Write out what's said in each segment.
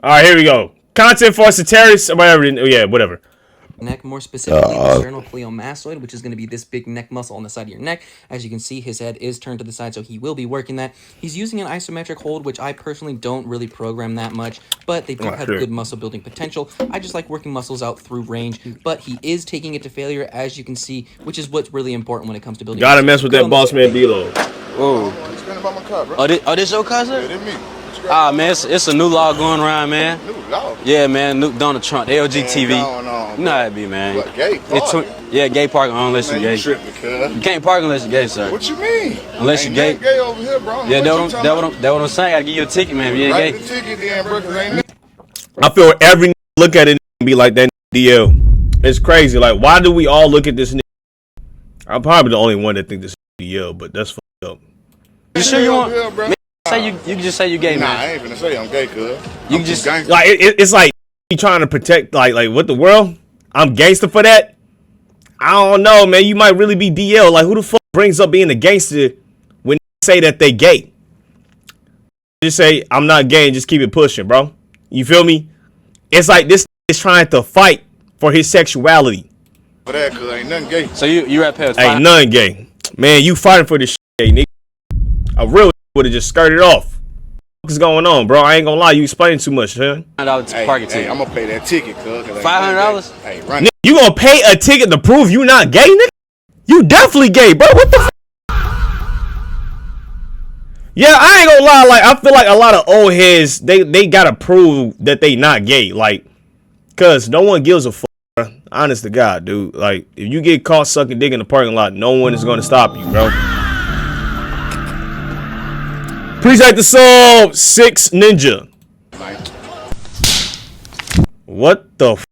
All right, here we go. Content for Sagittarius, whatever. Yeah, whatever. Neck, more specifically the sternocleidomastoid, which is going to be this big neck muscle on the side of your neck. As you can see, his head is turned to the side, so he will be working that. He's using an isometric hold, which I personally don't really program that much, but they do have good muscle building potential. I just like working muscles out through range, but he is taking it to failure, as you can see, which is what's really important when it comes to building. Gotta mess with that boss man D-Lo. Whoa. Oh, this your cousin? Yeah, that's me. Ah, man, it's a new law going around, man. New law? Yeah, man, new Donald Trump, LG TV. You know how it be, man. What, gay parking? Yeah, gay parking unless you're gay. You can't park unless you're gay, sir. What you mean? Unless you're gay. Gay over here, bro. Yeah, that's what I'm saying. I gotta give you a ticket, man. If you ain't Write gay. the ticket then, bro, 'cause ain't I feel every look at it and be like that DL. It's crazy. Like, why do we all look at this? I'm probably the only one that think this is DL, but that's fucked up. You sure you want? Here, bro. Say you can just say you gay, Nah, man. I ain't finna say I'm gay, cuz. You can just gangster. Like it's like you trying to protect like what the world? I'm gangster for that? I don't know, man. You might really be DL. Like who the fuck brings up being a gangster when they say that they gay? Just say I'm not gay and just keep it pushing, bro. You feel me? It's like this is trying to fight for his sexuality. For that, cuz ain't nothing gay. So you rap past Ain't nothing gay. Man, you fighting for this shit, nigga. I really would have just skirted off. What's going on, bro? I ain't gonna lie, you explaining too much, huh? parking ticket. I'm gonna pay that ticket, cuz. $500? Hey, run. Nigga, you gonna pay a ticket to prove you not gay, nigga? You definitely gay, bro. What the f? Yeah, I ain't gonna lie. Like, I feel like a lot of old heads, they gotta prove that they not gay. Like, cause no one gives a fuck, bro. Honest to God, dude. Like, if you get caught sucking dick in the parking lot, no one is gonna stop you, bro. Appreciate the sub, 6 Ninja. What the f?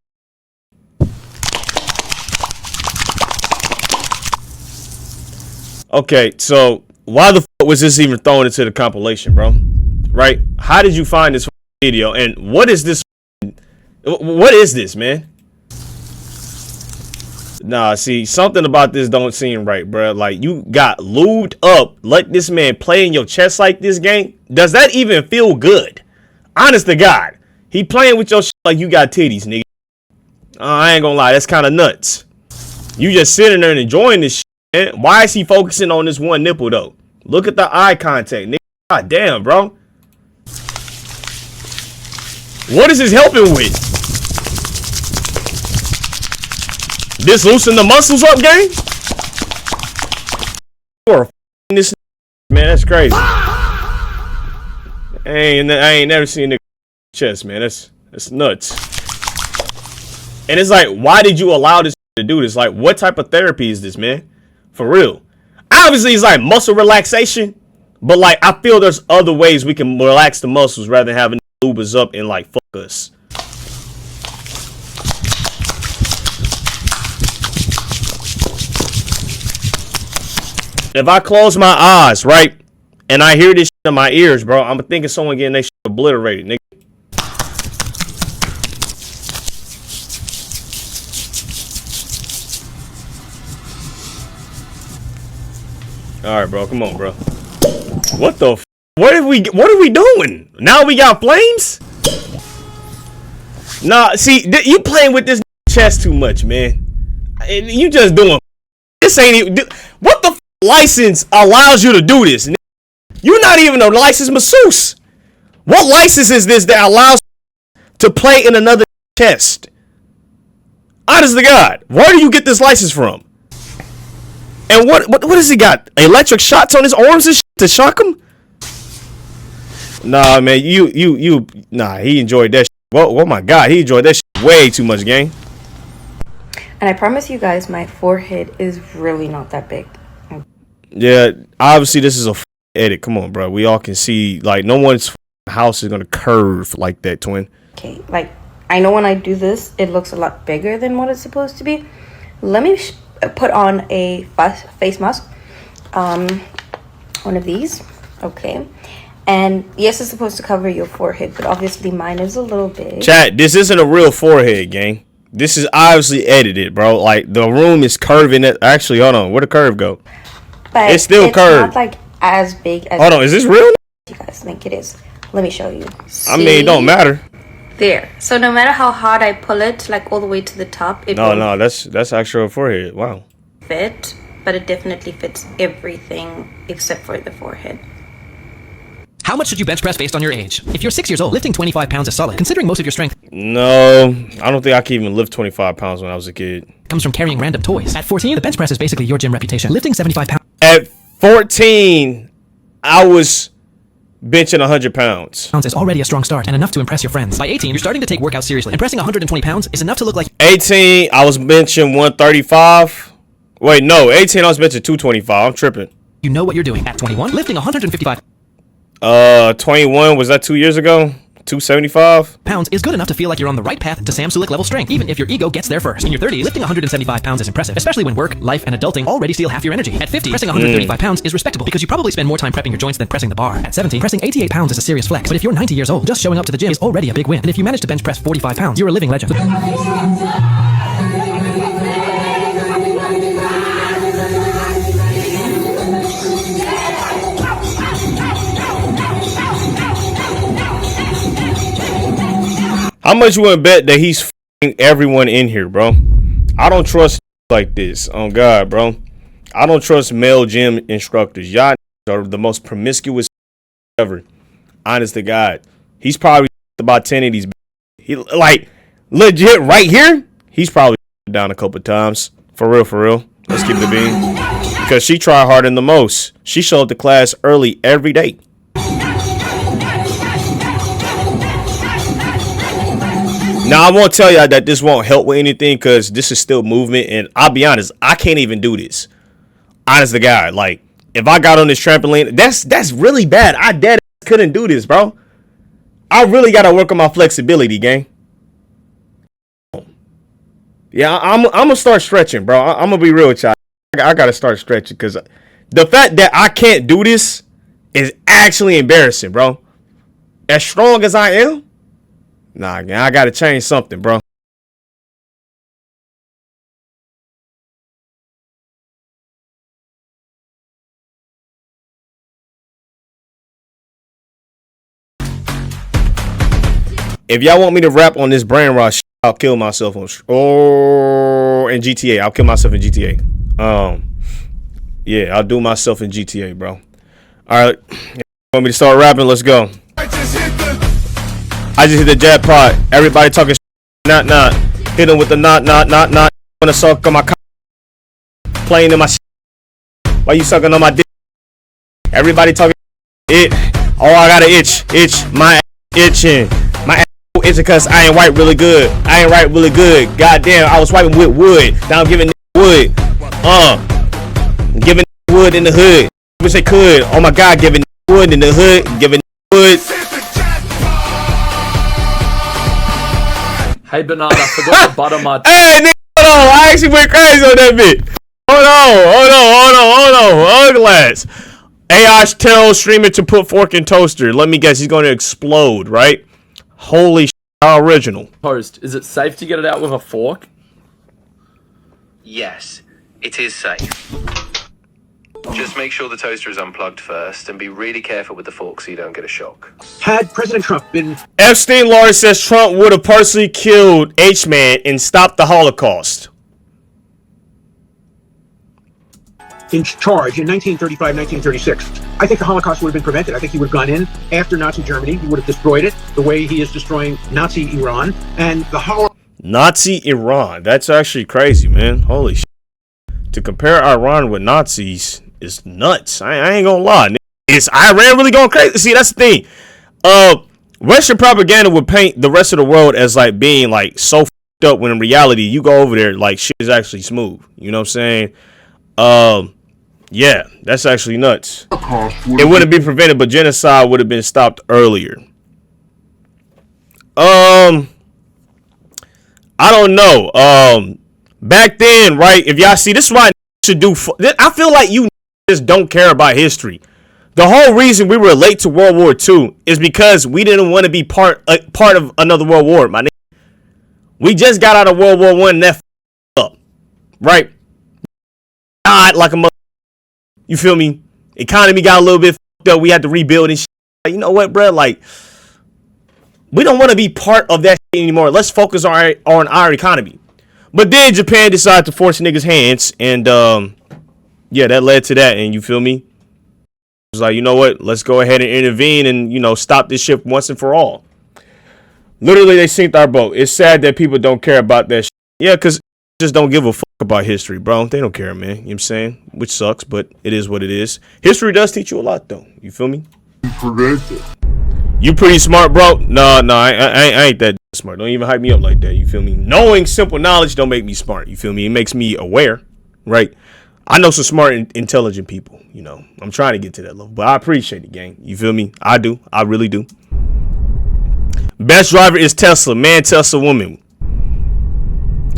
Okay, so why the f was this even thrown into the compilation, bro? Right? How did you find this video? And what is this? What is this, man? Nah, see, something about this don't seem right, bro. Like, you got lubed up. Let this man play in your chest like this, gang. Does that even feel good? Honest to God. He playing with your shit like you got titties, nigga. I ain't gonna lie, that's kind of nuts. You just sitting there and enjoying this shit, man. Why is he focusing on this one nipple, though? Look at the eye contact, nigga. God damn, bro. What is this helping with? This loosen the muscles up, gang? You are f***ing this, man. That's crazy. I ain't never seen a nigga chest, man. That's nuts. And it's like, why did you allow this to do this? Like, what type of therapy is this, man? For real. Obviously, it's like muscle relaxation, but like, I feel there's other ways we can relax the muscles rather than having lube us up and like fuck us. If I close my eyes, right, and I hear this shit in my ears, bro, I'm thinking someone getting their shit obliterated, nigga. All right, bro, come on, bro. What the f? What are we doing? Now we got flames? Nah, see, you playing with this chest too much, man. You just doing this ain't even. What the f license allows you to do this? You're not even a licensed masseuse. What license is this that allows to play in another chest? Honest to God, where do you get this license from? And what does he got? Electric shots on his arms and shit to shock him? Nah, man, nah, he enjoyed that shit. Whoa, oh my God, he enjoyed that shit way too much, gang. And I promise you guys, my forehead is really not that big. Yeah, obviously this is a edit. Come on, bro. We all can see, like, no one's house is gonna curve like that, twin. Okay, like, I know when I do this, it looks a lot bigger than what it's supposed to be. Let me put on a face mask. One of these. Okay. And yes, it's supposed to cover your forehead, but obviously mine is a little big. Chat, this isn't a real forehead, gang. This is obviously edited, bro. Like, the room is curving it. Actually, hold on. Where'd the curve go? But it's still curved. It's not like as big as. Hold on, is this real? You guys think it is? Let me show you. See? I mean, it don't matter. there. So no matter how hard I pull it, like all the way to the top, it No, that's actual forehead. Wow. fit, but it definitely fits everything except for the forehead. How much should you bench press based on your age? If you're 6 years old, lifting 25 pounds is solid, considering most of your strength No, I don't think I could even lift 25 pounds when I was a kid. comes from carrying random toys. At 14, the bench press is basically your gym reputation. Lifting 75 pounds At 14, I was benching 100 pounds. is already a strong start and enough to impress your friends. By 18, you're starting to take workouts seriously, and pressing 120 pounds is enough to look like 18, I was benching 135. Wait, no, 18, I was benching 225. I'm tripping. you know what you're doing. At 21, lifting 155 21, was that 2 years ago? 275? pounds is good enough to feel like you're on the right path to Sam Sulek level strength, even if your ego gets there first. In your 30s, lifting 175 pounds is impressive, especially when work, life, and adulting already steal half your energy. At 50, pressing 135 pounds is respectable because you probably spend more time prepping your joints than pressing the bar. At 70, pressing 88 pounds is a serious flex, but if you're 90 years old, just showing up to the gym is already a big win. And if you manage to bench press 45 pounds, you're a living legend. How much you want to bet that he's f***ing everyone in here, bro? I don't trust like this. On God, bro. I don't trust male gym instructors. Y'all are the most promiscuous ever. Honest to God. He's probably about 10 of these. He, like, legit right here, he's probably down a couple times. For real, for real. Let's keep it being. Because she tried harder than the most. She showed up to class early every day. Now, I won't tell y'all that this won't help with anything because this is still movement. And I'll be honest, I can't even do this. Honest to God. Like, if I got on this trampoline, that's really bad. I dead couldn't do this, bro. I really got to work on my flexibility, gang. Yeah, I'm going to start stretching, bro. I'm going to be real with y'all. I got to start stretching because the fact that I can't do this is actually embarrassing, bro. As strong as I am, nah, man, I gotta change something, bro. If y'all want me to rap on this brain rot shit, I'll kill myself on in GTA. I'll kill myself in GTA. Yeah, I'll do myself in GTA, bro. All right, want me to start rapping? Let's go. I just hit the jackpot. Everybody talking not. Hit him with the not. Wanna suck on my cock. Playing in my Why you sucking on my dick? Everybody talking it. Oh, I got an itch. My ass itching. My ass itching cause I ain't wipe really good. Goddamn, I was wiping with wood. Now I'm giving wood. Giving wood in the hood. Wish they could. Oh my God, giving wood in the hood. Giving wood. Hey, Banana, I forgot to butter my... Hey, nigga, hold on. I actually went crazy on that bit. Hold on. Glass. AI tells streamer to put fork in toaster. Let me guess, he's going to explode, right? Holy shit, how original. Toast. Is it safe to get it out with a fork? Yes, it is safe. Just make sure the toaster is unplugged first and be really careful with the fork so you don't get a shock. Had President Trump been... Epstein lawyer says Trump would have personally killed H-Man and stopped the Holocaust. in charge in 1935, 1936, I think the Holocaust would have been prevented. I think he would have gone in after Nazi Germany. He would have destroyed it the way he is destroying Nazi Iran. And the Holocaust... Nazi Iran. That's actually crazy, man. Holy shit. To compare Iran with Nazis is nuts. I ain't gonna lie. Is Iran really going crazy? See, that's the thing. Western propaganda would paint the rest of the world as like being like so f***ed up when in reality you go over there like shit is actually smooth. You know what I'm saying? Yeah, that's actually nuts. It wouldn't be prevented, but genocide would have been stopped earlier. I don't know. Back then, right? If y'all see, this is why I should do. I feel like you just don't care about history. The whole reason we were late to World War II is because we didn't want to be part of another World War. My nigga, we just got out of World War I and that up, right? Died like a mother. You feel me? Economy got a little bit up. We had to rebuild and shit. Like, you know what, bro? Like, we don't want to be part of that anymore. Let's focus on our economy. But then Japan decided to force niggas' hands, and yeah, that led to that. And you feel me? It was like, you know what? Let's go ahead and intervene and, you know, stop this shit once and for all. Literally, they sinked our boat. It's sad that people don't care about that shit. Yeah, because just don't give a fuck about history, bro. They don't care, man. You know what I'm saying? Which sucks, but it is what it is. History does teach you a lot, though. You feel me? You pretty smart, bro. No, I ain't that smart. Don't even hype me up like that. You feel me? Knowing simple knowledge don't make me smart. You feel me? It makes me aware, right? I know some smart, intelligent people. You know, I'm trying to get to that level, but I appreciate it, gang. You feel me? I do. I really do. Best driver is Tesla. Man, Tesla, woman.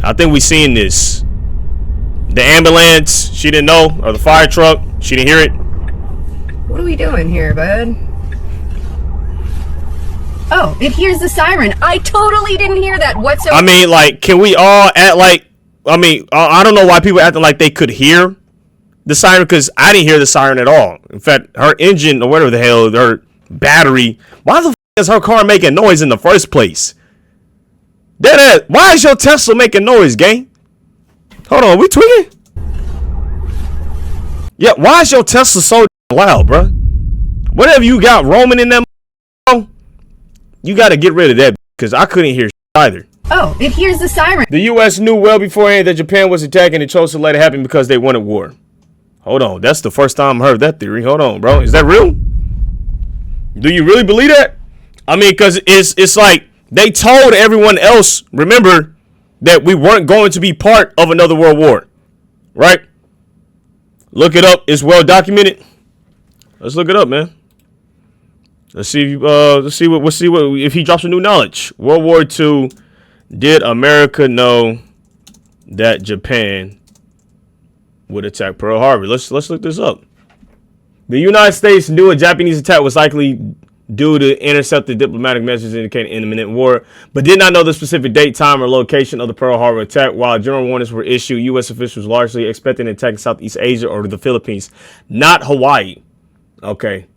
I think we seen this. The ambulance, she didn't know, or the fire truck, she didn't hear it. What are we doing here, bud? Oh, it hears the siren. I totally didn't hear that whatsoever. I mean, like, can we all act like, I mean, I don't know why people acting like they could hear the siren, because I didn't hear the siren at all. In fact, her engine, or whatever the hell, her battery, why the f is her car making noise in the first place? Why is your Tesla making noise, gang? Hold on, we tweaking? Yeah, why is your Tesla so loud, bro? Whatever you got roaming in them, you got to get rid of that, because I couldn't hear either. Oh, it hears the siren. The U.S. knew well beforehand that Japan was attacking and chose to let it happen because they wanted war. Hold on, that's the first time I heard that theory. Hold on, bro. Is that real? Do you really believe that? I mean, because it's like they told everyone else, remember, that we weren't going to be part of another world war, right? Look it up. It's well documented. Let's look it up, man. Let's see. Let's see what if he drops a new knowledge. World War II. Did America know that Japan would attack Pearl Harbor? Let's look this up. The United States knew a Japanese attack was likely due to intercepted diplomatic messages indicating imminent war, but did not know the specific date, time, or location of the Pearl Harbor attack. While general warnings were issued, U.S. officials largely expected an attack in Southeast Asia or the Philippines, not Hawaii. Okay,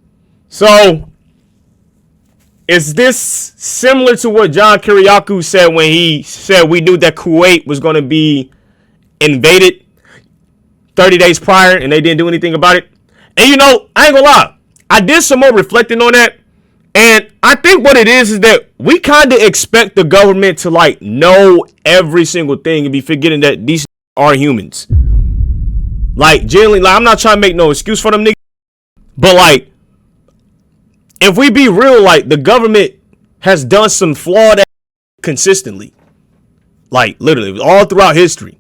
so is this similar to what John Kiriakou said when he said we knew that Kuwait was going to be invaded 30 days prior and they didn't do anything about it? And you know, I ain't gonna lie, I did some more reflecting on that, and I think what it is that we kind of expect the government to like know every single thing and be forgetting that these are humans. Like, generally, like, I'm not trying to make no excuse for them niggas, but like, if we be real, like, the government has done some flawed consistently, like literally all throughout history,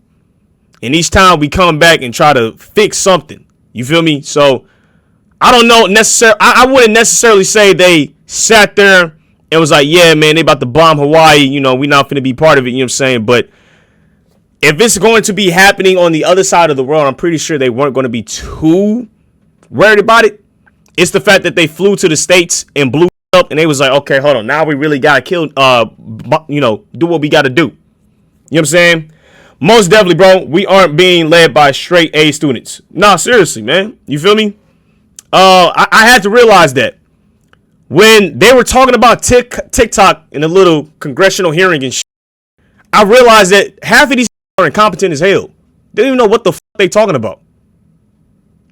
and each time we come back and try to fix something. You feel me? So I don't know necessarily. I wouldn't necessarily say they sat there and was like, yeah, man, they about to bomb Hawaii. You know, we not finna be part of it. You know what I'm saying? But if it's going to be happening on the other side of the world, I'm pretty sure they weren't going to be too worried about it. It's the fact that they flew to the States and blew up, and they was like, okay, hold on, now we really gotta kill, you know, do what we gotta do. You know what I'm saying? Most definitely, bro. We aren't being led by straight A students. Nah, seriously, man. You feel me? I had to realize that when they were talking about TikTok in a little congressional hearing and shit, I realized that half of these are incompetent as hell. They don't even know what the fuck they talking about.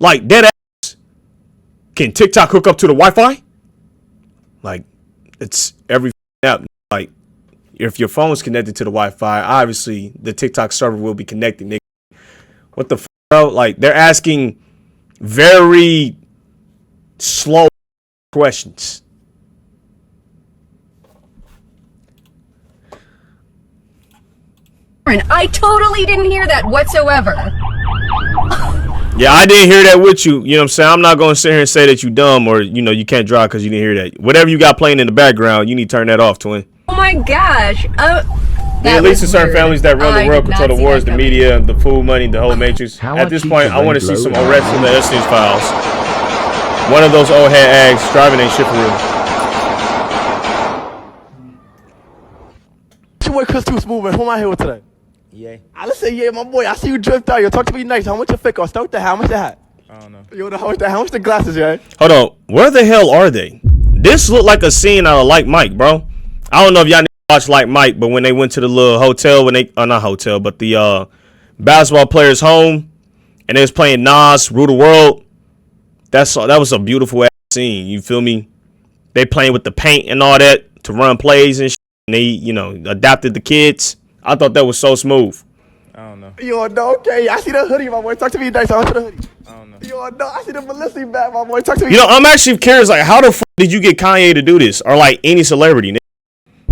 Like, dead ass. Can TikTok hook up to the Wi-Fi? Like, it's every app. Like, if your phone's connected to the Wi-Fi, obviously the TikTok server will be connected, nigga. What the fuck, bro? Like, they're asking very slow questions. I totally didn't hear that whatsoever. Yeah, I didn't hear that with you. You know what I'm saying? I'm not going to sit here and say that you dumb or, you know, you can't drive because you didn't hear that. Whatever you got playing in the background, you need to turn that off, twin. Oh my gosh. Yeah, at least in certain families that run the world control the wars, the media, the food money, the whole matrix. At this point, I want to see some arrests from the Epstein files. One of those old head ags driving ain't shit for real. Your boy Chris too smooth, man. Who am I here with today? Yeah. Let's say, yeah, my boy. I see you drift out. You talk to me nice. How much your fit cost? Start with the hat. How much the hat? I don't know. Yo, how much the glasses, yeah? Hold on. Where the hell are they? This looked like a scene out of Like Mike, bro. I don't know if y'all watch like Mike, but when they went to the little hotel, not hotel, but the basketball players' home, and they was playing Nas, Rule the World. That was a beautiful ass scene. You feel me? They playing with the paint and all that to run plays and shit. And they, adapted the kids. I thought that was so smooth. I don't know. You don't know? Okay, I see the hoodie, my boy. Talk to me nice. I want you the hoodie. I don't know. You don't know? I see the Melissa back, my boy. Talk to me. I'm actually curious, like, how the fuck did you get Kanye to do this? Or, like, any celebrity?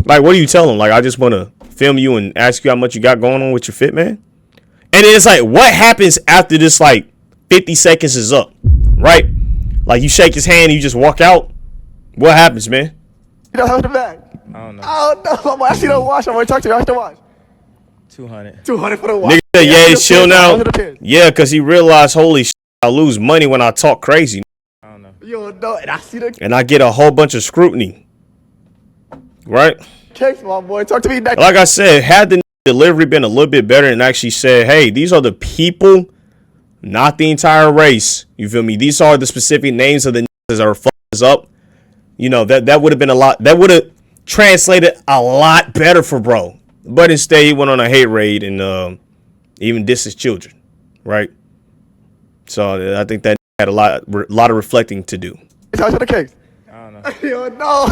Like, what do you tell him? Like, I just want to film you and ask you how much you got going on with your fit, man? And then it's like, what happens after this, like, 50 seconds is up, right? Like, you shake his hand and you just walk out. What happens, man? You don't have the bag. I don't know. I don't know, my boy. I see the watch. I'm going to talk to you. I see the watch. 200. 200 for the watch. Nigga said, yeah, chill now. Yeah, because he realized, holy shit, I lose money when I talk crazy. I don't know. You don't know. And I see the... And I get a whole bunch of scrutiny. Right? Case, my boy. Talk to me next. Like I said, had the delivery been a little bit better and actually said, hey, these are the people, not the entire race. You feel me? These are the specific names of the niggas that are fucking us up. That would have been a lot. That would have translated a lot better for bro. But instead, he went on a hate raid and even dissed his children, right? So I think that had a lot of reflecting to do. Talk to the case. I don't know. Yo, no.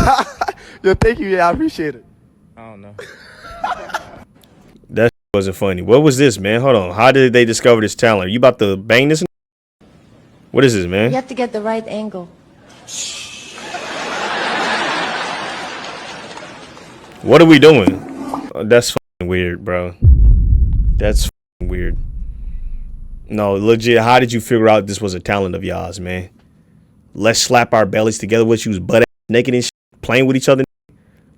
Yo, thank you. Yeah, I appreciate it. I don't know. That wasn't funny. What was this, man? Hold on. How did they discover this talent? Are you about to bang this? What is this, man? You have to get the right angle. What are we doing? That's fucking weird, bro. That's fucking weird. No, legit, how did you figure out this was a talent of y'all's, man? Let's slap our bellies together with you, butt ass naked and shit, playing with each other.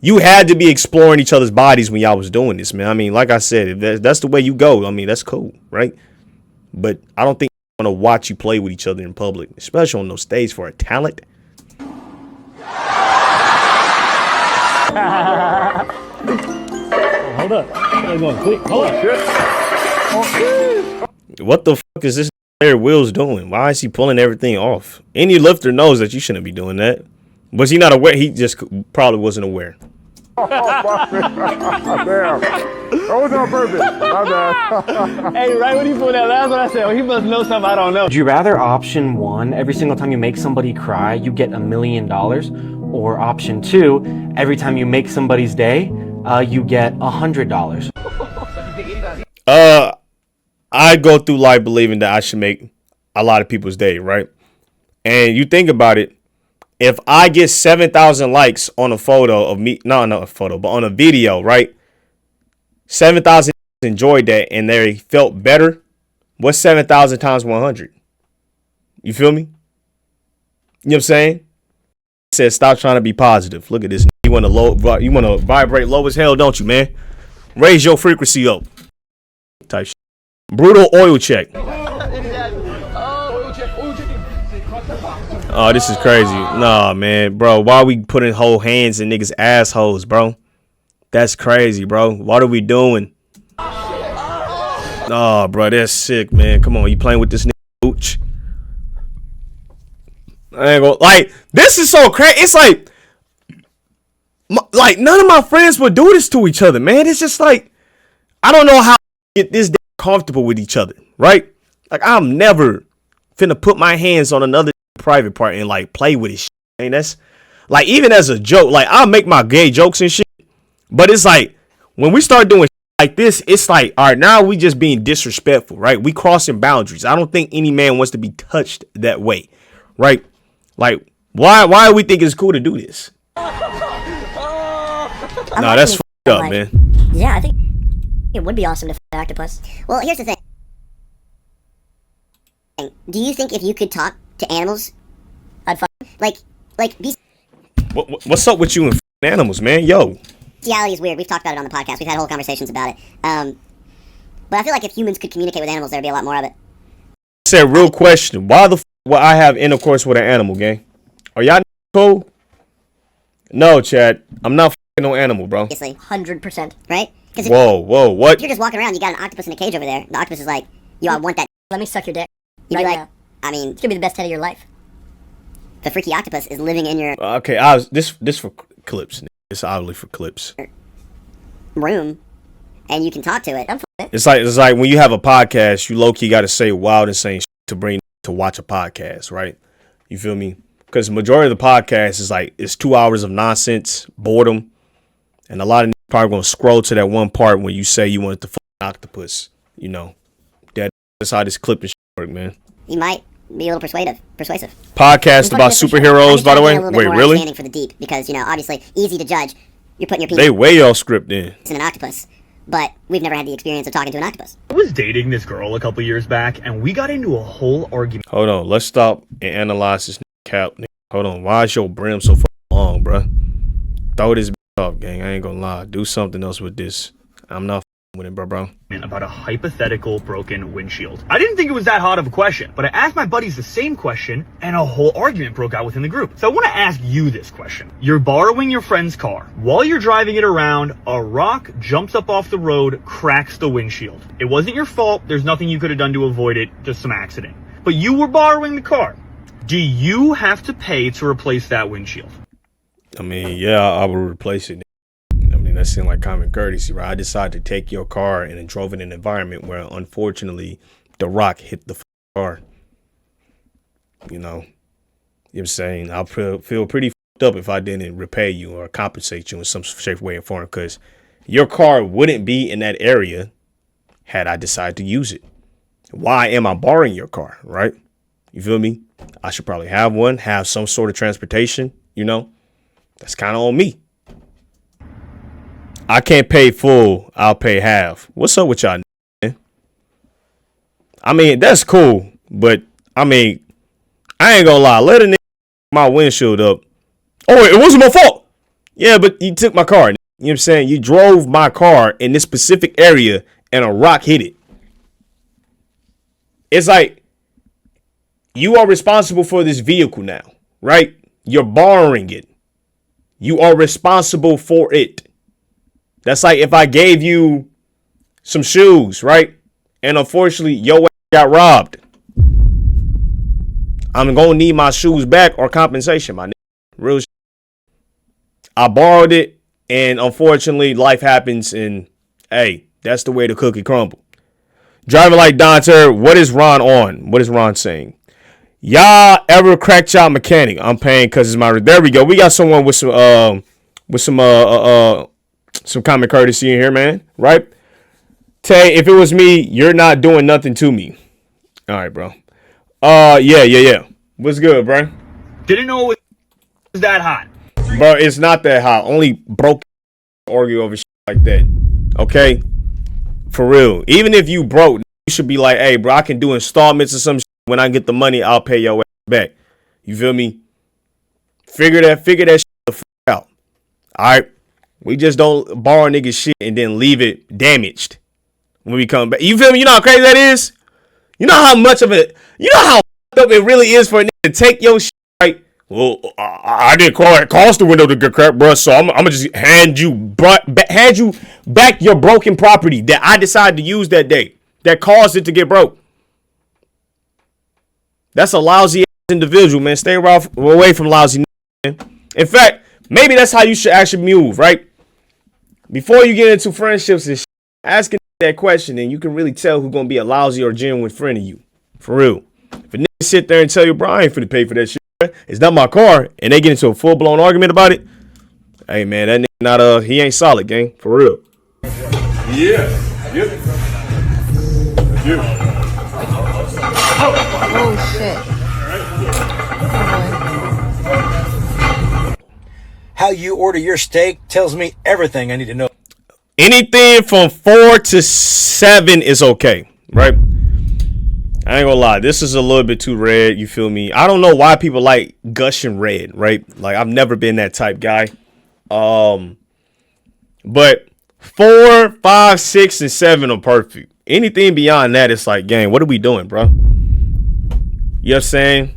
You had to be exploring each other's bodies when y'all was doing this, man. I mean, like I said, if that's the way you go, I mean, that's cool, right? But I don't think I want to watch you play with each other in public, especially on no stage for a talent. Hold up. I'm going quick. Hold up. What the fuck is this player Will's doing? Why is he pulling everything off? Any lifter knows that you shouldn't be doing that. Was he not aware? He just probably wasn't aware. Damn. That was on purpose. My bad. Hey, right when he pulled that last one, I said, well, he must know something I don't know. Would you rather option 1, every single time you make somebody cry, you get $1 million? Or option 2, every time you make somebody's day, you get $100? I go through life believing that I should make a lot of people's day, right? And you think about it, if I get 7,000 likes on a photo of me, not a photo, but on a video, right? 7,000 enjoyed that and they felt better. What's 7,000 times 100? You feel me? You know what I'm saying? He said, stop trying to be positive. Look at this. You want to vibrate low as hell, don't you, man? Raise your frequency up. Type shit. Brutal oil check. Oh, this is crazy. Nah, man, bro. Why are we putting whole hands in niggas' assholes, bro? That's crazy, bro. What are we doing? Oh, bro, that's sick, man. Come on, you playing with this nigga booch? I ain't gonna, like, this is so crazy. It's like none of my friends would do this to each other, man. It's just like, I don't know how to get this comfortable with each other, right? Like, I'm never finna put my hands on another private part and like play with his shit. And that's like, even as a joke, like I'll make my gay jokes and shit, but it's like when we start doing shit like this, it's like, all right, now we just being disrespectful, right? We crossing boundaries. I don't think any man wants to be touched that way, right? Like, why do we think it's cool to do this? No, that's fucked up, man. Yeah, I think it would be awesome to f octopus. Well, here's the thing. Do you think if you could talk to animals, I'd fuck like be... What's up with you and animals, man? Yo. Bestiality is weird. We've talked about it on the podcast. We've had whole conversations about it. But I feel like if humans could communicate with animals, there'd be a lot more of it. Said real question. Why the f would I have intercourse with an animal, gang? Are y'all cool? No, Chad. I'm not f***ing no animal, bro. Obviously, 100%, right? Whoa, what? If you're just walking around, you got an octopus in a cage over there. The octopus is like, yo, I want that. Let me suck your dick. You'd be like, I mean, it's gonna be the best head of your life. The freaky octopus is living in your... Okay, this for clips. It's obviously for clips. Room, and you can talk to it. It's like when you have a podcast, you low key got to say wild and insane shit to bring to watch a podcast, right? You feel me? Because the majority of the podcast is like it's 2 hours of nonsense, boredom, and a lot of probably gonna scroll to that one part when you say you wanted to fuck an octopus. You know, that's how this clip and shit work, man. You might be a little persuasive. Podcast about superheroes, by the way. Wait, really? Standing for the deep, because obviously easy to judge. You're putting your penis They way off script in. in an octopus, but we've never had the experience of talking to an octopus. I was dating this girl a couple years back, and we got into a whole argument. Hold on, let's stop and analyze this cap. Hold on, why is your brim so long, bruh? Throw this off, gang. I ain't gonna lie. Do something else with this. I'm not with it, bro. About a hypothetical broken windshield. I didn't think it was that hot of a question, but I asked my buddies the same question, and a whole argument broke out within the group. So I want to ask you this question. You're borrowing your friend's car. While you're driving it around, a rock jumps up off the road, cracks the windshield. It wasn't your fault. There's nothing you could have done to avoid it, just some accident. But you were borrowing the car. Do you have to pay to replace that windshield? I mean, yeah, I would replace it. I mean, that seemed like common courtesy, right? I decided to take your car and then drove in an environment where, unfortunately, the rock hit the car. You know what I'm saying? I'll feel pretty fucked up if I didn't repay you or compensate you in some shape, way, or form, because your car wouldn't be in that area had I decided to use it. Why am I borrowing your car, right? You feel me? I should probably have one, have some sort of transportation, you know? That's kind of on me. I can't pay full. I'll pay half. What's up with y'all, man? I mean, that's cool. But, I mean, I ain't gonna lie. Let a nigga my windshield up. Oh, it wasn't my fault. Yeah, but you took my car. You know what I'm saying? You drove my car in this specific area and a rock hit it. It's like you are responsible for this vehicle now, right? You're borrowing it. You are responsible for it. That's like if I gave you some shoes, right? And unfortunately, your ass got robbed. I'm going to need my shoes back or compensation, my nigga. Real shit. I borrowed it, and unfortunately, life happens, and hey, that's the way the cookie crumble. Driving like Dante, what is Ron on? What is Ron saying? Y'all ever cracked y'all mechanic? I'm paying because it's my. There we go. We got someone with some common courtesy in here, man. Right? Tay, if it was me, you're not doing nothing to me. All right, bro. Yeah. What's good, bro? Didn't know it was that hot. Bro, it's not that hot. Only broke argue over shit like that. Okay? For real. Even if you broke, you should be like, hey, bro, I can do installments or some shit. When I get the money, I'll pay your ass back. You feel me? Figure that shit the fuck out. All right? We just don't borrow niggas shit and then leave it damaged when we come back. You feel me? You know how crazy that is? You know how much of it, you know how up it really is for a nigga to take your shit, right? Well, I didn't cost the window to get cracked, bro, so I'm going to just hand you back your broken property that I decided to use that day that caused it to get broke. That's a lousy ass individual, man. Stay away from lousy, man. In fact, maybe that's how you should actually move, right? Before you get into friendships and shit, asking that question, and you can really tell who's gonna be a lousy or genuine friend of you. For real. If a nigga sit there and tell you, bro, I ain't finna pay for that shit, bro. It's not my car, and they get into a full-blown argument about it, hey, man, that nigga he ain't solid, gang. For real. Yeah. Oh, shit. How you order your steak tells me everything I need to know. Anything from 4 to 7 is okay, right? I ain't gonna lie, this is a little bit too red, you feel me? I don't know why people like gushing red, right? Like, I've never been that type guy. But 4, 5, 6, and 7 are perfect. Anything beyond that, it's like, gang, what are we doing, bro? You know what I'm saying?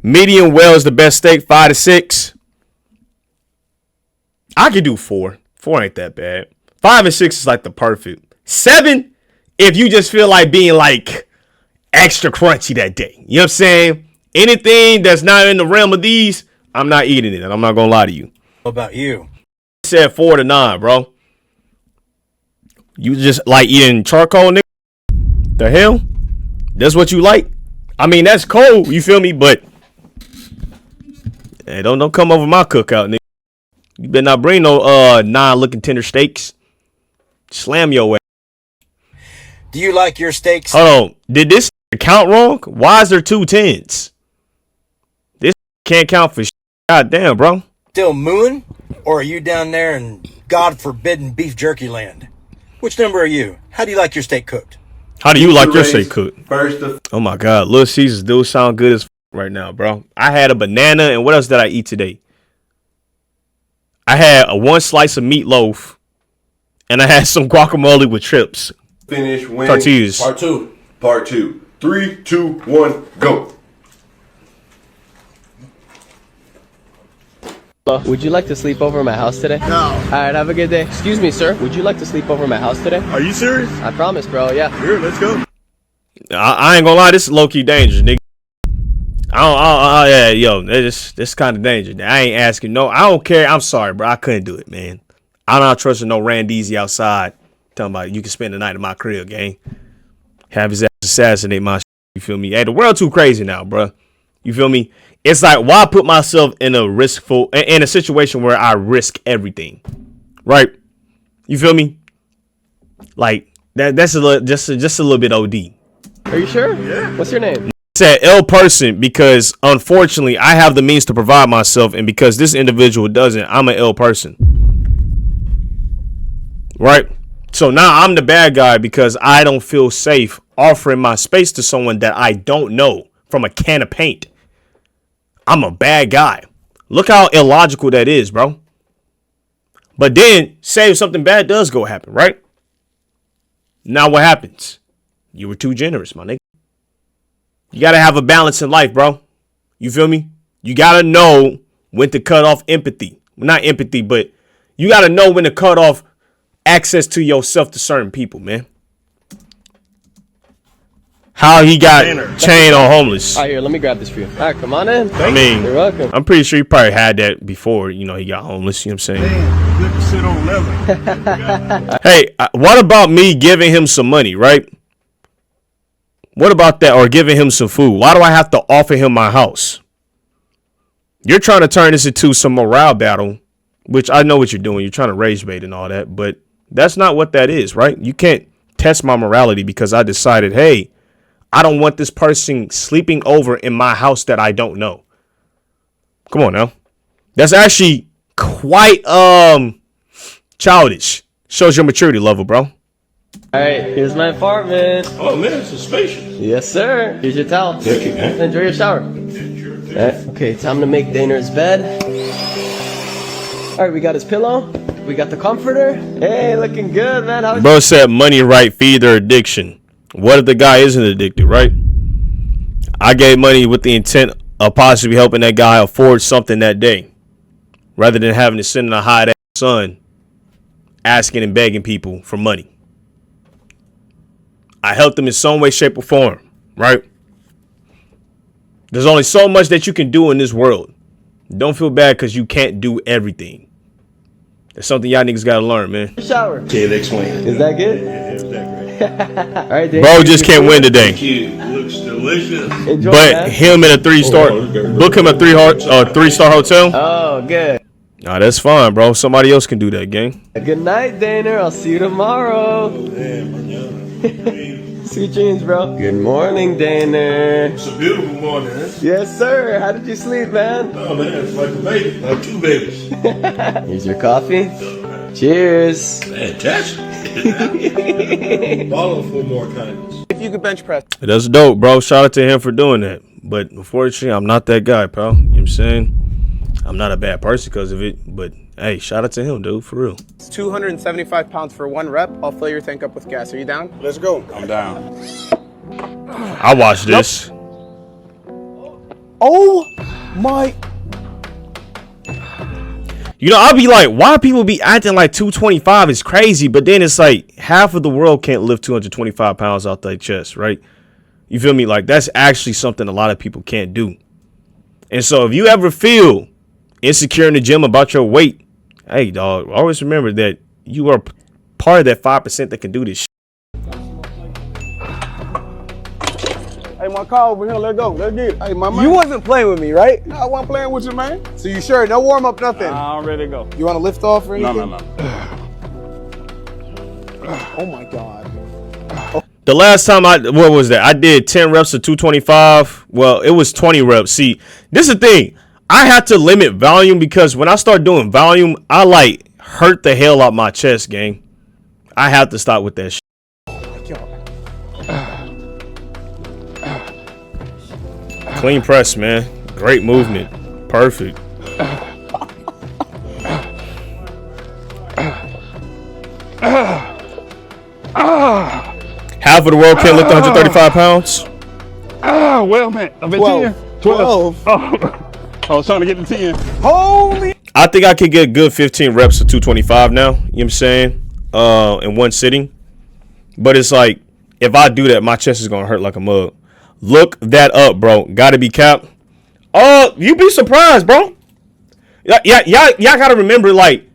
Medium well is the best steak, 5 to 6. I could do 4. 4 ain't that bad. 5 and 6 is like the perfect. 7, if you just feel like being like extra crunchy that day. You know what I'm saying? Anything that's not in the realm of these, I'm not eating it. And I'm not going to lie to you. What about you? said 4 to 9, bro. You just like eating charcoal, nigga? The hell? That's what you like? I mean, that's cold, you feel me? But hey, don't come over my cookout, nigga. You better not bring no 9 looking tender steaks. Slam your ass. Do you like your steaks? Hold on. Did this count wrong? Why is there 2 10s? This can't count for shit. God damn, bro. Still mooing? Or are you down there in God forbidden beef jerky land? Which number are you? How do you like your steak cooked? How do you like your steak cooked? Oh my God. Little Caesars do sound good as right now, bro. I had a banana, and what else did I eat today? I had a 1 slice of meatloaf, and I had some guacamole with chips. Finish when Tortillas. Part 2. 3, 2, 1, go. Would you like to sleep over at my house today? No. All right, have a good day. Excuse me, sir. Would you like to sleep over at my house today? Are you serious? I promise, bro. Yeah. Here, let's go. I ain't gonna lie, this is low-key dangerous, nigga. This kind of dangerous. I ain't asking no. I don't care. I'm sorry, bro. I couldn't do it, man. I'm not trusting no Randeezy outside. Talking about you can spend the night in my crib, gang. Have his ass assassinate my shit. You feel me? Hey, the world too crazy now, bro. You feel me? It's like, why put myself in a situation where I risk everything, right? You feel me? Like that's just a little bit OD. Are you sure? Yeah. What's your name? Said L person because unfortunately I have the means to provide myself, and because this individual doesn't, I'm an L person, right? So now I'm the bad guy because I don't feel safe offering my space to someone that I don't know from a can of paint. I'm a bad guy. Look how illogical that is, bro. But then, say if something bad does go happen, right? Now what happens? You were too generous, my nigga. You got to have a balance in life, bro. You feel me? You got to know when to cut off empathy. Well, not empathy, but you got to know when to cut off access to yourself to certain people, man. How he got chained on homeless. All right, here, let me grab this for you. All right, come on in. I mean, you're welcome. I'm pretty sure you probably had that before, you know, he got homeless. You know what I'm saying? Damn, good to sit on leather. Hey, what about me giving him some money, right? What about that? Or giving him some food? Why do I have to offer him my house? You're trying to turn this into some morale battle, which I know what you're doing. You're trying to rage bait and all that, but that's not what that is, right? You can't test my morality because I decided, hey, I don't want this person sleeping over in my house that I don't know. Come on now. That's actually quite childish. Shows your maturity level, bro. All right, here's my apartment. Oh man, it's a spacious. Yes, sir. Here's your towel. Thank you, man. Enjoy your shower. All right, okay, time to make Dana's bed. All right, we got his pillow. We got the comforter. Hey, looking good, man. Bro said money right, feed their addiction. What if the guy isn't addicted, right? I gave money with the intent of possibly helping that guy afford something that day, rather than having to send a hot-ass son asking and begging people for money. I helped them in some way, shape, or form, right? There's only so much that you can do in this world. Don't feel bad because you can't do everything. That's something y'all niggas gotta learn, man. Shower. Can't explain. Is that good? Yeah, is that great? All right, Dana, bro just can't win today. Cute. Looks delicious. Enjoy, But man. him in a 3-star, book him a 3-star hotel. Oh, good. Nah, that's fine, bro. Somebody else can do that, gang. Good night, Dana. I'll see you tomorrow. Sweet dreams, bro. Good morning, Dana. It's a beautiful morning, huh? Yes, sir. How did you sleep, man? Oh man, it's like a baby, like 2 babies. Here's your coffee. Cheers. Fantastic. Follow for more kindness. If you could bench press. That's dope, bro. Shout out to him for doing that. But unfortunately, I'm not that guy, pal. You know what I'm saying? I'm not a bad person because of it. But hey, shout out to him, dude, for real. It's 275 pounds for 1 rep. I'll fill your tank up with gas. Are you down? Let's go. I'm down. I watched this. Oh my. You know, I'll be like, why people be acting like 225 is crazy, but then it's like half of the world can't lift 225 pounds out their chest, right? You feel me? Like, that's actually something a lot of people can't do. And so if you ever feel insecure in the gym about your weight, Hey, dog, always remember that you are part of that 5% that can do this shit. Hey, my car over here. Let's go. Let's get it. Hey, my man. You wasn't playing with me, right? No, I wasn't playing with you, man. So you sure? No warm up, nothing. I'm ready to go. You want to lift off or anything? No. Oh my God. The last time what was that? I did 10 reps of 225. Well, it was 20 reps. See, this is the thing. I had to limit volume because when I start doing volume, I like hurt the hell out my chest, gang. I have to stop with that shit. Clean press, man. Great movement. Perfect. Half of the world can't lift 135 pounds. Well, man. I'm at 10. 12. Oh. I was trying to get to 10. Holy. I think I could get a good 15 reps of 225 now. You know what I'm saying? In one sitting. But it's like, if I do that, my chest is going to hurt like a mug. Look that up, bro. Gotta be capped. You'd be surprised, bro. Y'all gotta remember, like,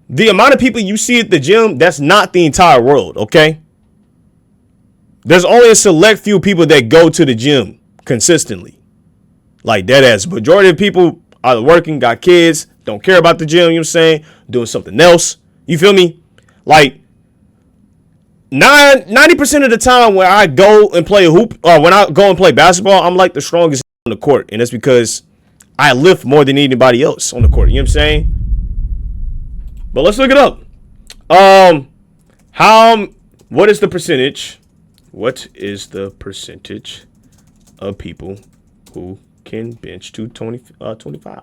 the amount of people you see at the gym, that's not the entire world, okay? There's only a select few people that go to the gym consistently. Like, deadass. Majority of people are working, got kids, don't care about the gym, you know what I'm saying? Doing something else. You feel me? Like, 90% of the time when I go and play a hoop, or when I go and play basketball, I'm like the strongest on the court. And that's because I lift more than anybody else on the court. You know what I'm saying? But let's look it up. What is the percentage? What is the percentage of people who can bench 225?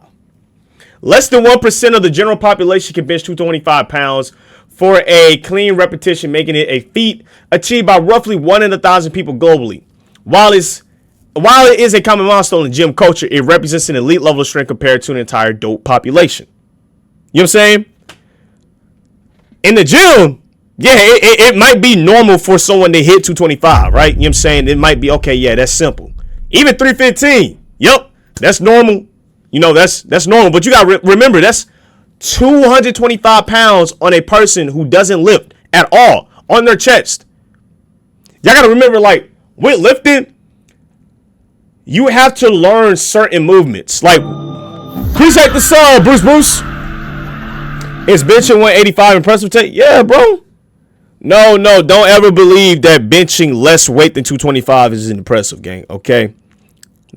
Less than 1% of the general population can bench 225 pounds for a clean repetition, making it a feat achieved by roughly 1 in 1,000 people globally. While it is a common milestone in gym culture, it represents an elite level of strength compared to an entire adult population. You know what I'm saying? In the gym, yeah, it might be normal for someone to hit 225, right? You know what I'm saying? It might be, okay, yeah, that's simple. Even 315, yep, that's normal. You know, that's normal. But you got to remember, that's 225 pounds on a person who doesn't lift at all on their chest. Y'all got to remember, like, with lifting, you have to learn certain movements. Like, appreciate the sub, Bruce. Is benching 185 impressive take? Yeah, bro. No, don't ever believe that benching less weight than 225 is impressive, gang, okay?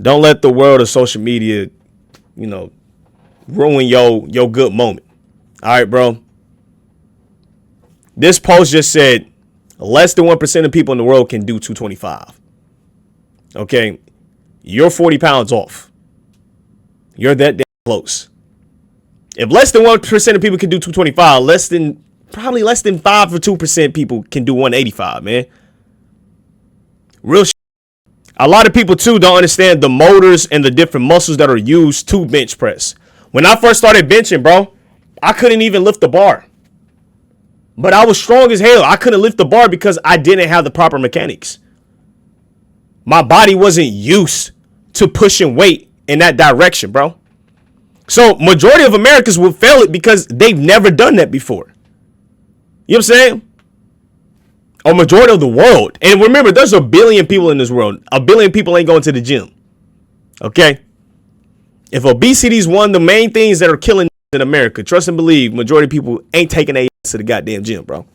Don't let the world of social media, you know, ruin your good moment. All right, bro. This post just said less than 1% of people in the world can do 225. Okay? You're 40 pounds off. You're that damn close. If less than 1% of people can do 225, probably less than 5 or 2% people can do 185, man. Real shit. A lot of people, too, don't understand the motors and the different muscles that are used to bench press. When I first started benching, bro, I couldn't even lift the bar. But I was strong as hell. I couldn't lift the bar because I didn't have the proper mechanics. My body wasn't used to pushing weight in that direction, bro. So majority of Americans will fail it because they've never done that before. You know what I'm saying? Or majority of the world. And remember, there's 1 billion people in this world. 1 billion people ain't going to the gym. Okay? If obesity is one of the main things that are killing in America, trust and believe, majority of people ain't taking their ass to the goddamn gym, bro.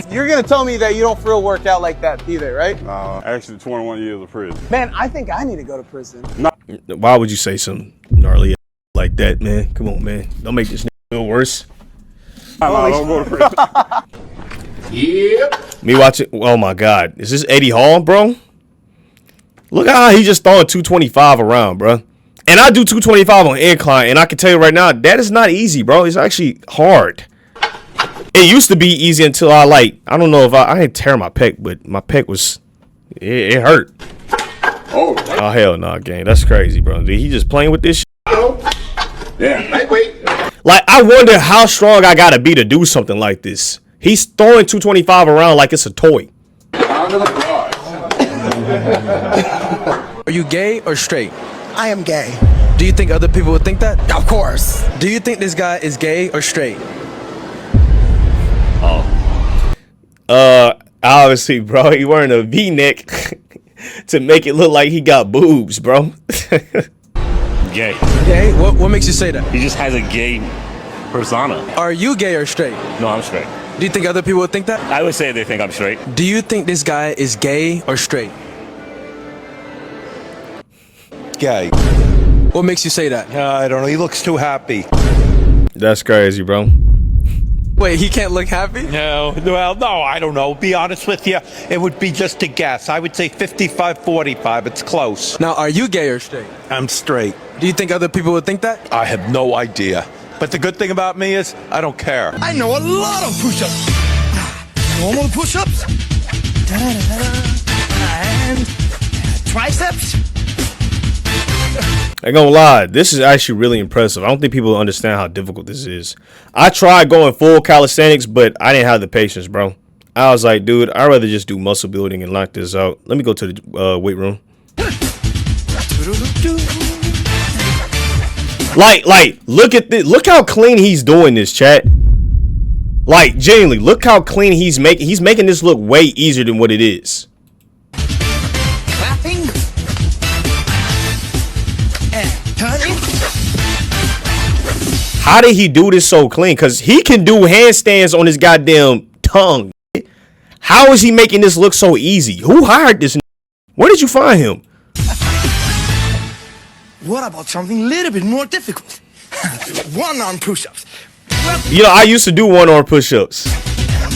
You're gonna tell me that you don't feel work out like that either, right? Actually, 21 years of prison. Man, I think I need to go to prison. Why would you say some gnarly like that, man? Come on, man. Don't make this feel worse. No, don't go to prison. Yep. Me watching. Oh my God. Is this Eddie Hall, bro? Look at how he just throwing 225 around, bro. And I do 225 on incline, and I can tell you right now, that is not easy, bro. It's actually hard. It used to be easy until I don't know if I didn't tear my pec, but my pec was, it hurt. Oh hell no, gang. That's crazy, bro. He just playing with this shit. Yeah, lightweight. Like, I wonder how strong I gotta be to do something like this. He's throwing 225 around like it's a toy. Are you gay or straight? I am gay. Do Do you think other people would think that? Of course. Do you think this guy is gay or straight? Obviously, bro, he wearing a V-neck to make it look like he got boobs, bro. Gay. Gay? What makes you say that? He just has a gay persona. Are you gay or straight? No, I'm straight. Do you think other people would think that? I would say they think I'm straight. Do you think this guy is gay or straight? Gay. What makes you say that? I don't know. He looks too happy. That's crazy, bro. Wait, he can't look happy? No, well, no, I don't know. Be honest with you, it would be just a guess. I would say 55-45. It's close. Now, are you gay or straight? I'm straight. Do you think other people would think that? I have no idea. But the good thing about me is I don't care. I know a lot of push-ups. Normal push-ups. And triceps. I ain't gonna lie, this is actually really impressive. I don't think people understand how difficult this is. I tried going full calisthenics, but I didn't have the patience, bro. I was like, dude, I'd rather just do muscle building and knock this out. Let me go to the weight room. Like, look at this. Look how clean he's doing this, chat. Like, genuinely, look how clean he's making. He's making this look way easier than what it is. Clapping. And turning. How did he do this so clean? Because he can do handstands on his goddamn tongue. How is he making this look so easy? Who hired this? Where did you find him? What about something a little bit more difficult? One-arm push-ups. You know, I used to do one-arm push-ups.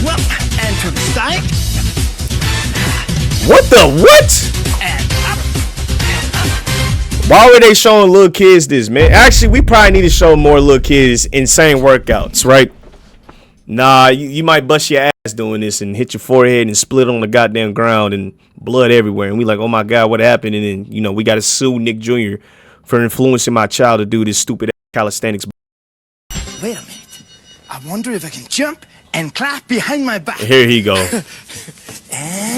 Well, and to the side. What the what? And up. Why were they showing little kids this, man? Actually, we probably need to show more little kids insane workouts, right? Nah, you might bust your ass doing this and hit your forehead and split on the goddamn ground and blood everywhere. And we like, oh my God, what happened? And then, you know, we got to sue Nick Jr. for influencing my child to do this stupid calisthenics. Wait a minute. I wonder if I can jump and clap behind my back. Here he go.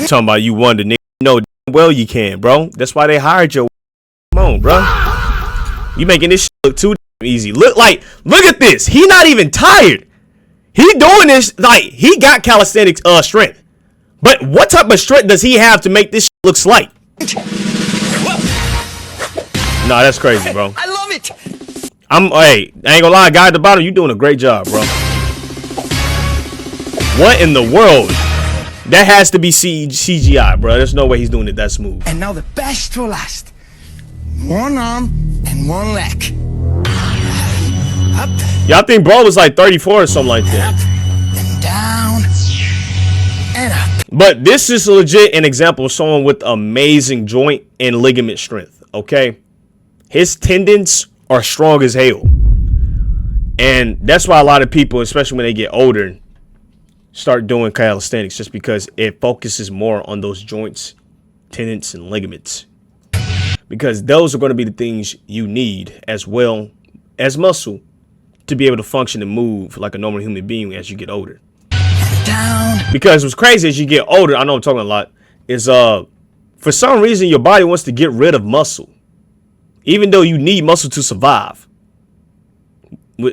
Talking about you wonder, Nick. No, well you can, bro. That's why they hired your. Come on, bro. You making this shit look too easy. Look at this. He not even tired. He doing this like he got calisthenics strength. But what type of strength does he have to make this shit look slight? Nah, that's crazy, bro. I love it. Hey, I ain't gonna lie, guy at the bottom, you doing a great job, bro. What in the world? That has to be CGI, bro. There's no way he's doing it that smooth. And now the best for last. One arm and one leg. Up. Y'all think bro was like 34 or something like that. And down. And up. But this is legit an example of someone with amazing joint and ligament strength, okay? His tendons are strong as hell. And that's why a lot of people, especially when they get older, start doing calisthenics, just because it focuses more on those joints, tendons, and ligaments. Because those are going to be the things you need as well as muscle to be able to function and move like a normal human being as you get older. Down. Because what's crazy as you get older, I know I'm talking a lot, is for some reason your body wants to get rid of muscle. Even though you need muscle to survive. You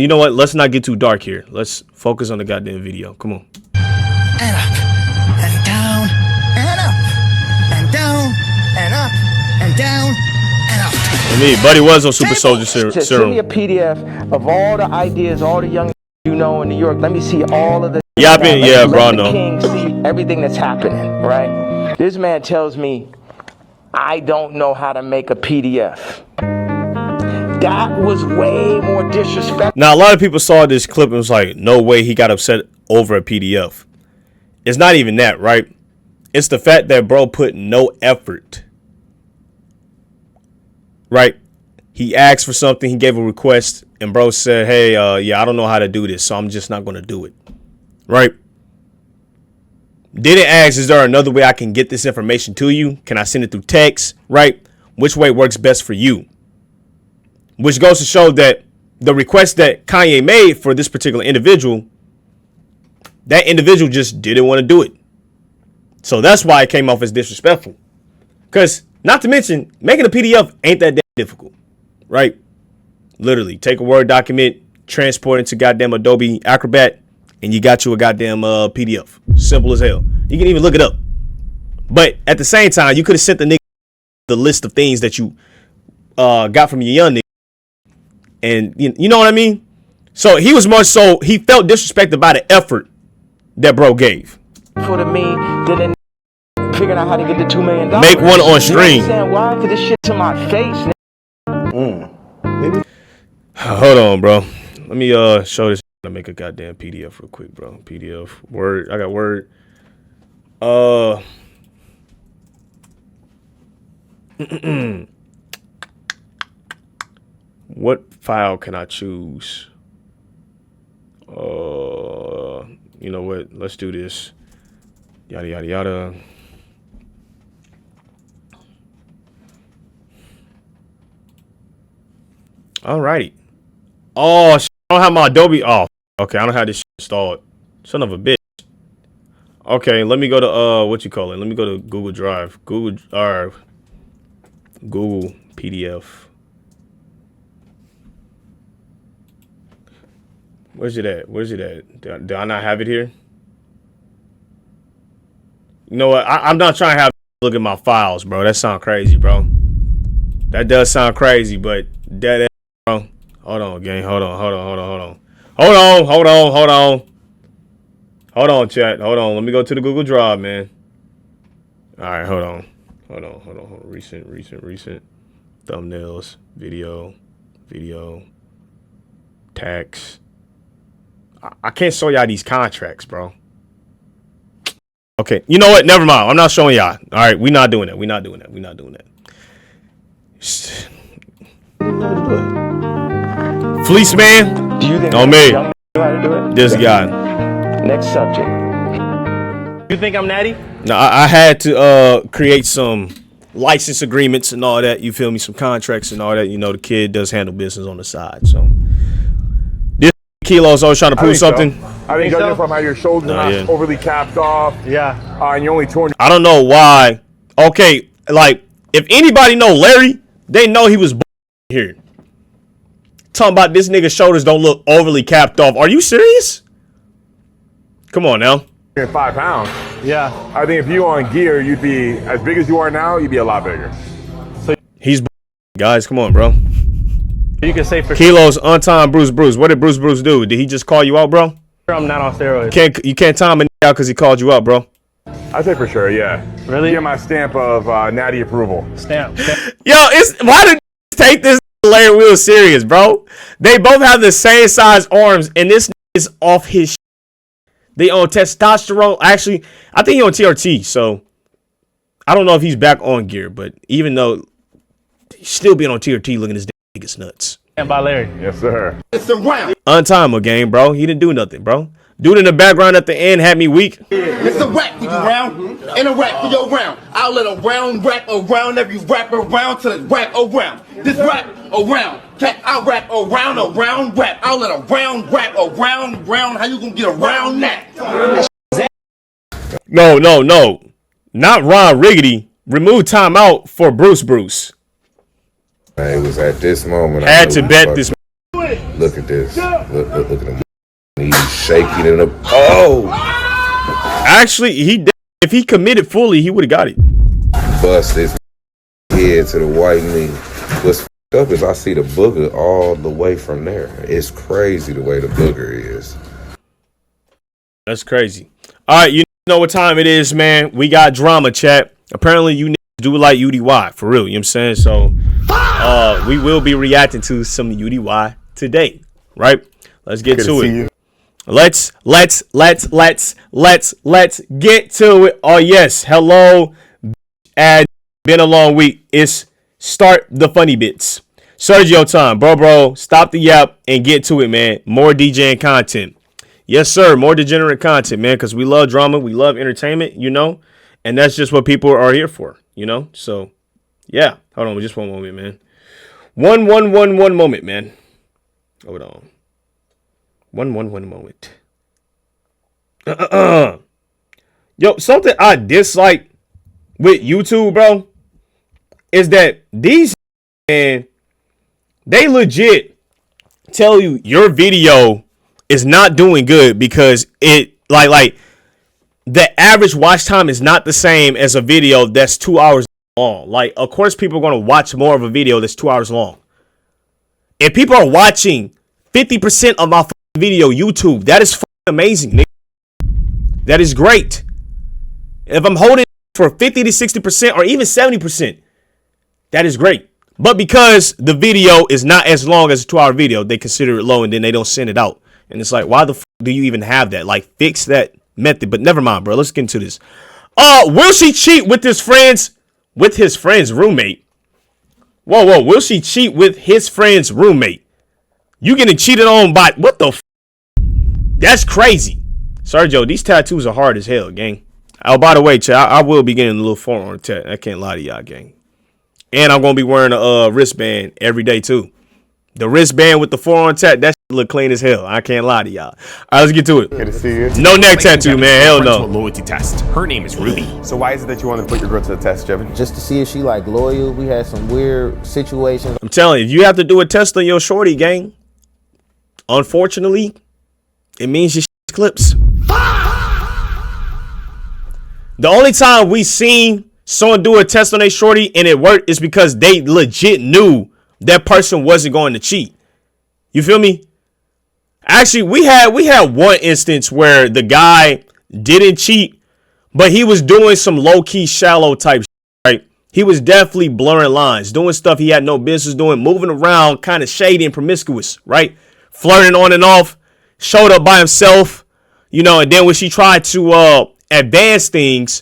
know what? Let's not get too dark here. Let's focus on the goddamn video. Come on. And up. And down. And up. And down. And up. And down. And up. I mean, Buddy was on Super Soldier Serum. Send me a PDF of all the ideas, all the young you know in New York. Let me see all of the. Yeah, bro, no. King see everything that's happening, right? This man tells me I don't know how to make a PDF. That was way more disrespectful. Now, a lot of people saw this clip and was like, no way he got upset over a PDF. It's not even that, right? It's the fact that bro put no effort. Right? He asked for something, he gave a request, and bro said, hey, yeah, I don't know how to do this, so I'm just not going to do it. Right? Didn't ask, is there another way I can get this information to you? Can I send it through text? Right? Which way works best for you? Which goes to show that the request that Kanye made for this particular individual, that individual just didn't want to do it. So that's why it came off as disrespectful. Because, not to mention, making a PDF ain't that damn difficult. right? Literally, take a Word document, transport it to goddamn Adobe Acrobat, and you got you a goddamn PDF. Simple as hell. You can even look it up. But at the same time, you could have sent the nigga the list of things that you got from your young nigga. And you know what I mean? So he was more so, he felt disrespected by the effort that bro gave. For the me, then figuring out how to get the $2 million. Make one on stream. You know why? Because this shit to my face. Hold on, bro. Let me show this. To make a goddamn PDF real quick, bro. PDF, Word. I got Word. What file can I choose? You know what? Let's do this. Yada yada yada. Alrighty. Oh, I don't have my Adobe. Oh, okay. I don't have this shit installed. Son of a bitch. Okay, let me go to what you call it? Let me go to Google Drive. Google PDF. Where's it at? Where's it at? Do I not have it here? You know what? I'm not trying to have look at my files, bro. That sounds crazy, bro. That does sound crazy, but that, bro. Hold on, gang. Hold on, chat. Hold on. Let me go to the Google Drive, man. All right, hold on. Recent. Thumbnails, video, tags. I can't show y'all these contracts, bro. Okay, you know what? Never mind. I'm not showing y'all. All right, we're not doing that. Fleece man. Do you think on me? How to do it? This guy. Next subject. You think I'm natty? No, I had to create some license agreements and all that. You feel me? Some contracts and all that. You know, the kid does handle business on the side. So this Kilo's always trying to prove something. So. I think judging from how your shoulders are not overly capped off. Yeah. And you're only torn. I don't know why. Okay, like if anybody know Larry, they know he was here. Talking about this nigga's shoulders don't look overly capped off. Are you serious? Come on now. 5 pounds. Yeah. I think if you on gear, you'd be as big as you are now. You'd be a lot bigger. So he's guys. Come on, bro. You can say for Kilos on-time Bruce. What did Bruce do? Did he just call you out, bro? I'm not on steroids. You can't time him out because he called you out, bro. I'd say for sure, yeah. Really? Get my stamp of natty approval. Stamp. Yo, why did you take this Larry Will serious, bro? They both have the same size arms, and this is off his. They on testosterone. Actually, I think he on TRT. So I don't know if he's back on gear, but even though he's still being on TRT, looking at his niggas nuts. And by Larry. Yes, sir. It's a round. Untimer game, bro. He didn't do nothing, bro. Dude in the background at the end had me weak. It's a rap for you round, and a rap for your round. I'll let a round rap around every rap around till it's rap around. This rap around. I'll rap around a round rap. I'll let a round rap around round. How you gonna get around that? No. Not Ron Riggedy. Remove timeout for Bruce. It was at this moment. Had to bet this. Look at this. Look at him. He's shaking it up. Oh! Actually, if he committed fully, he would have got it. Bust his head to the white knee. What's f***ed up is I see the booger all the way from there. It's crazy the way the booger is. That's crazy. All right, you know what time it is, man. We got drama, chat. Apparently, you do like UDY, for real. You know what I'm saying? So, we will be reacting to some UDY today, right? Let's get to it. Let's get to it. Oh yes, hello. Been a long week. It's start the funny bits. Sergio time, bro. Stop the yap and get to it, man. More DJing content. Yes, sir. More degenerate content, man. Because we love drama, we love entertainment, you know, and that's just what people are here for, you know. So, yeah. Hold on, just one moment, man. One moment, man. Hold on. One moment. Yo, something I dislike with YouTube, bro, is that these, man, They legit tell you your video is not doing good because it like the average watch time is not the same as a video that's 2 hours long. Like, of course, people are going to watch more of a video that's 2 hours long. If people are watching 50% of my video YouTube, that is amazing, nigga. That is great. If I'm holding for 50 to 60% or even 70%, that is great. But because the video is not as long as a 2 hour video, they consider it low and then they don't send it out. And it's like, why the do you even have that? Like, fix that method. But never mind, bro. Let's get into this. Will she cheat with his friend's roommate? Whoa. Will she cheat with his friend's roommate? You getting cheated on by what the That's crazy. Sergio, these tattoos are hard as hell, gang. Oh, by the way, chat, I will be getting a little forearm tat. I can't lie to y'all, gang. And I'm gonna be wearing a wristband every day too. The wristband with the forearm tat, that shit look clean as hell. I can't lie to y'all. All right, let's get to it. Good to see you. No neck tattoo, man. Hell no. A loyalty test. Her name is Ruby. So why is it that you want to put your girl to the test, Jevin? Just to see if she like loyal. We had some weird situations. I'm telling you, if you have to do a test on your shorty, gang, unfortunately, it means your shit's clips. The only time we seen someone do a test on a shorty and it worked is because they legit knew that person wasn't going to cheat. You feel me? Actually, we had one instance where the guy didn't cheat, but he was doing some low-key shallow type shit, right? He was definitely blurring lines, doing stuff he had no business doing, moving around, kind of shady and promiscuous, right? Flirting on and off, showed up by himself, you know, and then when she tried to advance things,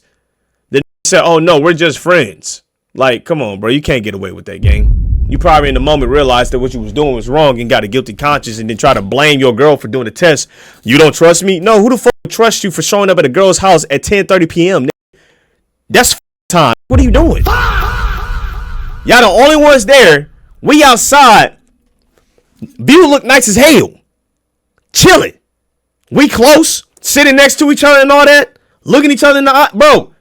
the said, oh no, we're just friends. Like, come on, bro, you can't get away with that, gang. You probably in the moment realized that what you was doing was wrong and got a guilty conscience and then try to blame your girl for doing the test. You don't trust me? No, who the fuck would trust you for showing up at a girl's house at 10:30 p.m.? That's time. What are you doing? Y'all the only ones there. We outside. View look nice as hell. Chilling. We close. Sitting next to each other and all that. Looking each other in the eye. Bro,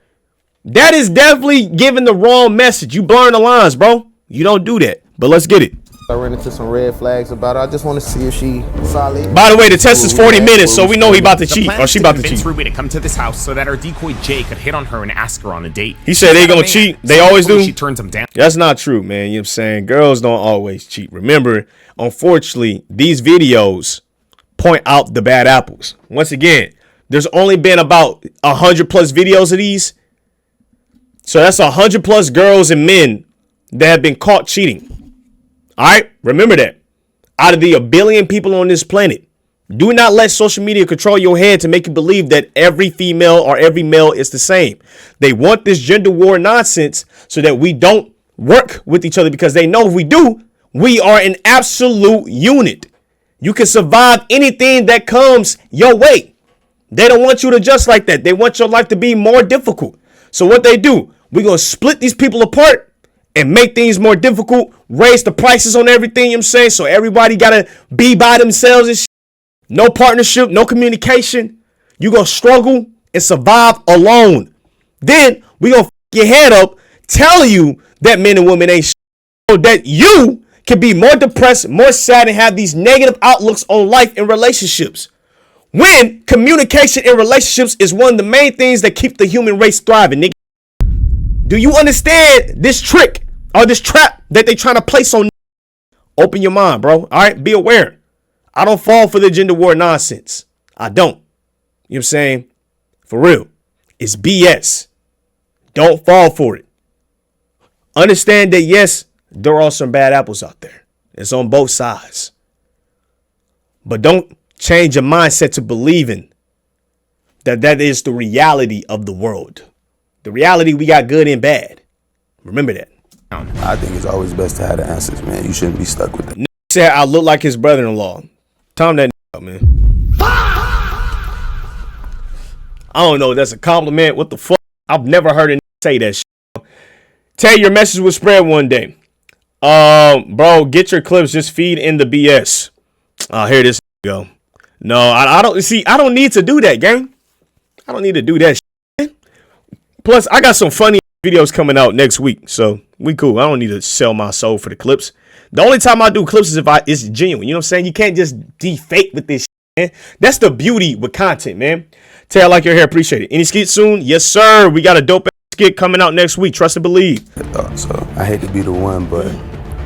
that is definitely giving the wrong message. You blurring the lines, bro. You don't do that. But let's get it. I ran into some red flags about her. I just want to see if she solid. By the way, the test is 40 minutes, so we know he about to cheat. Or she about to cheat. Ruby to come to this house so that our decoy Jay could hit on her and ask her on a date. He said they gonna cheat. They always do. She turns him down. That's not true, man. You know what I'm saying? Girls don't always cheat. Remember, unfortunately, these videos point out the bad apples. Once again, there's only been about 100 plus videos of these. So that's 100 plus girls and men that have been caught cheating. All right, remember that. Out of the 1 billion people on this planet, do not let social media control your head to make you believe that every female or every male is the same. They want this gender war nonsense so that we don't work with each other because they know if we do, we are an absolute unit. You can survive anything that comes your way. They don't want you to adjust like that. They want your life to be more difficult. So what they do, we're going to split these people apart and make things more difficult, raise the prices on everything, you know what I'm saying? So everybody got to be by themselves and shit. No partnership, no communication. You're going to struggle and survive alone. Then we going to your head up, tell you that men and women ain't shit, so that you can be more depressed, more sad, and have these negative outlooks on life and relationships. When communication in relationships is one of the main things that keep the human race thriving, nigga. Do you understand this trick or this trap that they trying to place on? Open your mind, bro. All right, be aware. I don't fall for the gender war nonsense. I don't. You know what I'm saying? For real. It's BS. Don't fall for it. Understand that, yes, there are some bad apples out there. It's on both sides. But don't change your mindset to believing that that is the reality of the world. The reality, we got good and bad. Remember that. I think it's always best to have the answers, man. You shouldn't be stuck with them. Said I look like his brother-in-law. Tom that out, man. I don't know. That's a compliment. What the fuck? I've never heard a say that shit. Tell your message will spread one day. Bro, get your clips. Just feed in the BS. Here this go. No, I don't see. I don't need to do that, gang. I don't need to do that shit. Plus, I got some funny videos coming out next week, so we cool. I don't need to sell my soul for the clips. The only time I do clips is if it's genuine. You know what I'm saying? You can't just fake with this shit, man. That's the beauty with content, man. Tay, I like your hair. Appreciate it. Any skit soon? Yes, sir. We got a dope skit coming out next week. Trust and believe. So I hate to be the one, but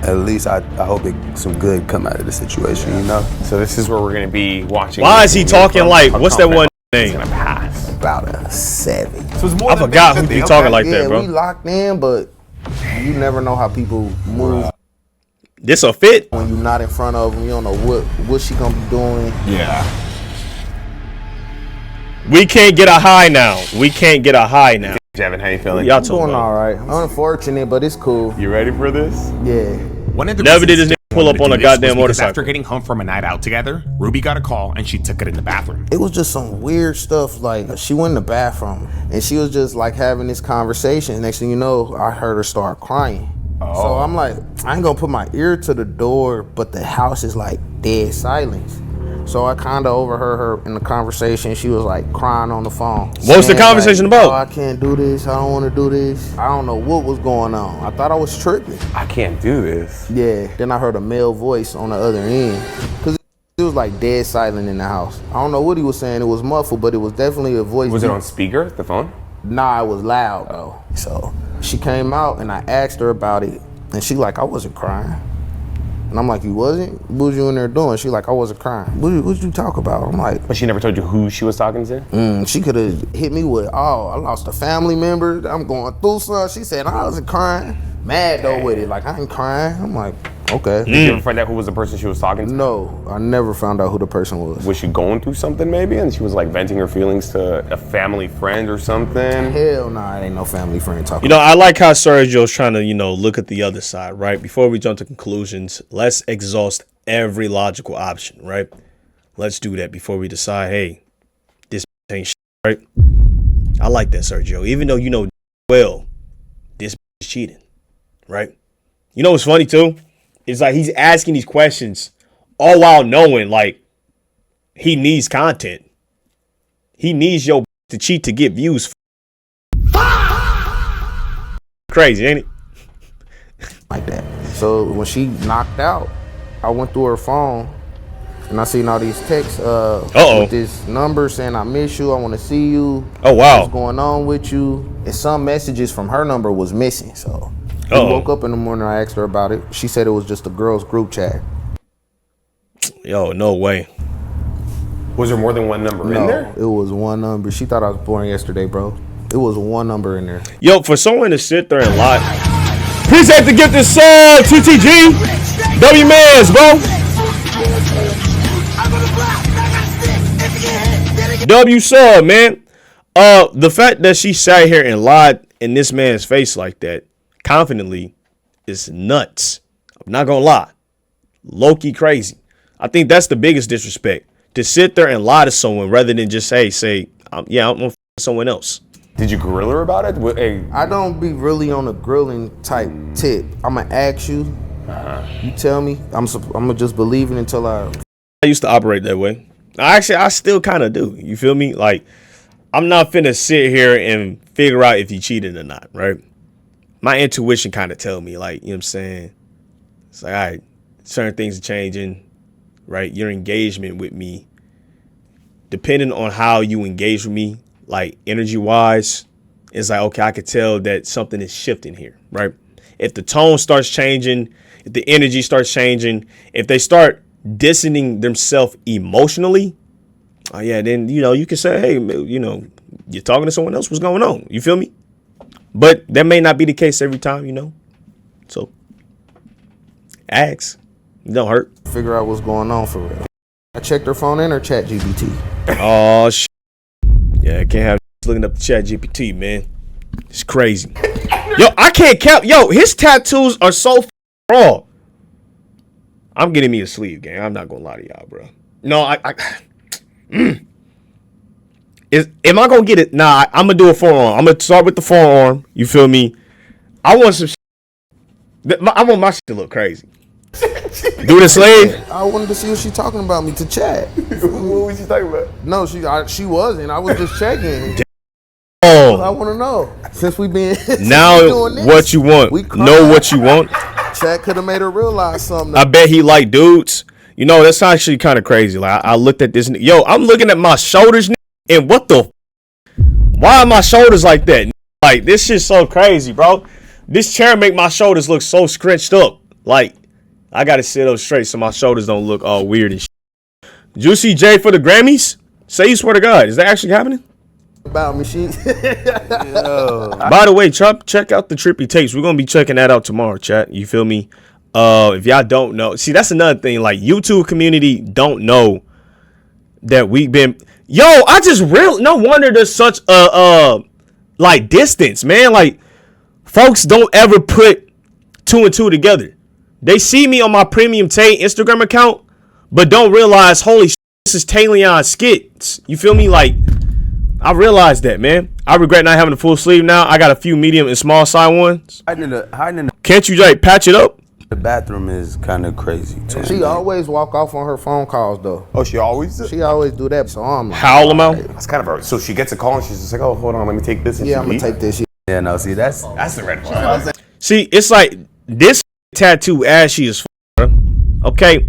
at least I hope some good come out of the situation, you know? So this is where we're gonna be watching. Why is he talking like, what's that one name? Gonna pass. About a 7. So it's more I forgot who be talking like that, bro. We locked in, but you never know how people move. This a fit? When you're not in front of them, you don't know what she gonna be doing. Yeah. We can't get a high now. We can't get a high now. Javin, how you feeling? Y'all doing all right. Unfortunate, but it's cool. You ready for this? Yeah. One of the Never did reasons this nigga pull up on a goddamn motorcycle. After getting home from a night out together, Ruby got a call and she took it in the bathroom. It was just some weird stuff. Like, she went in the bathroom and she was just like having this conversation. Next thing you know, I heard her start crying. Oh. So I'm like, I ain't gonna put my ear to the door, but the house is like dead silence. So I kind of overheard her in the conversation. She was like crying on the phone. What's the conversation about? Oh, I can't do this. I don't want to do this. I don't know what was going on. I thought I was tripping. I can't do this. Yeah. Then I heard a male voice on the other end. Because it was like dead silent in the house. I don't know what he was saying. It was muffled, but it was definitely a voice. Was it on speaker, the phone? Nah, it was loud though. So she came out and I asked her about it. And she like, I wasn't crying. And I'm like, you wasn't? What was you in there doing? She like, I wasn't crying. What did you talk about? I'm like, but she never told you who she was talking to? She could have hit me with, oh, I lost a family member. I'm going through something. She said, I wasn't crying. Mad though with it. Like, I ain't crying. I'm like, okay. Did you ever find out who was the person she was talking to? No, I never found out who the person was. Was she going through something maybe? And she was like venting her feelings to a family friend or something? Hell nah, it ain't no family friend talking. You know, I like how Sergio's trying to, look at the other side, right? Before we jump to conclusions, let's exhaust every logical option, right? Let's do that before we decide, hey, this ain't shit, right? I like that, Sergio. Even though you know well, this is cheating, right? You know what's funny too? It's like he's asking these questions all while knowing like he needs content. He needs your to cheat to get views. Crazy, ain't it? Like that. So when she knocked out, I went through her phone and I seen all these texts with this number saying I miss you, I want to see you. Oh wow. What's going on with you? And some messages from her number was missing. So I woke up in the morning, I asked her about it. She said it was just a girls group chat. Yo, no way. Was there more than one number in there? It was one number. She thought I was born yesterday, bro. It was one number in there. Yo, for someone to sit there and lie. Appreciate to get this sub, TTG. W Mans, bro. W sub, man. The fact that she sat here and lied in this man's face like that, confidently, is nuts. I'm not gonna lie. Low-key crazy. I think that's the biggest disrespect. To sit there and lie to someone rather than just say, yeah, I'm gonna someone else. Did you grill her about it? I don't be really on a grilling type tip. I'm gonna ask you. You tell me. I'm gonna just believe it until I used to operate that way. I still kind of do. You feel me? Like, I'm not finna sit here and figure out if you cheated or not, right? My intuition kind of tell me, like, you know what I'm saying? It's like, all right, certain things are changing, right? Your engagement with me, depending on how you engage with me, like energy-wise, it's like, okay, I could tell that something is shifting here, right? If the tone starts changing, if the energy starts changing, if they start distancing themselves emotionally, then, you can say, hey, you're talking to someone else, what's going on? You feel me? But that may not be the case every time, So, ask. It don't hurt. Figure out what's going on for real. I checked her phone and her chat GPT. Oh, shit. Yeah, I can't have looking up the chat GPT, man. It's crazy. Yo, I can't count. Yo, his tattoos are so raw. I'm getting me a sleeve, gang. I'm not gonna lie to y'all, bro. No, am I gonna get it? Nah, I'm gonna do a forearm. I'm gonna start with the forearm. You feel me? I want some. I want my shit to look crazy. Do the slave. I wanted to see what she talking about me to chat. What was she talking about? No, she wasn't. I was just checking. Oh, I want to know since we been now doing this, what you want. Know what you want. Chat could have made her realize something. I bet he like dudes. You know, that's actually kind of crazy. Like I looked at this. Yo, I'm looking at my shoulders, and what the? Why are my shoulders like that? Like this shit's so crazy, bro. This chair make my shoulders look so scrunched up. Like I gotta sit up straight so my shoulders don't look all weird and shit. Juicy J for the Grammys. Say you swear to God, is that actually happening? About me, she. By the way, check out the Trippy tapes. We're gonna be checking that out tomorrow, chat. You feel me? If y'all don't know, see that's another thing. Like YouTube community don't know that we've been. Yo, I just real. No wonder there's such a like distance, man. Like folks don't ever put 2 and 2 together. They see me on my premiumtai Instagram account, but don't realize, holy shit, this is Taileon skits. You feel me? Like I realized that, man. I regret not having a full sleeve now. I got a few medium and small size ones. Can't you like patch it up? The bathroom is kind of crazy too. She always walk off on her phone calls though. Oh, she always? She always do that. So I'm like, howl them out. That's kind of her. So she gets a call and she's just like, oh, hold on, let me take this. Yeah, I'm gonna take this. Yeah, no, see, that's the red flag. See, it's like this tattoo ashy as bro. Okay,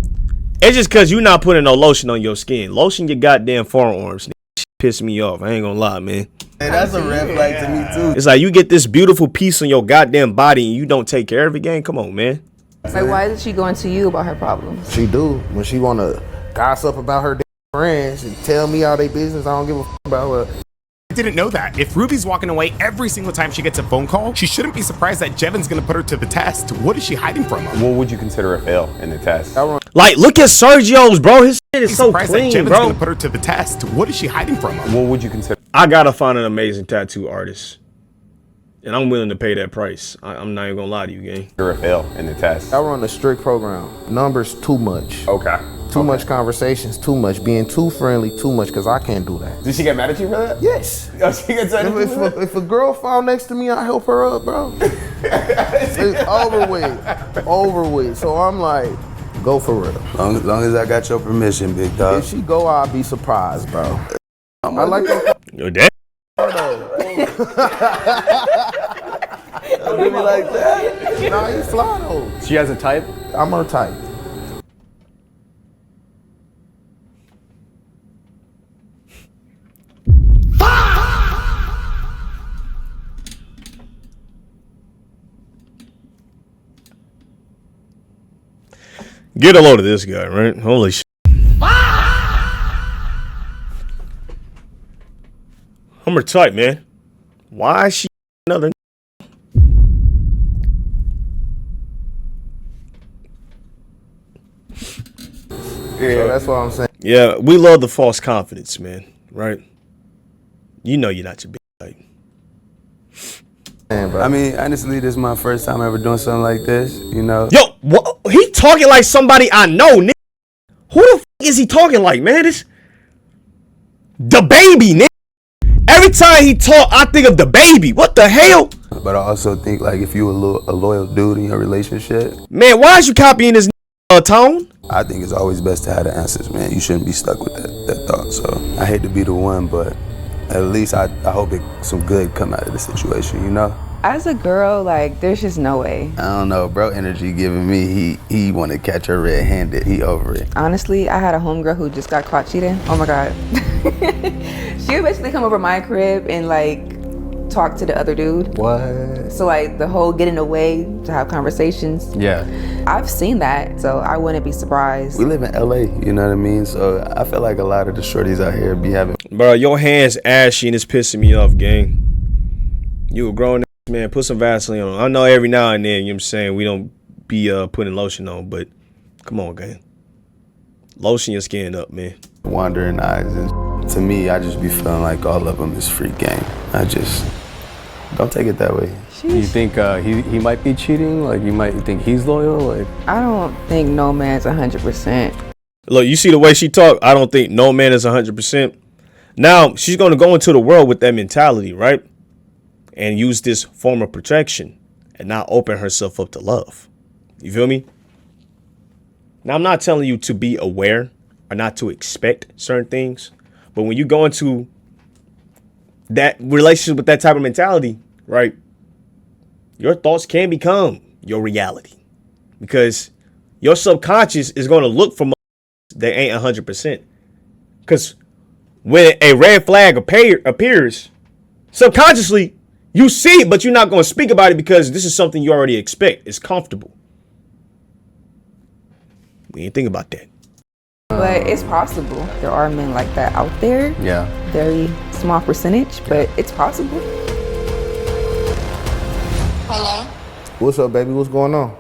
it's just cause you not putting no lotion on your skin. Lotion your goddamn forearms. Piss me off. I ain't gonna lie, man. Hey, that's a red flag to me too. It's like you get this beautiful piece on your goddamn body and you don't take care of it. Gang, come on, man. Like, why is she going to you about her problems? She do when she wanna gossip about her friends and tell me all they business. I don't give a fuck about her. I didn't know that. If Ruby's walking away every single time she gets a phone call, she shouldn't be surprised that Jevin's gonna put her to the test. What is she hiding from her? What would you consider a fail in the test? Like, look at Sergio's, bro. His shit is so Surprised that clean, Jevin's bro. gonna put her to the test. What is she hiding from her? What would you consider? I gotta find an amazing tattoo artist, and I'm willing to pay that price. I'm not even gonna lie to you, gang. You're a fail in the test. I run a strict program. Numbers too much. Okay. Too much conversations, too much. Being too friendly, too much, because I can't do that. Did she get mad at you for that? Yes. Oh, she gets mad at you for that? If a girl fall next to me, I help her up, bro. It's over with. So I'm like, go for real. Long as I got your permission, big dog. If she go, I'll be surprised, bro. I like that. Yo, damn. Do me like that. Nah, you fly though. She has a type? I'm her type. Get a load of this guy, right? Holy shit. I'm her type, man. Why is she another? Yeah, so that's what I'm saying. Yeah, we love the false confidence, man. Right? You know you're not your big type. Man, bro. I mean, honestly, this is my first time ever doing something like this, you know? Yo, what? He talking like somebody I know, nigga. Who the f is he talking like, man? It's the baby, nigga. Every time he talk, I think of the baby. What the hell? But I also think, like, if you a loyal dude in your relationship, man, why is you copying this tone? I think it's always best to have the answers, man. You shouldn't be stuck with that thought. So I hate to be the one, but at least I hope some good come out of the situation, you know? As a girl, like, there's just no way. I don't know, bro. Energy giving me, he want to catch her red-handed. He over it. Honestly, I had a homegirl who just got caught cheating. Oh my God. She would basically come over my crib and like talk to the other dude. What? So like the whole getting away to have conversations. Yeah. I've seen that, so I wouldn't be surprised. We live in LA, you know what I mean? So I feel like a lot of the shorties out here be having. Bro, your hands ashy and it's pissing me off, gang. You a grown man, put some Vaseline on. I know every now and then, you know what I'm saying, we don't be putting lotion on, but come on, gang. Lotion your skin up, man. Wandering eyes, and to me, I just be feeling like all of them is free game. I just don't take it that way. You think he might be cheating? Like, you might think he's loyal? Like, I don't think no man's 100%. Look, you see the way she talk, I don't think no man is 100%. Now, she's going to go into the world with that mentality, right? And use this form of protection and not open herself up to love. You feel me? Now, I'm not telling you to be aware or not to expect certain things. But when you go into that relationship with that type of mentality, right, your thoughts can become your reality. because your subconscious is going to look for that ain't 100%. Because when a red flag appears, subconsciously you see it, but you're not going to speak about it because this is something you already expect. It's comfortable. We ain't think about that. But it's possible. There are men like that out there. Yeah. Very small percentage, but it's possible. Hello? What's up, baby? What's going on?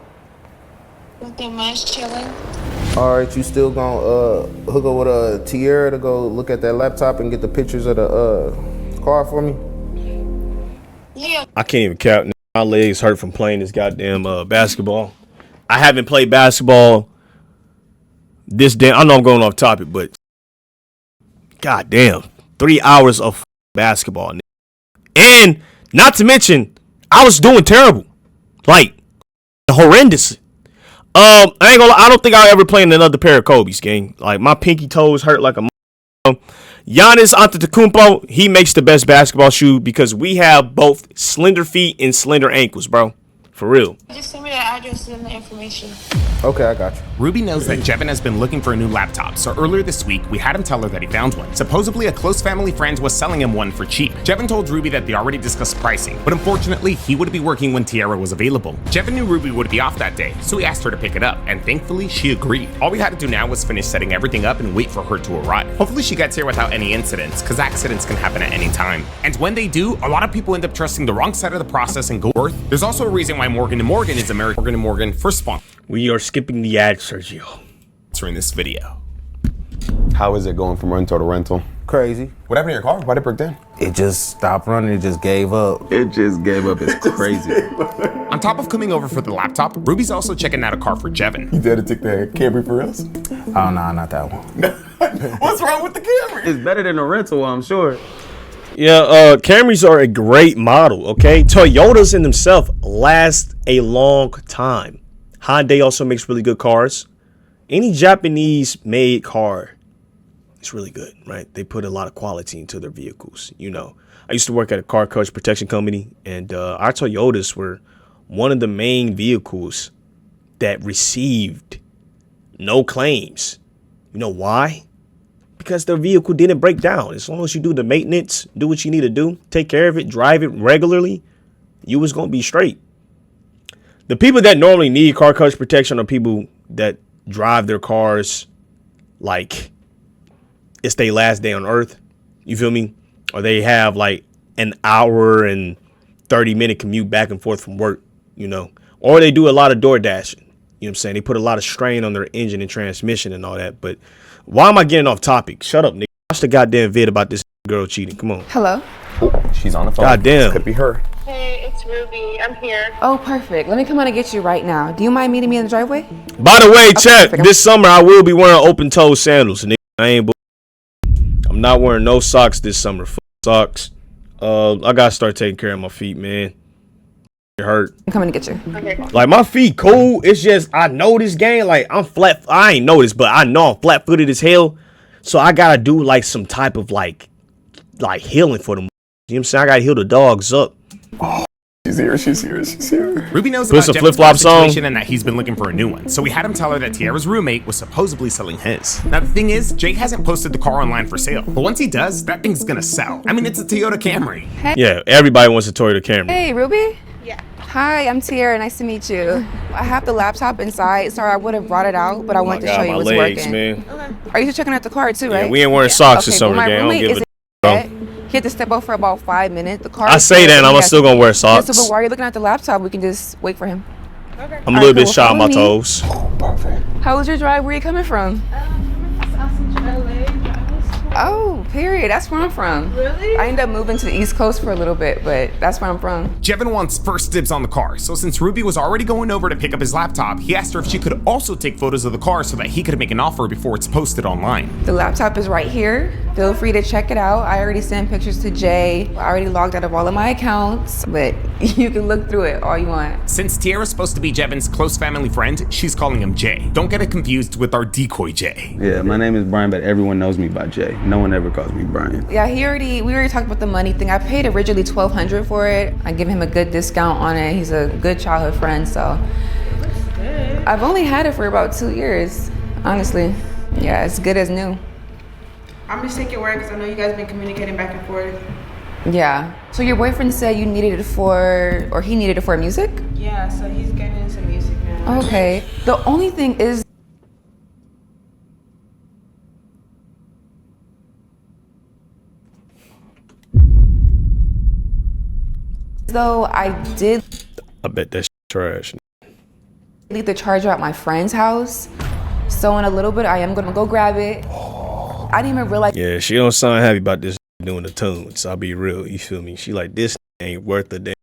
Nothing much, chilling. All right, you still gonna hook up with Tierra to go look at that laptop and get the pictures of the car for me? Yeah. I can't even count. My legs hurt from playing this goddamn basketball. I haven't played basketball this day. I know I'm going off topic, but goddamn, 3 hours of basketball, and not to mention, I was doing terrible, like horrendous. I ain't gonna lie, I don't think I'll ever play in another pair of Kobe's, gang. Like my pinky toes hurt like a Giannis Antetokounmpo, he makes the best basketball shoe because we have both slender feet and slender ankles, bro. For real. Just send me the address and the information. Okay, I got you. Ruby knows that Jevin has been looking for a new laptop, so earlier this week, we had him tell her that he found one. Supposedly, a close family friend was selling him one for cheap. Jevin told Ruby that they already discussed pricing, but unfortunately, he would be working when Tierra was available. Jevin knew Ruby would be off that day, so he asked her to pick it up, and thankfully, she agreed. All we had to do now was finish setting everything up and wait for her to arrive. Hopefully, she gets here without any incidents, because accidents can happen at any time. And when they do, a lot of people end up trusting the wrong side of the process and go worth. There's also a reason why Morgan & Morgan is American Morgan & Morgan for sponsor. We are skipping the ad, Sergio. In this video. How is it going from rental to rental? Crazy. What happened to your car? Why'd it break down? It just stopped running. It just gave up. It just gave up. It's crazy. On top of coming over for the laptop, Ruby's also checking out a car for Jevin. You dare to take the Camry for us? Oh, no, not that one. What's wrong with the Camry? It's better than a rental, I'm sure. Yeah, Camrys are a great model, okay? Toyotas in themselves last a long time. Hyundai also makes really good cars. Any Japanese-made car is really good, right? They put a lot of quality into their vehicles, you know. I used to work at a car coverage protection company, and our Toyotas were one of the main vehicles that received no claims. You know why? Because their vehicle didn't break down. As long as you do the maintenance, do what you need to do, take care of it, drive it regularly, you was going to be straight. The people that normally need car coverage protection are people that drive their cars like it's their last day on earth. You feel me? Or they have like an hour and 30-minute commute back and forth from work, you know. Or they do a lot of door dashing. You know what I'm saying? They put a lot of strain on their engine and transmission and all that. But why am I getting off topic? Shut up, nigga. Watch the goddamn vid about this girl cheating. Come on. Hello? Oh, she's on the phone. Goddamn. This could be her. Hey, it's Ruby. I'm here. Oh, perfect. Let me come on and get you right now. Do you mind meeting me in the driveway? By the way, Okay, chat, perfect. this summer I will be wearing open-toe sandals. Nigga. I'm not wearing no socks this summer. Fuck socks. I gotta start taking care of my feet, man. It hurt. I'm coming to get you. Okay. Like my feet cool. It's just I know this game. Like I'm flat. I ain't know this, but I know I'm flat-footed as hell. So I gotta do like some type of like healing for them. You know what I'm saying? I gotta heal the dogs up. Oh, she's here. She's here. She's here. Ruby knows Put about some Jevin's flip-flop situation song. and that he's been looking for a new one. So we had him tell her that Tierra's roommate was supposedly selling his. Now the thing is, Jake hasn't posted the car online for sale. But once he does, that thing's gonna sell. I mean, it's a Toyota Camry. Hey. Yeah, everybody wants a Toyota Camry. Hey, Ruby? Yeah. Hi, I'm Tierra. Nice to meet you. I have the laptop inside. Sorry, I would have brought it out, but I wanted to show you my what's legs, working. man. Are you just checking out the car too, right? Yeah, we ain't wearing socks this Okay, summer, well, my gang. I don't roommate give a He had to step out for about 5 minutes. The car. I say that, and I'm still gonna wear socks. Yeah, so, but while you're looking at the laptop, we can just wait for him. Okay. I'm a little bit shy on my toes. How was your drive? Where are you coming from? Oh, period. That's where I'm from. Really? I ended up moving to the East Coast for a little bit, but that's where I'm from. Jevin wants first dibs on the car, so since Ruby was already going over to pick up his laptop, he asked her if she could also take photos of the car so that he could make an offer before it's posted online. The laptop is right here. Feel free to check it out. I already sent pictures to Jay. I already logged out of all of my accounts, but you can look through it all you want. Since Tierra's supposed to be Jevin's close family friend, she's calling him Jay. Don't get it confused with our decoy Jay. Yeah, my name is Brian, but everyone knows me by Jay. No one ever calls me Brian. Yeah, we already talked about the money thing. I paid originally $1,200 for it. I give him a good discount on it. He's a good childhood friend, so. I've only had it for about 2 years, honestly. Yeah, it's good as new. I'm just taking your word because I know you guys been communicating back and forth. Yeah. So your boyfriend said you needed it for, or he needed it for music? Yeah, so he's getting into music now. Okay. The only thing is, though I did bet that's trash. leave the charger at my friend's house. So in a little bit, I am gonna go grab it. I didn't even realize. Yeah, she don't sound happy about this doing the tunes. I'll be real, you feel me? She like, this ain't worth a damn.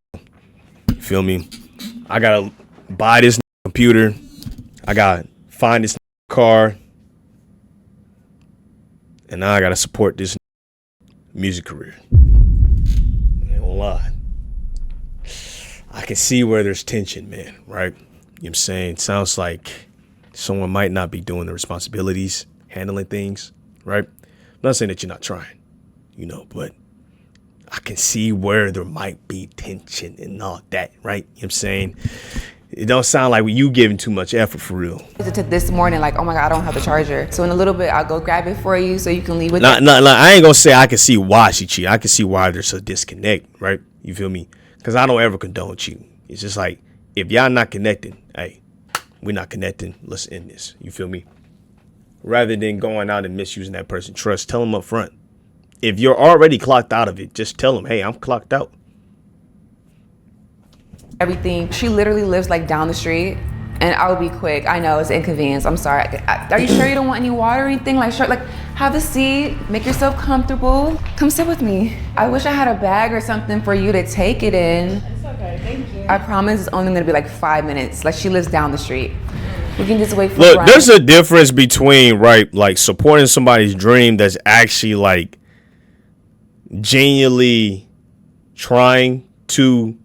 You feel me? I gotta buy this computer. I gotta find this car. And now I gotta support this music career. I ain't gonna lie. I can see where there's tension, man, right? You know what I'm saying? Sounds like someone might not be doing the responsibilities, handling things, right? I'm not saying that you're not trying, you know, but I can see where there might be tension and all that, right? You know what I'm saying? It don't sound like you giving too much effort for real. It took this morning, like, oh my God, I don't have the charger. So in a little bit, I'll go grab it for you so you can leave with it. I ain't gonna say I can see why she cheated. I can see why there's a disconnect, right? You feel me? Because I don't ever condone cheating. It's just like, if y'all not connecting, hey, we're not connecting. Let's end this. You feel me? Rather than going out and misusing that person's trust, tell them up front. If you're already clocked out of it, just tell them, hey, I'm clocked out. Everything. She literally lives like down the street, and I'll be quick. I know it's an inconvenience. I'm sorry. Are you sure you don't want any water or anything? Like, sure, like, have a seat, make yourself comfortable. Come sit with me. I wish I had a bag or something for you to take it in. It's okay, thank you. I promise it's only gonna be like 5 minutes. Like, she lives down the street. We can just wait for Look, Brian. there's a difference between, right, like supporting somebody's dream that's actually like genuinely trying to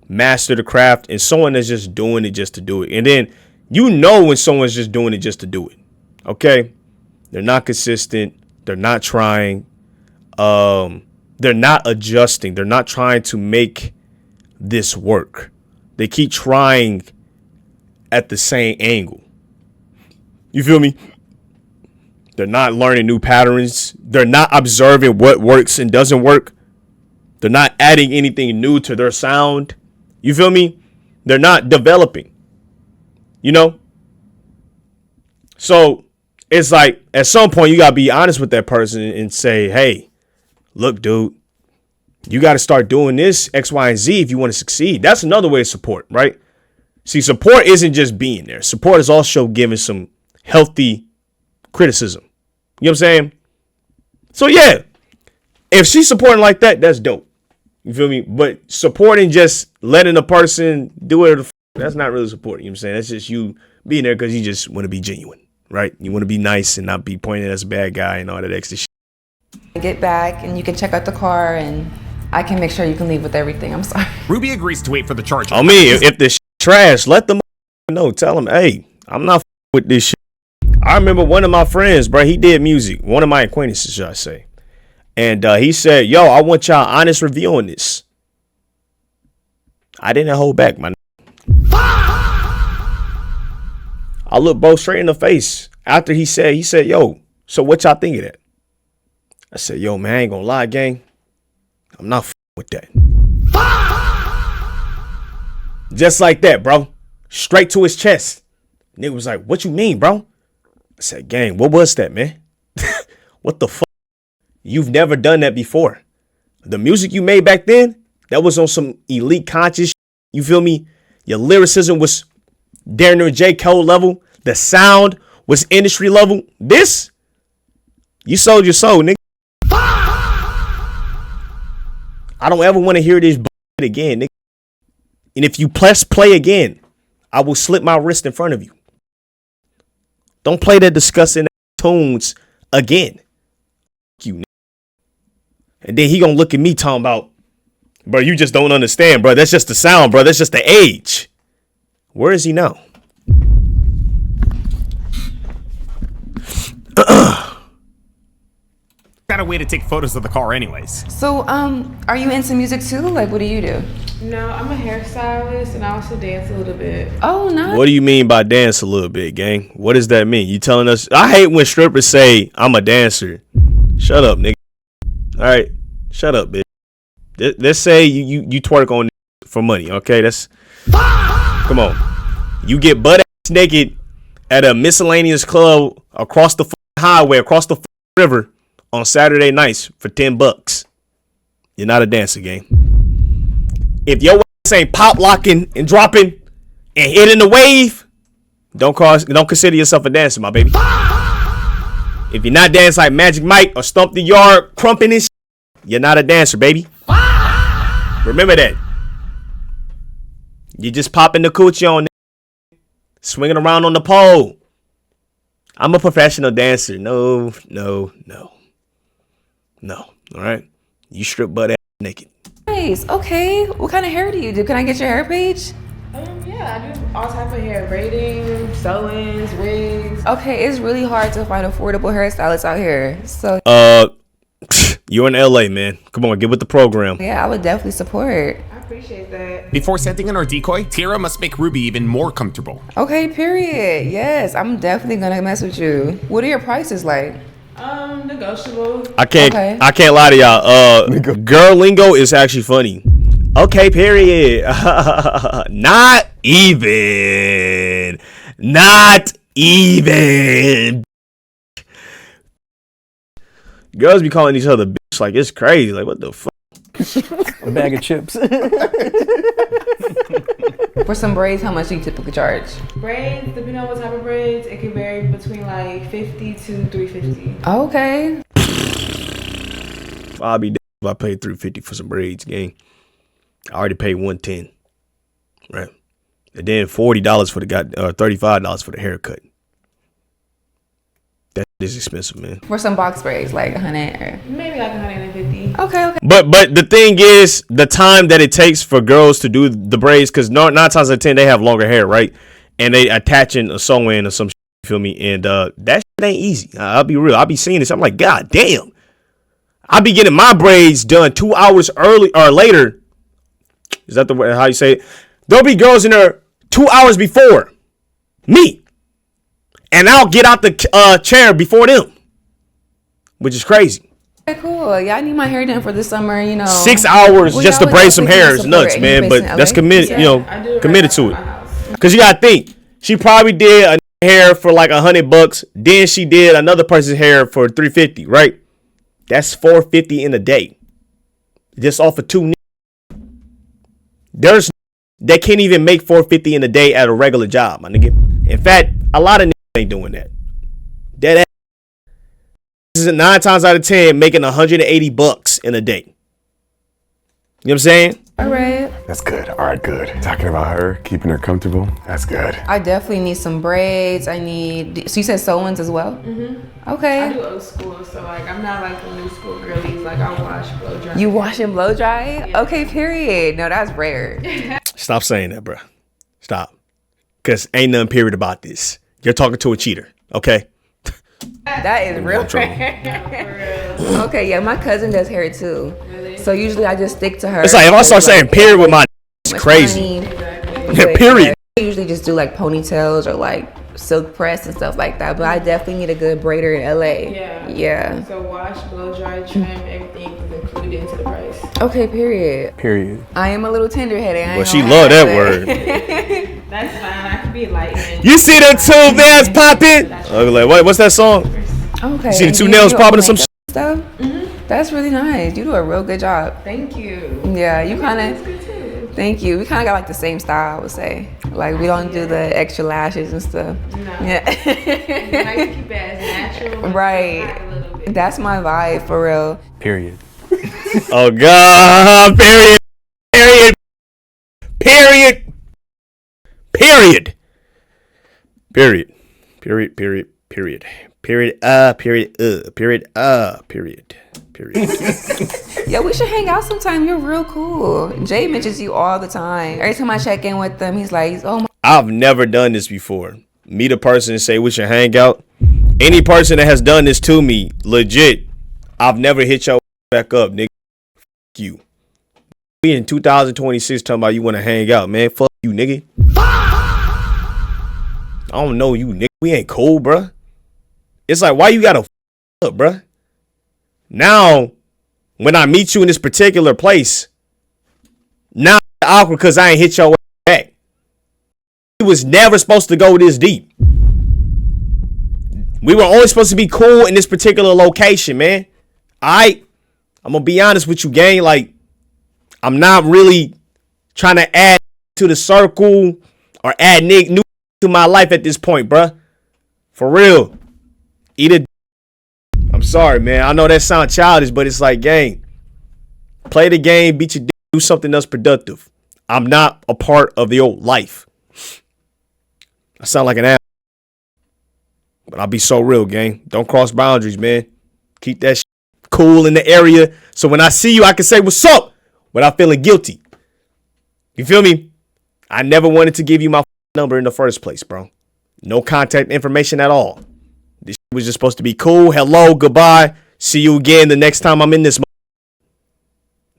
master the craft and someone that's just doing it just to do it. And then you know when someone's just doing it just to do it. Okay? They're not consistent. They're not trying. They're not adjusting. They're not trying to make this work. They keep trying at the same angle. You feel me? They're not learning new patterns. They're not observing what works and doesn't work. They're not adding anything new to their sound. You feel me? They're not developing, you know? So it's like at some point you got to be honest with that person and say, hey, look, dude, you got to start doing this X, Y, and Z if you want to succeed. That's another way of support, right? See, support isn't just being there. Support is also giving some healthy criticism. You know what I'm saying? So, yeah, if she's supporting like that, that's dope. You feel me? But supporting just letting a person do it, that's not really supporting. You know what I'm saying? That's just you being there because you just want to be genuine, right? You want to be nice and not be pointed as a bad guy and all that extra shit. Get back and you can check out the car and I can make sure you can leave with everything. I'm sorry. Ruby agrees to wait for the charger. I mean, if this trash, let them know. Tell them, hey, I'm not with this shit. I remember one of my friends, bro, he did music. One of my acquaintances, should I say. And he said, yo, I want y'all honest review on this. I didn't hold back, man. I looked both straight in the face after he said, yo, so what y'all think of that? I said, yo, man, I ain't gonna lie, gang. I'm not with that. Just like that, bro. Straight to his chest. Nigga was like, what you mean, bro? I said, gang, what was that, man? What the fuck? You've never done that before. The music you made back then, that was on some elite conscious. You feel me? Your lyricism was damn near J. Cole level. The sound was industry level. This, you sold your soul, nigga. I don't ever want to hear this again, nigga. And if you press play again, I will slip my wrist in front of you. Don't play that disgusting tunes again. You nigga. And then he gonna look at me talking about, bro, you just don't understand, bro. That's just the sound, bro. That's just the age. Where is he now? Got a way to take photos of the car anyways. So, are you into music too? Like, what do you do? No, I'm a hairstylist and I also dance a little bit. Oh, nice. What do you mean by dance a little bit, gang? What does that mean? You telling us? I hate when strippers say I'm a dancer. Shut up, nigga. All right, shut up, bitch. Let's say you twerk on for money, okay? That's come on. You get butt ass naked at a miscellaneous club across the highway, across the river on Saturday nights for $10. You're not a dancer, gang. If your ass ain't pop locking and dropping and hitting the wave, don't consider yourself a dancer, my baby. If you're not dancing like Magic Mike or Stomp the Yard, crumping and shit, you're not a dancer, baby. Remember that. You just popping the coochie on, swinging around on the pole. I'm a professional dancer. No. All right. You strip butt ass naked. Nice. Okay. What kind of hair do you do? Can I get your hair page? Yeah, I do all type of hair, braiding, sew-ins, wigs. Okay, it's really hard to find affordable hairstylists out here. So you're in LA, man. Come on, get with the program. yeah, I would definitely support. I appreciate that. Before setting in our decoy, Tiara must make Ruby even more comfortable. Okay, period. Yes, I'm definitely gonna mess with you. What are your prices like? Negotiable. I can't lie to y'all. Girl lingo is actually funny. Okay, period. Not even. Girls be calling each other bitch like it's crazy. Like, what the fuck? A bag of chips. For some braids, how much do you typically charge? Braids, depending on what type of braids, it can vary between like $50 to $350. Okay. I'll be damned if I paid $350 for some braids, gang. I already paid $110, right? And then $40 for the $35 for the haircut. That is expensive, man. For some box braids, like 100 or Maybe like 150. Okay. But the thing is, the time that it takes for girls to do the braids, because 9 times out of 10 they have longer hair, right? And they attaching a sew-in or some shit, you feel me? And that shit ain't easy. I'll be real. I'll be seeing this. I'm like, God damn. I'll be getting my braids done 2 hours early or later. Is that the way how you say it? There'll be girls in there 2 hours before me, and I'll get out the chair before them, which is crazy. Okay, cool. Yeah, I need my hair done for the summer. 6 hours just to braid some hair is nuts, man. But that's committed. Committed to it. Cause you gotta think, she probably did a hair for like $100. Then she did another person's hair for $350. Right? That's $450 in a day, just off of 2. They can't even make $450 in a day at a regular job, my nigga. In fact, a lot of niggas ain't doing that. Dead ass. This is 9 times out of 10 making $180 in a day. You know what I'm saying? All right. That's good. All right, good. Talking about her, keeping her comfortable. That's good. I definitely need some braids. So you said sew-ins as well? Mm-hmm. Okay. I do old school, so like I'm not like the new school girlies. Like I wash, blow dry. You wash and blow dry? Yeah. Okay, period. No, that's rare. Stop saying that, bro. Stop. Because ain't nothing period about this. You're talking to a cheater, okay? That is real. Okay, yeah, my cousin does hair too. Really? So usually I just stick to her. It's like if I start saying period with my it's crazy. Yeah, period. I usually just do like ponytails or like silk press and stuff like that. But I definitely need a good braider in LA. Yeah. So wash, blow dry, trim, everything is included into the price. Okay, period. Period. I am a little tender-headed. Well, she love that word. That's fine. I can be enlightened. You see the 2 nails popping? Like, what's that song? Okay. You see the 2 nails popping or some shit? Stuff? That's really nice. You do a real good job. Thank you. Yeah, you kind of. Thank you. We kind of got like the same style, I would say. Like we don't do the extra lashes and stuff. No. Yeah. Nice to keep it as natural. Right. That's my vibe for real. Period. Oh God. Period. Period. Period. Period. Period. Period. Period. Period. Period. Period. Period. Period. Period. Yeah, we should hang out sometime. You're real cool. Jay mentions you all the time. Every time I check in with him, he's like, oh my. I've never done this before. Meet a person and say we should hang out. Any person that has done this to me, legit, I've never hit your back up, nigga. F you. We in 2026 talking about you want to hang out, man. Fuck you, nigga. I don't know you, nigga. We ain't cool, bruh. It's like, why you gotta up, bruh? Now, when I meet you in this particular place, now it's awkward because I ain't hit your back. It was never supposed to go this deep. We were only supposed to be cool in this particular location, man. I'm gonna be honest with you, gang. Like, I'm not really trying to add to the circle or add new to my life at this point, bruh. For real. I'm sorry, man. I know that sounds childish, but it's like, gang, play the game, beat your dick, do something else productive. I'm not a part of the old life. I sound like an ass, but I'll be so real, gang. Don't cross boundaries, man. Keep that cool in the area, so when I see you, I can say what's up without feeling guilty. You feel me? I never wanted to give you my number in the first place, bro. No contact information at all. This was just supposed to be cool. Hello, goodbye. See you again the next time I'm in this.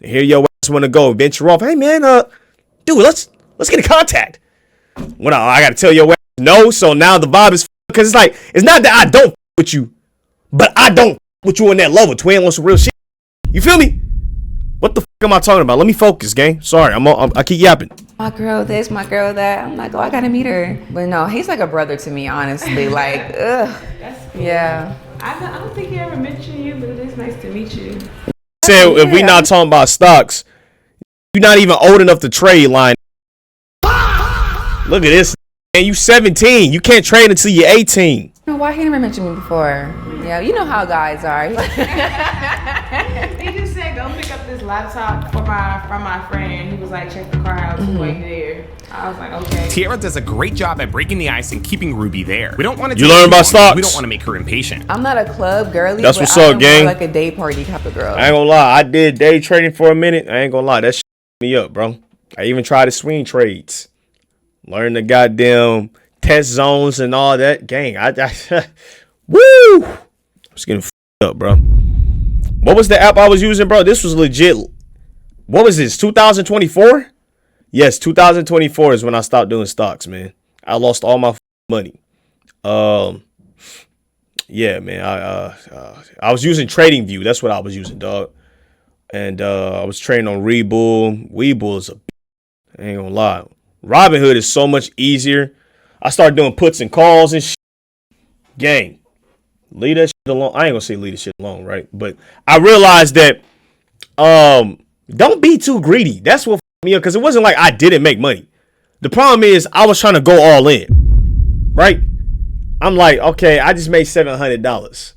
Here your ass want to go. Venture off. Hey, man, dude, let's get in contact. What I got to tell your ass no, so now the vibe is because it's like, it's not that I don't with you, but I don't with you on that level. Twin wants some real shit. You feel me? What the fuck am I talking about? Let me focus, gang. Sorry, I keep yapping. My girl this, my girl that. I'm like, oh, I gotta meet her. But no, he's like a brother to me, honestly. Like, ugh. That's cool. Yeah. I don't think he ever mentioned you, but it is nice to meet you. Said if we not talking about stocks, you're not even old enough to trade line. Look at this. Man, you 17. You can't trade until you're 18. No, why he never mentioned me before? Yeah, you know how guys are. He just said, go pick up this laptop from my friend. He was like, check the car out. Wait there. I was like, okay. Tiara does a great job at breaking the ice and keeping Ruby there. We don't want to. You learn about stocks. We don't want to make her impatient. I'm not a club girly. That's but what's I up, am gang. more like a day party type of girl. I ain't gonna lie. I did day trading for a minute. I ain't gonna lie. That shit me up, bro. I even tried to swing trades. Learn the goddamn test zones and all that. Gang, woo! I was getting up, bro. What was the app I was using, bro? This was legit. What was this, 2024? Yes, 2024 is when I stopped doing stocks, man. I lost all my money. Yeah, man. I was using TradingView. That's what I was using, dog. And I was trading on Webull. Webull is I ain't gonna lie. Robinhood is so much easier. I started doing puts and calls and shit. Gang, leave that shit alone. I ain't gonna say leave the shit alone, right? But I realized that don't be too greedy. That's what fucked me up, because it wasn't like I didn't make money. The problem is I was trying to go all in, right? I'm like, okay, I just made $700.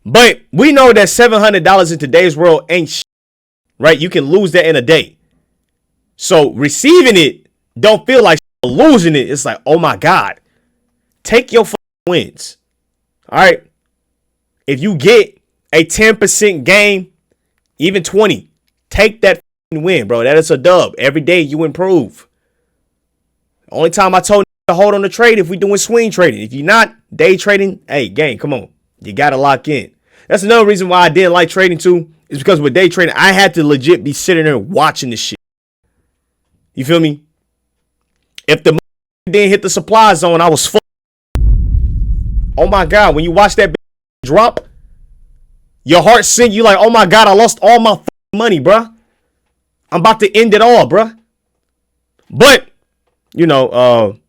But we know that $700 in today's world ain't shit, right? You can lose that in a day. So receiving it don't feel like losing it. It's like, oh my God. Take your wins. All right. If you get a 10% gain, even 20, take that win, bro. That is a dub. Every day you improve. Only time I told you to hold on the trade if we doing swing trading. If you're not day trading, hey, gang, come on. You got to lock in. That's another reason why I didn't like trading too, is because with day trading, I had to legit be sitting there watching this shit. You feel me? If the didn't hit the supply zone, I was full. Oh my God, when you watch that drop, your heart sink. You like, oh my God, I lost all my money, bruh. I'm about to end it all, bruh. But, you know,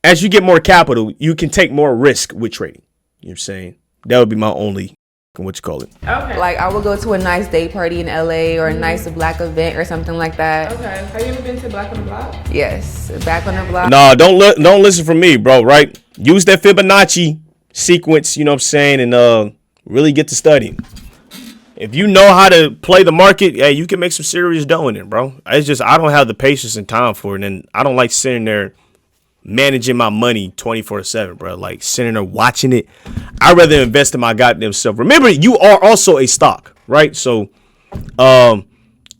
as you get more capital, you can take more risk with trading. You know what I'm saying? That would be my only, what you call it. Okay. Like I would go to a nice day party in LA or a nice black event or something like that. Okay. Have you ever been to Black on the Block? Yes, Back on the Block. No, don't listen from me, bro, right? Use that Fibonacci sequence, you know what I'm saying, and really get to studying. If you know how to play the market, hey, you can make some serious dough in it, bro. It's just I don't have the patience and time for it, and I don't like sitting there managing my money 24/7, bro. Like sitting there watching it. I'd rather invest in my goddamn self. Remember, you are also a stock, right? So,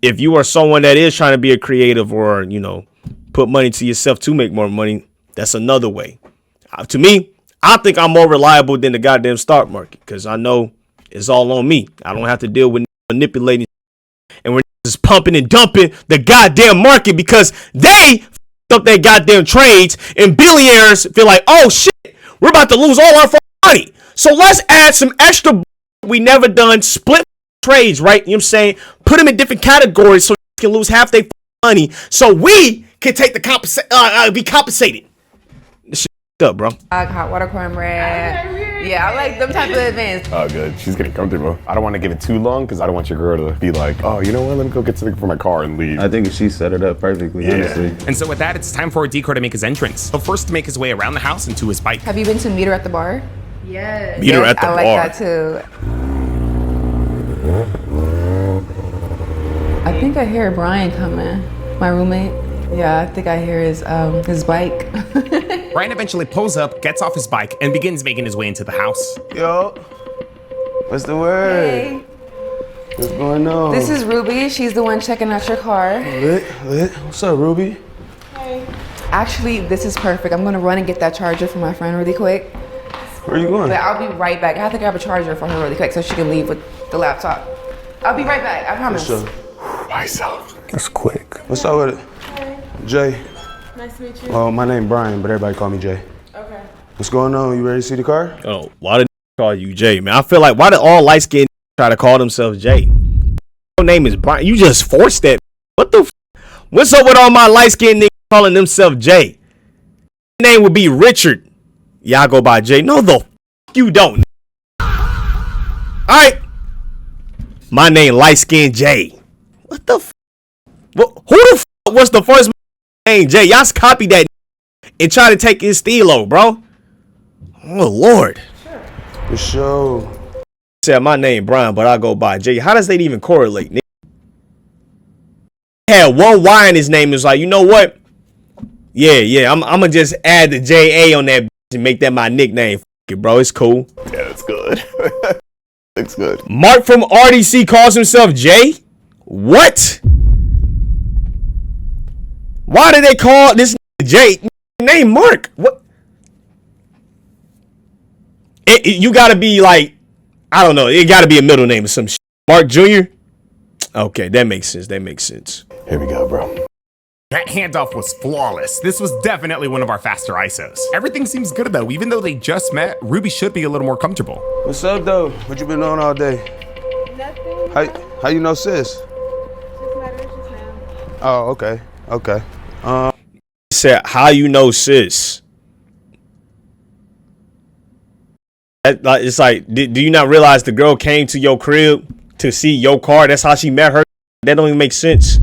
if you are someone that is trying to be a creative or, you know, put money to yourself to make more money, that's another way. To me, I think I'm more reliable than the goddamn stock market because I know it's all on me. I don't have to deal with manipulating, and when it's is pumping and dumping the goddamn market because they up their goddamn trades, and billionaires feel like, oh shit, we're about to lose all our money. So let's add some extra we never done, split trades, right? You know what I'm saying? Put them in different categories so you can lose half their money so we can take the be compensated. This shit up, bro. I like hot water cornbread. Yeah, I like them type of events. Oh, good. She's getting comfortable. I don't want to give it too long because I don't want your girl to be like, oh, you know what? Let me go get something for my car and leave. I think she set it up perfectly, honestly. And so with that, it's time for Decor to make his entrance. He'll first make his way around the house and to his bike. Have you been to Meet Her at the Bar? Yes. Meet Her at the bar. I like that too. I think I hear Brian coming. My roommate. Yeah, I think I hear his bike. Brian eventually pulls up, gets off his bike, and begins making his way into the house. Yo, what's the word? Hey. What's going on? This is Ruby. She's the one checking out your car. Lit. What's up, Ruby? Hey. Actually, this is perfect. I'm gonna run and get that charger for my friend really quick. Where are you going? But I'll be right back. I have to grab a charger for her really quick so she can leave with the laptop. I'll be right back, I promise. For sure. Myself. That's quick. What's up with it? Hey. Jay. Nice to meet you. Oh, my name Brian, but everybody call me Jay. Okay. What's going on? You ready to see the car? Oh, why did they call you Jay, man? I feel like, why did all light-skinned try to call themselves Jay? Your name is Brian. You just forced that. What the what's up with all my light-skinned niggas calling themselves Jay? Your name would be Richard. Y'all go by Jay. No, the you don't. Alright. My name light-skinned Jay. What the who the was the first name Jay? Y'all copy that and try to take his stilo, bro. Oh Lord. For sure. Said my name Brian, but I go by Jay. How does that even correlate, nigga? He had one Y in his name. It's like, you know what? Yeah, I'm gonna just add the J.A. on that and make that my nickname. F it, bro. It's cool. Yeah, that's good. Looks good. Mark from RDC calls himself Jay? What? Why did they call this Jay? Name Mark? What? You gotta be like, I don't know. It gotta be a middle name or some shit. Mark Jr.? Okay, that makes sense. Here we go, bro. That handoff was flawless. This was definitely one of our faster ISOs. Everything seems good though. Even though they just met, Ruby should be a little more comfortable. What's up, though? What you been doing all day? Nothing. How you know sis? Just met her just now. Oh, okay. Said, how you know sis? It's like, do you not realize the girl came to your crib to see your car? That's how she met her. That don't even make sense.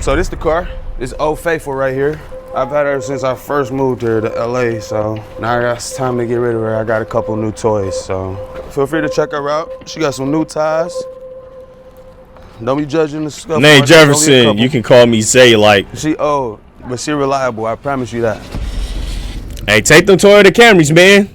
So this the car. This Old Faithful right here. I've had her since I first moved here to LA. So now it's time to get rid of her. I got a couple new toys. So feel free to check her out. She got some new ties. Don't be judging the stuff. Name Jefferson. You can call me Zay. Like she old, but she reliable. I promise you that. Hey, take them Toyota Camrys, man.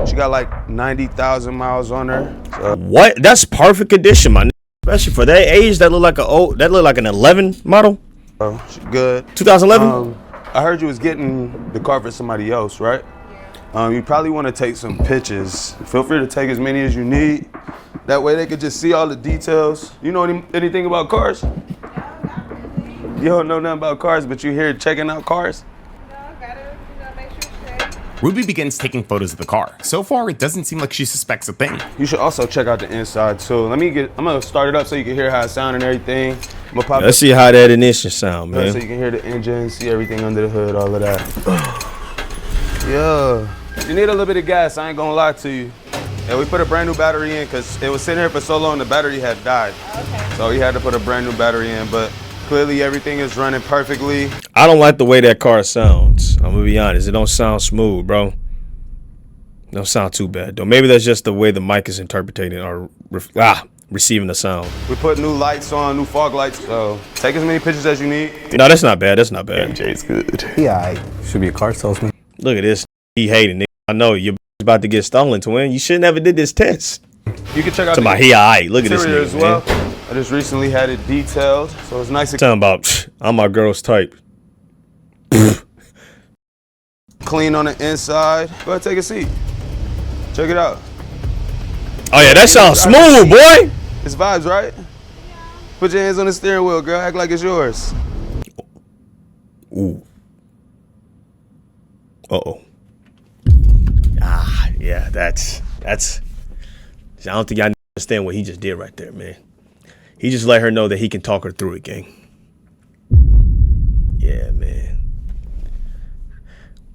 She got like 90,000 miles on her. So. What? That's perfect condition, man. Especially for that age, that look like an 11 model. Oh, she good. 2011. I heard you was getting the car for somebody else, right? You probably want to take some pictures. Feel free to take as many as you need. That way they could just see all the details. You know anything about cars? No, not really. You don't know nothing about cars, but you're here checking out cars? No, gotta make sure it's safe. Ruby begins taking photos of the car. So far, it doesn't seem like she suspects a thing. You should also check out the inside too. I'm gonna start it up so you can hear how it sounds and everything. Let's see how that ignition sound, man. So you can hear the engine, see everything under the hood, all of that. Yeah. You need a little bit of gas, I ain't gonna lie to you. And we put a brand new battery in because it was sitting here for so long the battery had died. Okay. So we had to put a brand new battery in, but clearly everything is running perfectly. I don't like the way that car sounds. I'm gonna be honest. It don't sound smooth, bro. It don't sound too bad though. Maybe that's just the way the mic is interpreting or receiving the sound. We put new lights on, new fog lights. So take as many pictures as you need. No, that's not bad. That's not bad. MJ's good. Yeah, should be a car salesman. Look at this. He hating it. I know you're about to get stolen, twin. You should never did this test. You can check out Look at this nigga, as well. Man. I just recently had it detailed, so it's nice. Talking about I'm my girl's type. Clean on the inside. Go ahead, take a seat. Check it out. Oh yeah, that sounds smooth, boy. It's vibes, right? Put your hands on the steering wheel, girl. Act like it's yours. Ooh. Uh-oh. Ah, yeah, that's. I don't think y'all understand what he just did right there, man. He just let her know that he can talk her through it, gang. Yeah, man.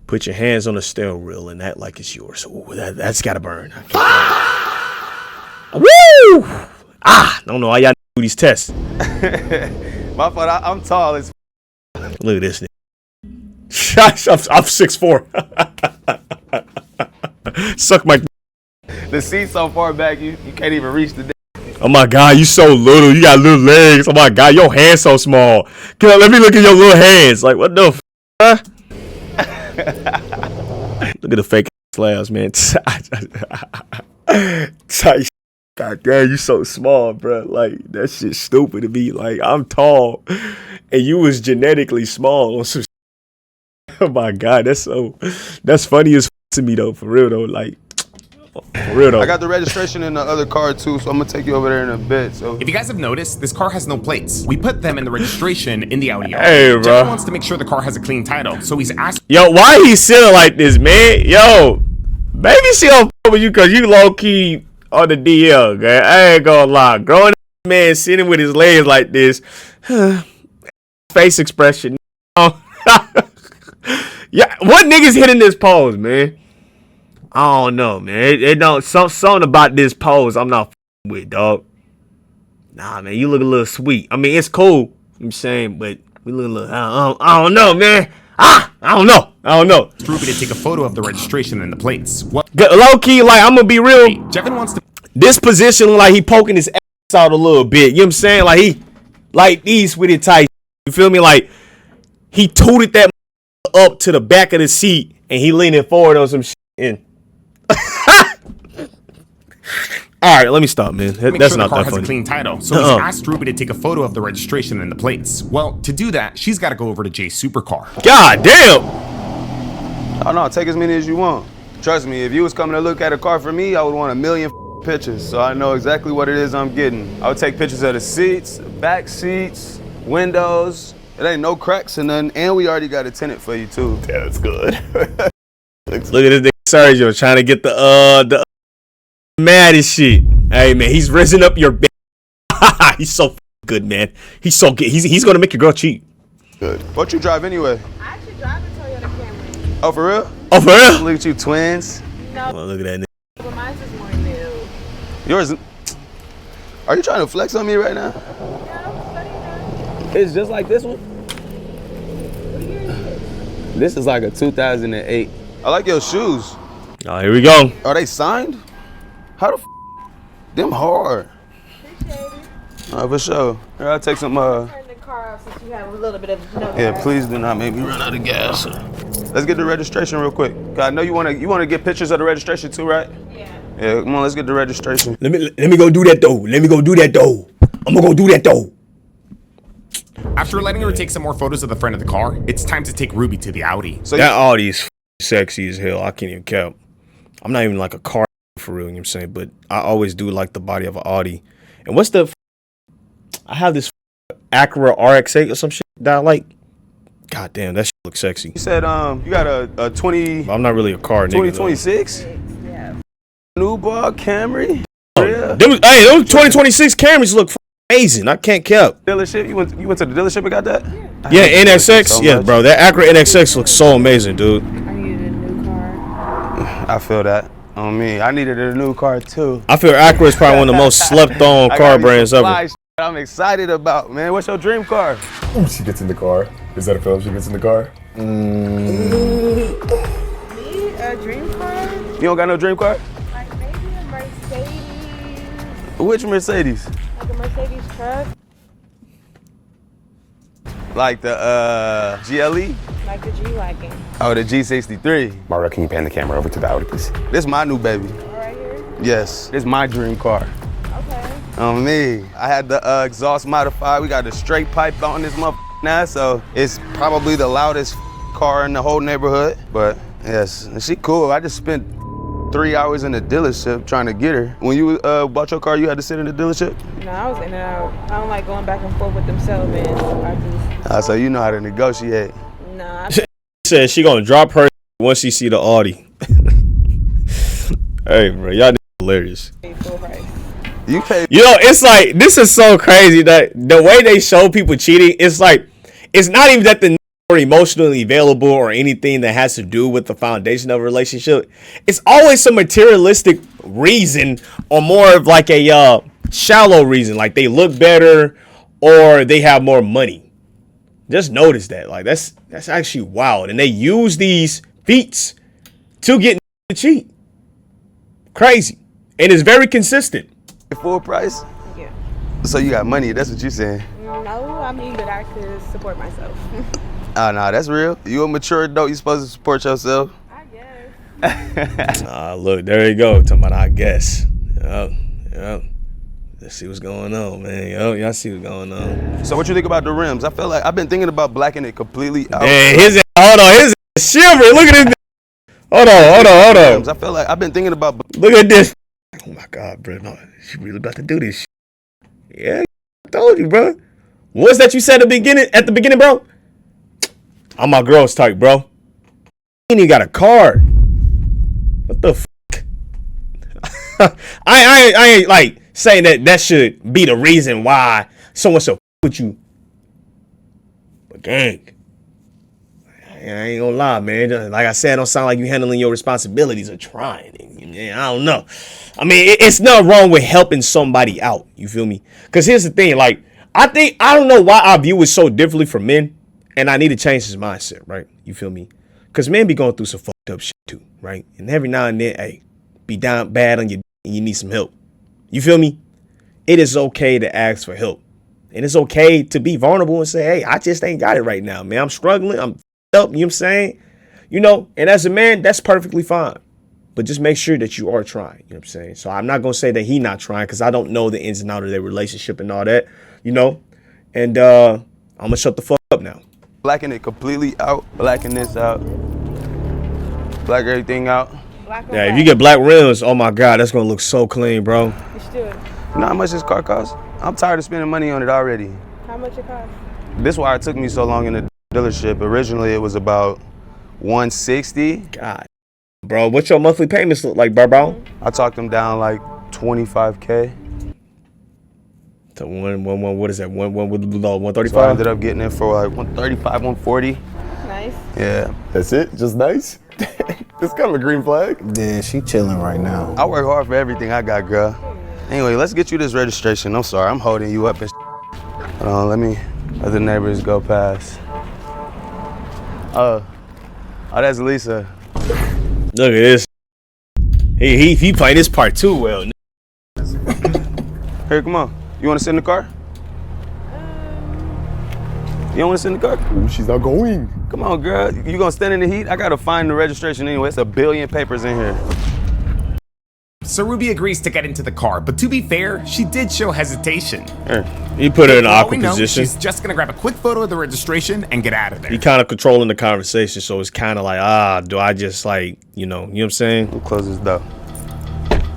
Put your hands on the steering wheel and act like it's yours. Ooh, that's gotta burn. Woo! I don't know how y'all do these tests. My fault, I'm tall as Look at this nigga. I'm 6'4". Suck my. The seat's so far back, you can't even reach the. Oh my God, you so little. You got little legs. Oh my God, your hands so small. Let me look at your little hands. Like, what the f? Look at the fake slabs, man. God damn, you so small, bro. Like, that shit's stupid to me. Like, I'm tall, and you was genetically small on some. Oh my God, that's funny as to me though. For real though, like. For real though. I got the registration in the other car too, so I'm gonna take you over there in a bit. So if you guys have noticed, this car has no plates. We put them in the registration in the Audi. Hey, bro. Jeff wants to make sure the car has a clean title, so he's asking. Yo, why he sitting like this, man? Yo, maybe she don't f with you because you low key on the DL, okay? I ain't gonna lie. Growing man sitting with his legs like this, face expression. Yeah, what niggas hitting this pose, man? I don't know, man. It don't something about this pose I'm not with, dog. Nah, man, you look a little sweet. I mean, it's cool. I'm saying, but we look a little. I don't know, man. I don't know. Ruby to take a photo of the registration and the plates. What? Low key, like I'm gonna be real. Jevin wants to. This position, like he poking his ass out a little bit. You know what I'm saying? Like he, like these with it tight. You feel me? Like he tooted that up to the back of the seat and he leaning forward on some shit. And all right, let me stop, man. That's sure not the car that has funny. A clean title, so he's asked Ruby to take a photo of the registration and the plates. Well, to do that, she's got to go over to Jay's supercar. God damn! Oh no, take as many as you want. Trust me, if you was coming to look at a car for me, I would want 1,000,000 pictures, so I know exactly what it is I'm getting. I would take pictures of the seats, back seats, windows. It ain't no cracks in nothing, and we already got a tenant for you too. Yeah, that's good. Look at this nigga Sergio trying to get the maddest shit. Hey man, he's risen up your bed. He's so good, man. He's so good. He's gonna make your girl cheat. Good. What you drive anyway? I actually drive a Toyota Camry. Oh, for real? Oh, for real? Look at you, twins. No. Oh, look at that nigga. But mine's is more new. Yours. Are you trying to flex on me right now? It's just like this one. This is like a 2008. I like your shoes. Oh, here we go. Are they signed? How the them hard? For sure. Here, I'll take some. Turn the car off since you have a little bit of no Yeah, gas. please do not make me run out of gas. Let's get the registration real quick. I know you wanna get pictures of the registration too, right? Yeah. Yeah, come on, let's get the registration. Let me go do that though. I'm gonna go do that though. After letting her take some more photos of the front of the car, it's time to take Ruby to the Audi. So that Audi is sexy as hell. I can't even count. I'm not even like a car for real, you know what I'm saying? But I always do like the body of an Audi. And what's the... I have this Acura RX-8 or some shit that I like. God damn, that shit looks sexy. You said you got a 20... I'm not really a car nigga. 2026? Yeah. New bar Camry? Those 2026 Camrys look amazing. I can't cap. Dealership? You went to the dealership and got that? Yeah, NXX. So yeah, bro. That Acura NXX looks so amazing, dude. I needed a new car. I feel that on me. I needed a new car too. I feel Acura is probably one of the most slept on car brands ever. I'm excited about, man. What's your dream car? Ooh, she gets in the car. Is that a film? She gets in the car? Me? A dream car? You don't got no dream car? Like maybe a Mercedes. Which Mercedes? Like a Mercedes truck. Like the GLE? Like the G-Wagon. Oh, the G63. Mario, can you pan the camera over to the Audi, please? This is my new baby. Right here? Yes, this is my dream car. Okay. On me. I had the exhaust modified. We got the straight pipe on this motherfucker now, so it's probably the loudest car in the whole neighborhood. But yes, she cool. I just spent 3 hours in the dealership trying to get her. When you bought your car, you had to sit in the dealership? No, I was in and out. I don't like going back and forth with them salesmen. So you know how to negotiate. Nah. She said she gonna drop her once she see the Audi. Hey, bro, y'all hilarious. You pay. You know, it's like, this is so crazy that the way they show people cheating, it's like, it's not even that the or emotionally available or anything that has to do with the foundation of a relationship. It's always some materialistic reason or more of like a shallow reason, like they look better or they have more money. Just notice that. Like that's actually wild. And they use these feats to get to cheat. Crazy. And it's very consistent. Full price? Yeah. So you got money, that's what you saying? No, I mean, but I could support myself. Oh, no, that's real. You a mature adult, you supposed to support yourself? I guess. Look, there you go. Talking about I guess. Yep. Let's see what's going on, man. Y'all see what's going on. So what you think about the rims? I feel like I've been thinking about blacking it completely out. Man, hold on, his shivering. Look at this. Hold on. I feel like I've been thinking about. Look at this. Oh my God, bro. No, she really about to do this shit. Yeah, I told you, bro. What's that you said at the beginning, bro? I'm my girl's type, bro. You ain't even got a card. What the fuck? I ain't like saying that should be the reason why someone should with you. But gang, I ain't gonna lie, man. Like I said, it don't sound like you handling your responsibilities or trying. I don't know. I mean, it's not wrong with helping somebody out. You feel me? Because here's the thing. Like, I don't know why I view it so differently from men. And I need to change his mindset, right? You feel me? Because men be going through some fucked up shit too, right? And every now and then, hey, be down bad on your and you need some help. You feel me? It is okay to ask for help. And it's okay to be vulnerable and say, hey, I just ain't got it right now, man. I'm struggling. I'm up. You know what I'm saying? You know, and as a man, that's perfectly fine. But just make sure that you are trying. You know what I'm saying? So I'm not going to say that he not trying because I don't know the ins and outs of their relationship and all that, you know? And I'm going to shut the fuck up now. Blacking it completely out, blacking this out, black everything out. Yeah, if you get black rims, oh my God, that's gonna look so clean, bro. You should do it. You know how much this car costs? I'm tired of spending money on it already. How much it costs? This is why it took me so long in the dealership. Originally, it was about $160. God, bro, what's your monthly payments look like, bro? I talked them down like $25K. So what is that? 135? So I ended up getting it for like 135, 140. Nice. Yeah. That's it? Just nice? This kind of a green flag? Yeah, she chilling right now. I work hard for everything I got, girl. Anyway, let's get you this registration. I'm sorry, I'm holding you up and hold on, let the neighbors go past. Oh, that's Lisa. Look at this. He played this part too well. Here, come on. You want to sit in the car? You don't want to sit in the car? Ooh, she's not going. Come on, girl. You gonna stand in the heat? I gotta find the registration anyway. It's a billion papers in here. So Ruby agrees to get into the car, but to be fair, she did show hesitation. Here, he put her in an For all awkward we know, position. She's just gonna grab a quick photo of the registration and get out of there. He kind of controlling the conversation, so it's kind of like, do I just like, you know what I'm saying? We'll close this door.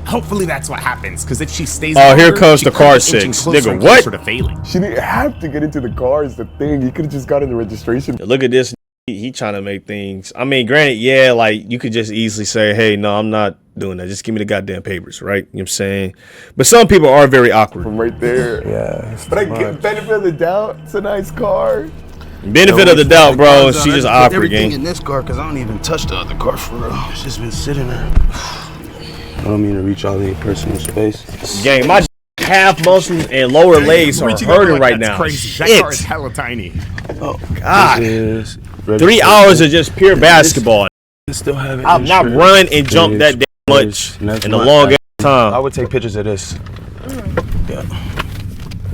Hopefully that's what happens, because if she stays Oh, here longer, comes she the could car be inching six. closer Nigga, and what? closer to failing. She didn't have to get into the car is the thing. You could have just got in the registration. Look at this. He trying to make things. I mean, granted, yeah, like you could just easily say, hey, no, I'm not doing that. Just give me the goddamn papers, right? You know what I'm saying? But some people are very awkward. From right there. Yeah. But I get benefit of the doubt. It's a nice car. Benefit of the doubt, bro. She just awkward, everything gang. in this car because I don't even touch the other car for real. It's just been sitting there. I don't mean to reach all in your personal space. Gang, my half muscles and lower legs are Reaching over hurting like right that's now. Crazy. That Shit. car is hella tiny. Oh, God. 3 hours of just pure basketball. Still have it. I've not run and jumped that damn much in a long time. I would take pictures of this. Yeah.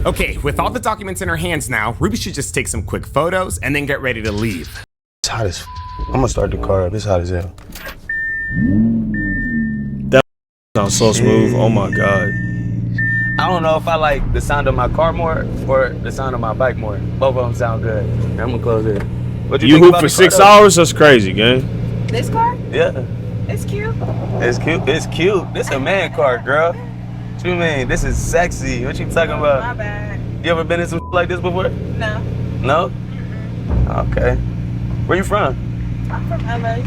Okay, with all the documents in her hands now, Ruby should just take some quick photos and then get ready to leave. It's hot as I'm gonna start the car up. It's hot as hell. That sounds so smooth. Oh my God. I don't know if I like the sound of my car more or the sound of my bike more. Both of them sound good. I'm gonna close it. What You think hoop about for the 6 car, though? hours? That's crazy, gang. This car? Yeah. It's cute. It's cute. It's cute. This a man car, girl. What you mean? This is sexy. What you talking about? My bad. You ever been in some like this before? No. No? Okay. Where you from? I'm from LA.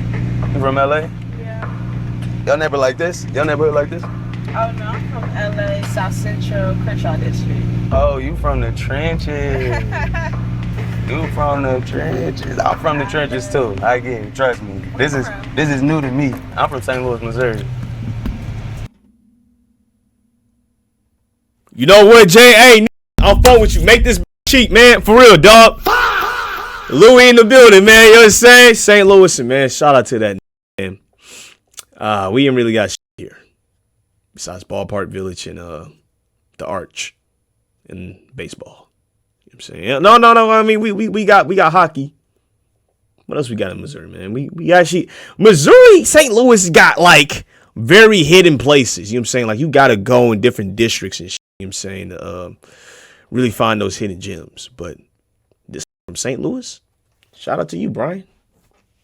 You from LA? Yeah. Y'all never like this? Y'all never like this? Oh no, I'm from LA, South Central, Crenshaw District. Oh, you from the trenches. You from the trenches. I'm from the trenches too. I get it. Trust me. This is new to me. I'm from St. Louis, Missouri. You know what, Jay? Hey, I'm fun with you. Make this cheap, man. For real, dog. Louis in the building, man. You know what I'm saying? St. Louis, man. Shout out to that, man. We ain't really got shit here. Besides Ballpark Village and the Arch and baseball. You know what I'm saying? No. I mean, we got hockey. What else we got in Missouri, man? We actually Missouri, St. Louis got like very hidden places. You know what I'm saying? Like you gotta go in different districts and shit, you know what I'm saying, to really find those hidden gems. But this from St. Louis, shout out to you, Brian.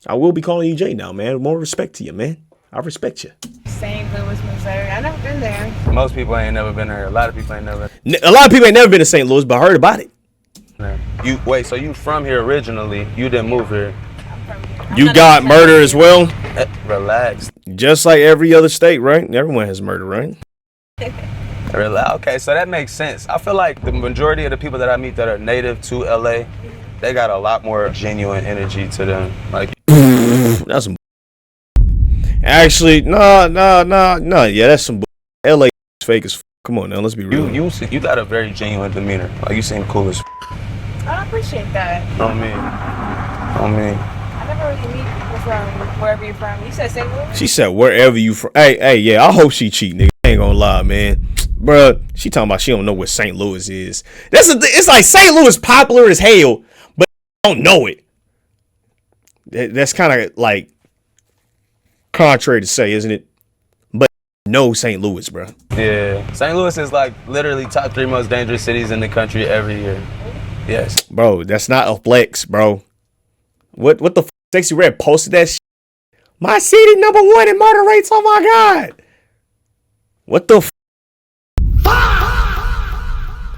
I will be calling you Jay now, man. More respect to you, man. I respect you. St. Louis, Missouri. I've never been there. Most people ain't never been there. A lot of people ain't never. A lot of people ain't never been to St. Louis, but heard about it. You wait, so you from here originally? You didn't move here? You got murder as well. Relax. Just like every other state, right? Everyone has murder, right? Okay, so that makes sense. I feel like the majority of the people that I meet that are native to LA, they got a lot more genuine energy to them. Like that's some. Actually, no. Yeah, that's some. LA is fake as. Come on now, let's be real. You got a very genuine demeanor. Like you seem cool as. I appreciate that. On me. I never really meet people from wherever you're from. You said St. Louis? She said wherever you from. Hey, yeah, I hope she cheat, nigga. I ain't gonna lie, man. Bruh, she talking about she don't know what St. Louis is. It's like St. Louis popular as hell, but don't know it. That's kind of like contrary to say, isn't it? But no St. Louis, bro. Yeah, St. Louis is like literally top 3 most dangerous cities in the country every year. Yes, bro. That's not a flex, bro. What the f***? Sexy Red posted that shit. My city #1 in murder rates. Oh my god. What the f***?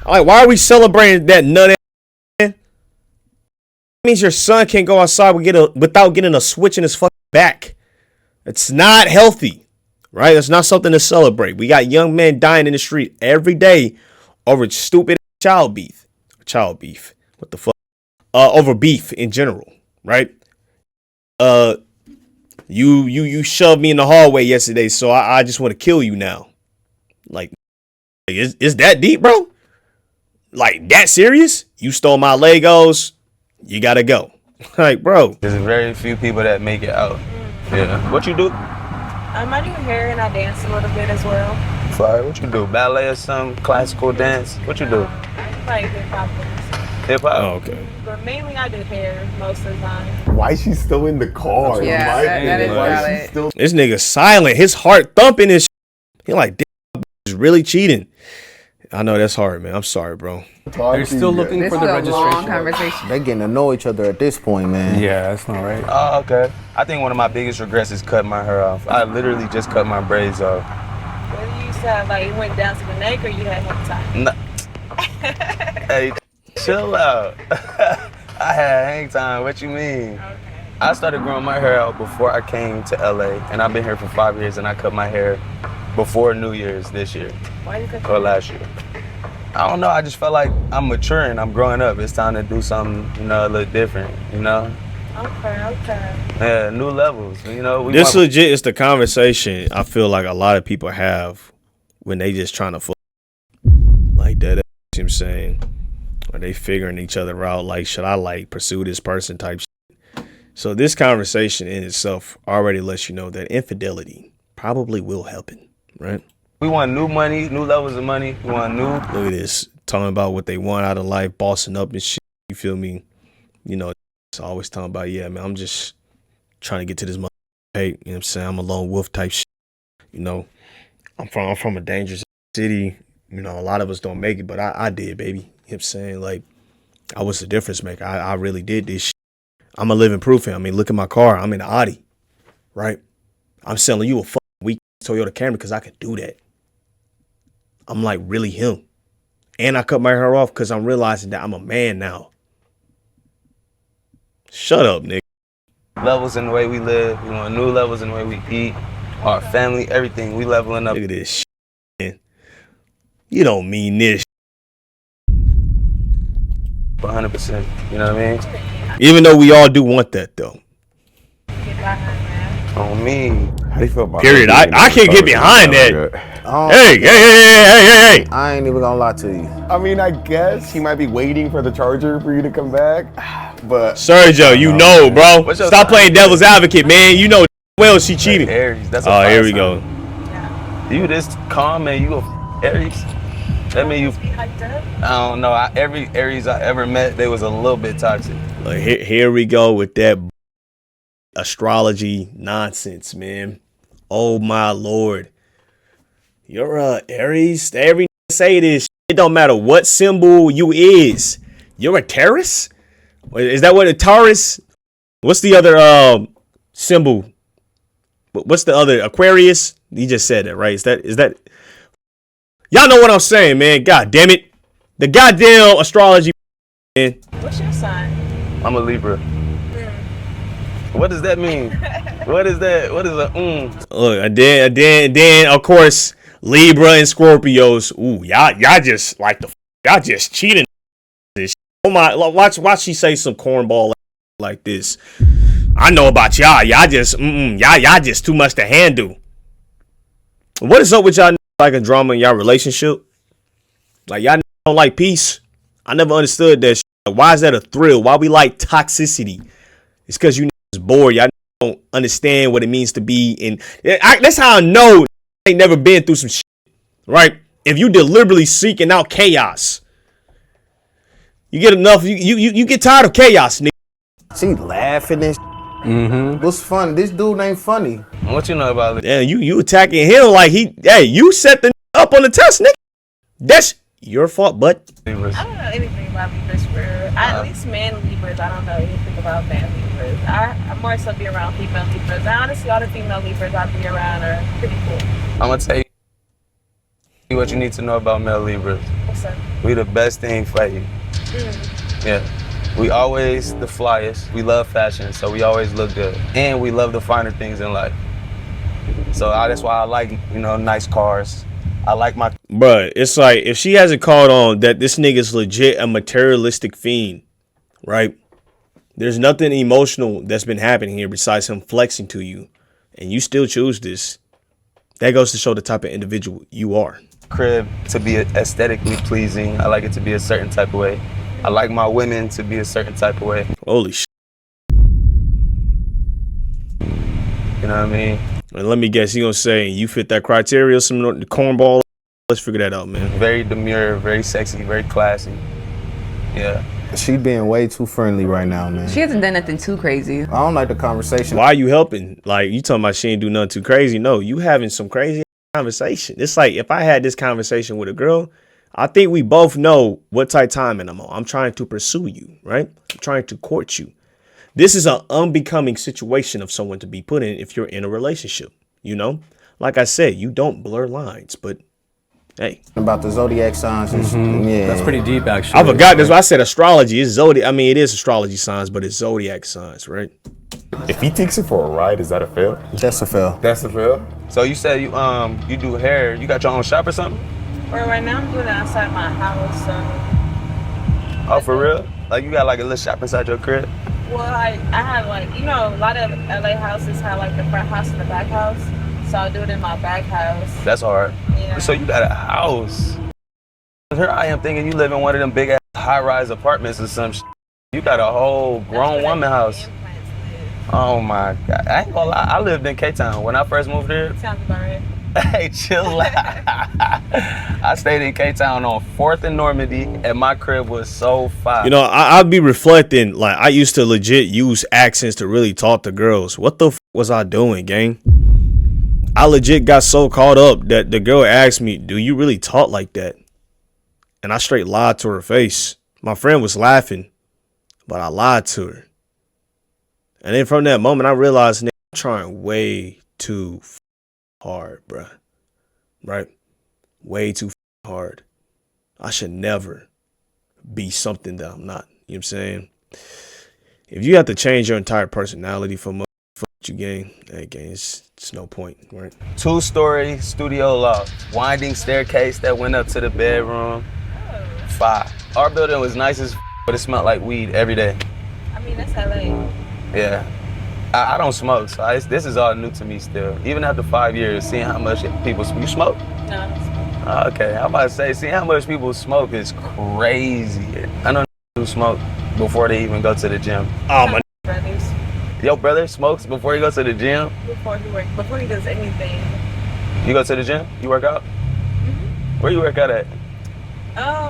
Like, why are we celebrating that nut ass? That means your son can't go outside without getting a switch in his fucking back. It's not healthy, right? That's not something to celebrate. We got young men dying in the street every day over stupid child beef. What the fuck? Over beef in general, right? You shoved me in the hallway yesterday, so I just want to kill you now. Like, is that deep, bro? Like, that serious? You stole my Legos. You gotta go. Like, bro. There's very few people that make it out. Yeah. What you do? I do hair and I dance a little bit as well. Fire. What you do? Ballet or something? Classical dance? What you do? I like hip-hop. Hip-hop? Oh, okay. But mainly I do hair most of the time. Why is she still in the car? Yeah, that is valid. This nigga silent. His heart thumping his He like, damn, is really cheating. I know that's hard, man. I'm sorry, bro. They're still looking for the registration. Long conversation. They getting to know each other at this point, man. Yeah, that's not right. Oh, okay. I think one of my biggest regrets is cutting my hair off. I literally just cut my braids off. Whether you said like it went down to the neck or you had hang time? No. Hey, chill out. I had hang time. What you mean? Okay. I started growing my hair out before I came to LA, and I've been here for 5 years, and I cut my hair before New Year's this year. Why you cut your hair? Or last year. I don't know. I just felt like I'm maturing. I'm growing up. It's time to do something, a little different, Okay. Yeah, new levels, This legit is the conversation I feel like a lot of people have when they just trying to fuck like that. You know what I'm saying? Or they figuring each other out, like, should I pursue this person type shit. So this conversation in itself already lets you know that infidelity probably will happen, right? We want new money, new levels of money. We want new. Look at this, talking about what they want out of life, bossing up and shit. You feel me? It's always talking about, yeah, man, I'm just trying to get to this money. Hey, you know what I'm saying? I'm a lone wolf type shit. I'm from a dangerous city. A lot of us don't make it, but I did, baby. You know what I'm saying? Like, I was the difference maker. I really did this shit. I'm a living proof. I mean, look at my car. I'm in the Audi, right? I'm selling you a fucking weak Toyota Camry because I could do that. I'm like really him. And I cut my hair off because I'm realizing that I'm a man now. Shut up, nigga. Levels in the way we live. We want new levels in the way we eat. Our family, everything. We leveling up. Look at this shit, man. You don't mean this. 100%. You know what I mean? Even though we all do want that, though. On me. How do you feel about Period. I can't get behind that. Hey. I ain't even gonna lie to you. I mean, I guess he might be waiting for the charger for you to come back, but Sergio, you know, bro. Stop playing devil's advocate, man. You know well she cheated. Aries. That's oh, here we go. You this calm and you a Aries. That mean you. I don't know. Every Aries I ever met, they was a little bit toxic. Here we go with that astrology nonsense, man. Oh my lord. You're Aries. Every say this. It don't matter what symbol you is. You're a Taurus? Is that what a Taurus? What's the other symbol? What's the other? Aquarius? You just said that, right? Is that y'all know what I'm saying, man? God damn it. The goddamn astrology, man. What's your sign? I'm a Libra. What does that mean? What is that? What is a Look, and then of course Libra and Scorpios. Ooh, y'all just like y'all just cheating. This. Oh my, watch she say some cornball like this. I know about y'all. Y'all just y'all just too much to handle. What is up with y'all like a drama in y'all relationship? Like y'all don't like peace. I never understood that. Why is that a thrill? Why we like toxicity? It's because you bored. Y'all don't understand what it means to be in. That's how I know I ain't never been through some shit, right? If you deliberately seeking out chaos, you get enough. You get tired of chaos, nigga. She laughing and what's funny? This dude ain't funny. What you know about it? Yeah, you attacking him like you set the up on the test, nigga. That's your fault, bud. I don't know anything about Libras. At least man Libras, I don't know anything about man Libras. I'm more so be around female Libras. Honestly, all the female Libras I be around are pretty cool. I'm gonna tell you what you need to know about male Libras. What's up? We the best thing for you. Yeah. We always the flyest. We love fashion, so we always look good. And we love the finer things in life. So that's why I like, nice cars. I like my... Bruh, it's like, if she hasn't called on that this nigga's legit a materialistic fiend, right? There's nothing emotional that's been happening here besides him flexing to you. And you still choose this. That goes to show the type of individual you are. Crib to be aesthetically pleasing. I like it to be a certain type of way. I like my women to be a certain type of way. Holy shit. You know what I mean? And let me guess, you gonna say you fit that criteria, some cornball. Let's figure that out, man. Very demure, very sexy, very classy. Yeah. She being way too friendly right now, man. She hasn't done nothing too crazy. I don't like the conversation. Why are you helping? Like, you talking about she ain't do nothing too crazy. No, you having some crazy conversation. It's like, if I had this conversation with a girl, I think we both know what type of timing I'm on. I'm trying to pursue you, right? I'm trying to court you. This is an unbecoming situation of someone to be put in if you're in a relationship, Like I said, you don't blur lines, but hey. About the zodiac signs. Yeah. That's pretty deep, actually. I forgot this. I said astrology. It's zodiac. I mean, it is astrology signs, but it's zodiac signs, right? If he takes it for a ride, is that a fail? That's a fail. That's a fail? So you said you do hair. You got your own shop or something? Well, right now I'm doing it outside my house, so. Oh, for real? Like you got like a little shop inside your crib? Well, I have like, a lot of LA houses have like the front house and the back house. So I'll do it in my back house. That's hard. Yeah. So you got a house. Here I am thinking you live in one of them big ass high-rise apartments or some shit. You got a whole grown woman house. Oh my God. I ain't gonna lie, I lived in K-Town when I first moved here. Sounds about right. Hey, chill out. I stayed in K-Town on 4th and Normandy, and my crib was so fire. I'd be reflecting, like, I used to legit use accents to really talk to girls. What the was I doing, gang? I legit got so caught up that the girl asked me, do you really talk like that? And I straight lied to her face. My friend was laughing, but I lied to her. And then from that moment, I realized, nigga, I'm trying way too hard, bruh. Right? Way too hard. I should never be something that I'm not. You know what I'm saying? If you have to change your entire personality for what you gain, that game, it's no point, right? 2-story studio loft, winding staircase that went up to the bedroom. 5. Our building was nice as but it smelled like weed every day. I mean, that's LA. Yeah. I don't smoke, so this is all new to me still. Even after 5 years, seeing how much people smoke. You smoke? No, I don't smoke. Okay, I'm about to say, seeing how much people smoke is crazy. I know who smoke before they even go to the gym. Oh, my brothers. Your brother smokes before he goes to the gym? Before he does anything. You go to the gym? You work out? Mm-hmm. Where you work out at?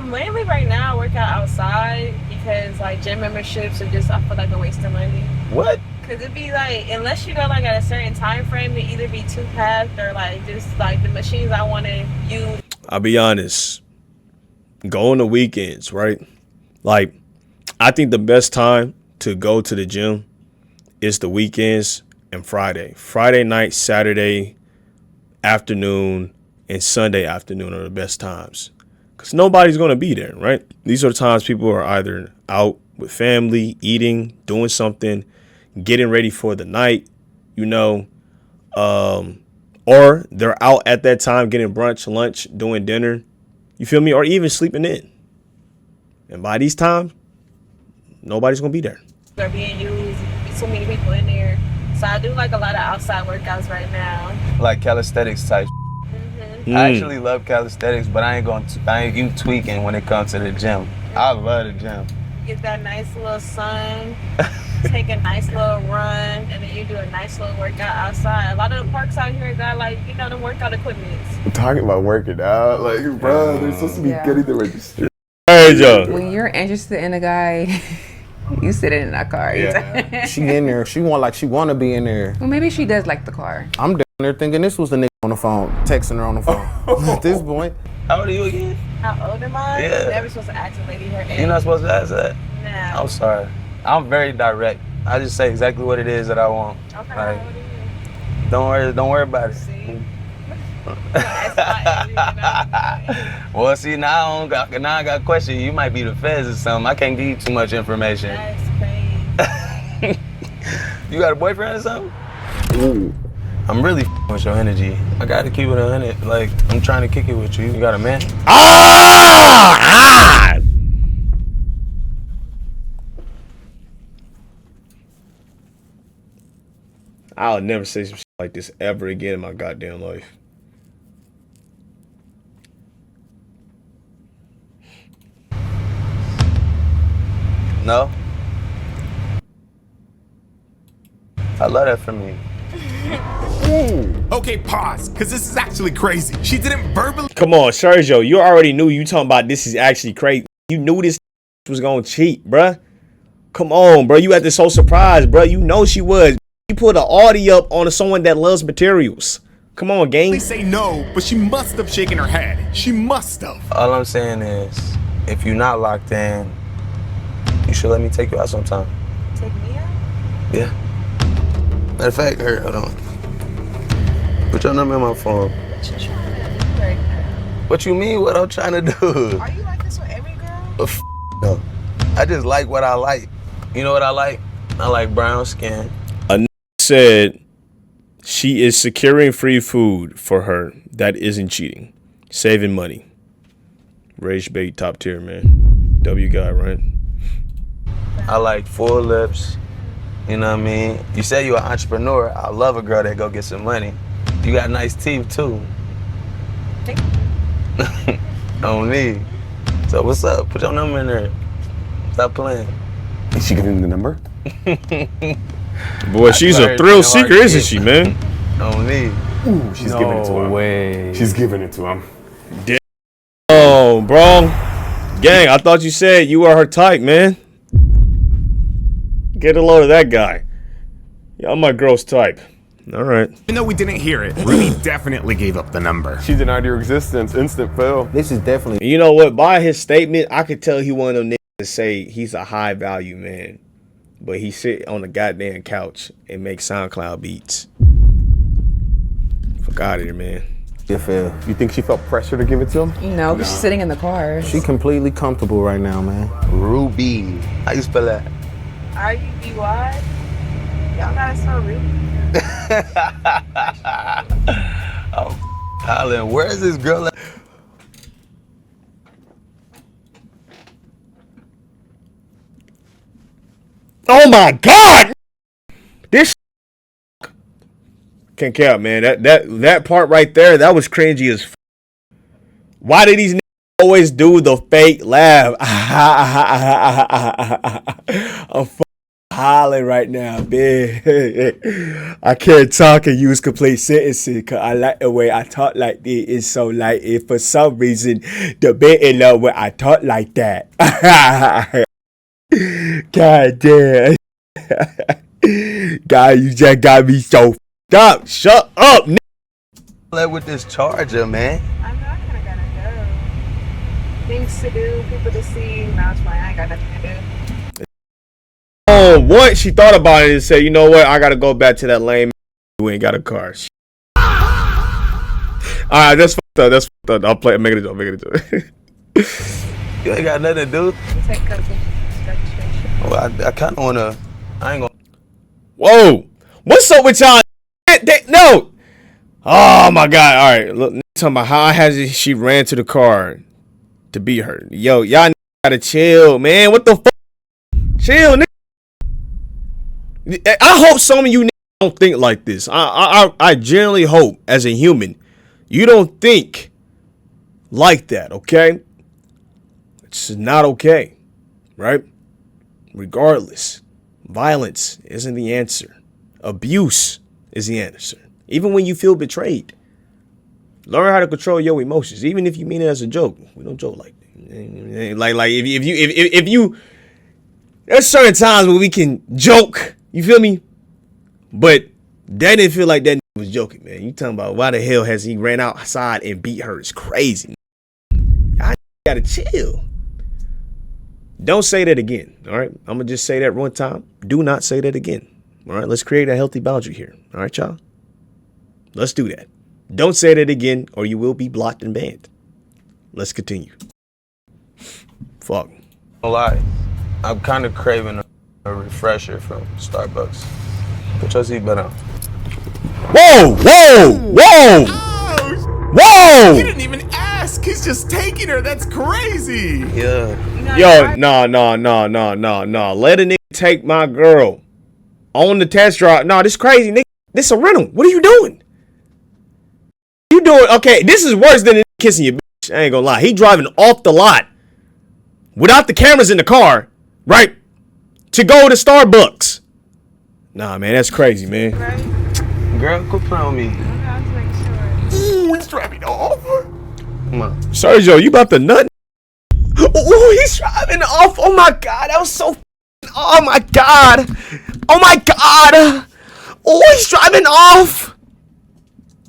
Mainly right now I work out outside because like gym memberships are just, I feel like a waste of money. What? Cause it'd be like, unless you go like at a certain time frame, it either be 2 paths or like just like the machines I want to use. I'll be honest. Go on the weekends, right? Like, I think the best time to go to the gym is the weekends and Friday. Friday night, Saturday afternoon, and Sunday afternoon are the best times. Because nobody's going to be there, right? These are the times people are either out with family, eating, doing something, getting ready for the night, or they're out at that time getting brunch, lunch, doing dinner, you feel me? Or even sleeping in. And by these times, nobody's going to be there. They're being used, so many people in there. So I do like a lot of outside workouts right now. Like calisthenics type. I actually love calisthenics, but I ain't even tweaking when it comes to the gym. I love the gym. Get that nice little sun, take a nice little run, and then you do a nice little workout outside. A lot of the parks out here got like, the workout equipment. I'm talking about working out. Like, bro, they're supposed to be getting the registry. Hey, Joe. When you're interested in a guy, you sit in that car. Yeah. She in there. She want to be in there. Well, maybe she does like the car. I'm down there thinking this was the nigga on the phone, texting her on the phone. At this point. How old are you again? How old am I? Yeah. You're never supposed to ask a lady her age. You're not supposed to ask that? No. I'm sorry. I'm very direct. I just say exactly what it is that I want. Okay, like, how old are you? don't worry about it. Well, see, now I got a question. You might be the feds or something. I can't give you too much information. That's crazy. You got a boyfriend or something? Ooh. I'm really with your energy. I gotta keep it 100. Like, I'm trying to kick it with you. You got a man? Ah! I'll never say some shit like this ever again in my goddamn life. No? I love that from you. Okay, pause, because this is actually crazy. She didn't verbally. Come on, Sergio, you already knew you talking about this is actually crazy. You knew this was gonna cheat, bruh. Come on, bro. You acted so surprised, bro. You know she was. You put an audio up on someone that loves materials. Come on, gang. They say no, but she must have shaken her head. She must have. All I'm saying is, if you're not locked in, you should let me take you out sometime. Take me out? Yeah. Matter of fact, here, hold on. Put your number in my phone. What you trying to do right now? What you mean, what I'm trying to do? Are you like this with every girl? No. I just like what I like. You know what I like? I like brown skin. A said she is securing free food for her. That isn't cheating. Saving money. Rage bait top tier, man. W guy, right? I like full lips. You know what I mean? You say you're an entrepreneur. I love a girl that go get some money. You got nice teeth too. Thank you. On me. So what's up? Put your number in there. Stop playing. Is she giving the number? Boy, she's a thrill seeker, isn't she, man? On me. Ooh, she's giving it to him. No way. She's giving it to him. Oh, bro. Gang, I thought you said you were her type, man. Get a load of that guy. Yeah, I'm my girl's type. All right. Even though we didn't hear it, Ruby definitely gave up the number. She denied your existence. Instant fail. This is definitely. You know what? By his statement, I could tell he one of them niggas to say he's a high value man, but he sit on the goddamn couch and make SoundCloud beats. fuck out of here, man. You feel? You think she felt pressure to give it to him? No, because she's sitting in the car. She completely comfortable right now, man. Ruby. How you spell that? R-U-B-Y. Y'all gotta spell Ruby. Oh, Alan, where is this girl at? Oh my God! This can't count, man. That part right there, that was cringy as. Why did these niggas always do the fake laugh? I'm hollering right now, man. I can't talk and use complete sentences because I like the way I talk like this. It's so like if for some reason the bit in love when I talk like that. God damn. God, you just got me so f***ed up. Shut up, nigga. With this charger, man. I know I kinda gotta go. Things to do, people to see. Now it's fine, I ain't got nothing to do. Oh, once she thought about it and said, you know what, I gotta go back to that lame who ain't got a car. Alright, that's fucked up. That's fucked up. I'll play it, make it a joke, make it a joke. You ain't got nothing to do. Take coaching. Well, I kind of wanna. I ain't gonna. Whoa, what's up with y'all? No. Oh my God. All right, look, talking about how she ran to the car to beat her. Yo, y'all gotta chill, man. What the fuck? Chill, nigga. I hope some of you don't think like this. I genuinely hope, as a human, you don't think like that. Okay, it's not okay, right? Regardless, violence isn't the answer. Abuse is the answer. Even when you feel betrayed, learn how to control your emotions. Even if you mean it as a joke, we don't joke like that. Like if you, there's certain times where we can joke. You feel me? But that didn't feel like that was joking, man. You talking about why the hell has he ran outside and beat her? It's crazy. I gotta chill. Don't say that again, all right? I'm going to just say that one time. Do not say that again, all right? Let's create a healthy boundary here, all right, y'all? Let's do that. Don't say that again or you will be blocked and banned. Let's continue. Fuck. No lie. I'm kind of craving a refresher from Starbucks. Put your seatbelt on. Whoa, whoa, whoa. Whoa! He didn't even ask. He's just taking her. That's crazy. Yeah. Yo, no. Let a nigga take my girl on the test drive. No, this crazy, nigga. This a rental. What are you doing? You doing okay? This is worse than kissing your bitch. I ain't gonna lie. He driving off the lot without the cameras in the car, right? To go to Starbucks. Nah, man, that's crazy, man. Girl, quit playing with me. Ooh, he's driving off. Come on. Sergio, you about to nut? Ooh, he's driving off. Oh my God, that was so. Oh my God. Oh my God. Oh, he's driving off.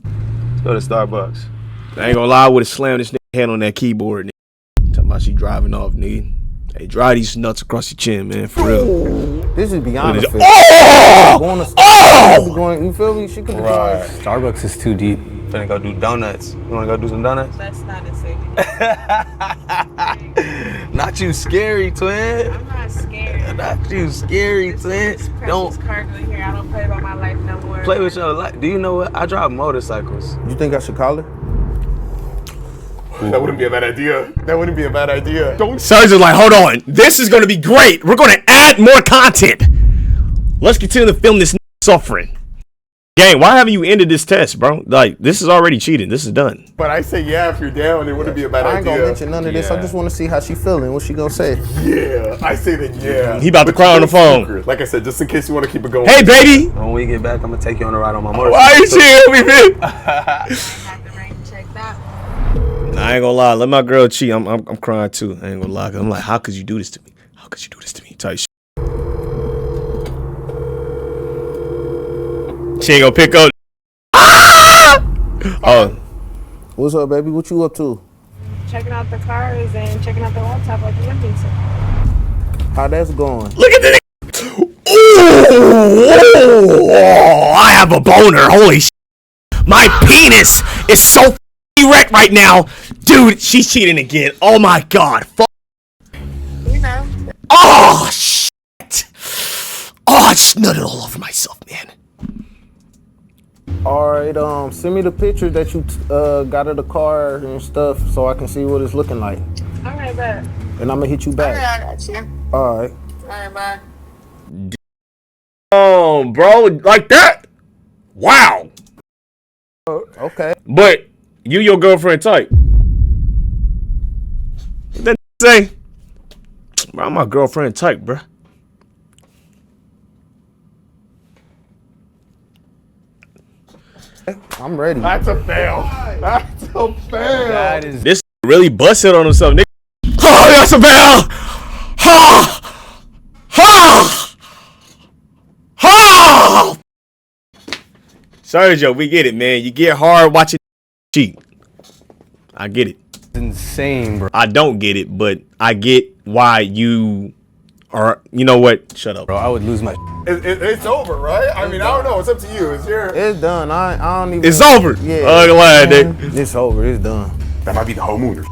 Let's go to Starbucks. I ain't gonna lie, I would have slammed this nigga head on that keyboard, nigga. Talking about she driving off, nigga. Hey, drive these nuts across your chin, man, for real. This is beyond the Oh! You feel me? She could be Right. Starbucks is too deep. Finna go do donuts. You wanna go do some donuts? That's not a safe. Not you scary, twin. I'm not scared. Not you scary, twin. Don't Cargo here. I don't play about my life no more. play with your life. Do you know what? I drive motorcycles. You think I should call her? That wouldn't be a bad idea. That wouldn't be a bad idea. Don't. Sergeant's like, hold on. This is gonna be great. We're gonna add more content. Let's continue to film this suffering. Gang, why haven't you ended this test, bro? Like, this is already cheating. This is done. But I say yeah if you're down. It wouldn't be a bad idea. I ain't gonna mention none of this. I just want to see how she feeling. What she gonna say? Yeah, I say that yeah. He about to cry on the phone. Like I said, just in case you want to keep it going. Hey, baby. When we get back, I'm gonna take you on a ride on my motorcycle. Why you chill me, man? Check that. I ain't gonna lie. Let my girl cheat. I'm crying too. I ain't gonna lie. 'Cause I'm like, how could you do this to me? How could you do this to me? Type shit. She ain't gonna pick up. Oh. What's up, baby? What you up to? Checking out the cars and checking out the laptop like you empty. How that's going? Look at this. Ooh, I have a boner. Holy shit. My penis is so erect right now. Dude, she's cheating again. Oh my god. Fuck. You know. Oh, shit. Oh, I just nutted all over myself, man. All right, send me the picture that you got of the car and stuff so I can see what it's looking like. All right, bet. And I'm gonna hit you back. All right, I got you. All right. All right, bye. Bro, like that? Wow. Okay. But you your girlfriend type. What that say? Bro, I'm my girlfriend type, bro. I'm ready. That's a fail. That's a fail. That is. This really busted on himself, nigga. Oh, that's a fail. Ha! Ha! Ha! Sorry, Joe, we get it, man. You get hard watching cheat. I get it. Insane, bro. I don't get it, but I get why you are. You know what? Shut up, bro. I would lose my. It's over, right? I mean, I don't know. It's up to you. It's your. It's done. I don't even. It's over. Yeah. Oh, glad, nigga. It's over. It's done. That might be the whole moon.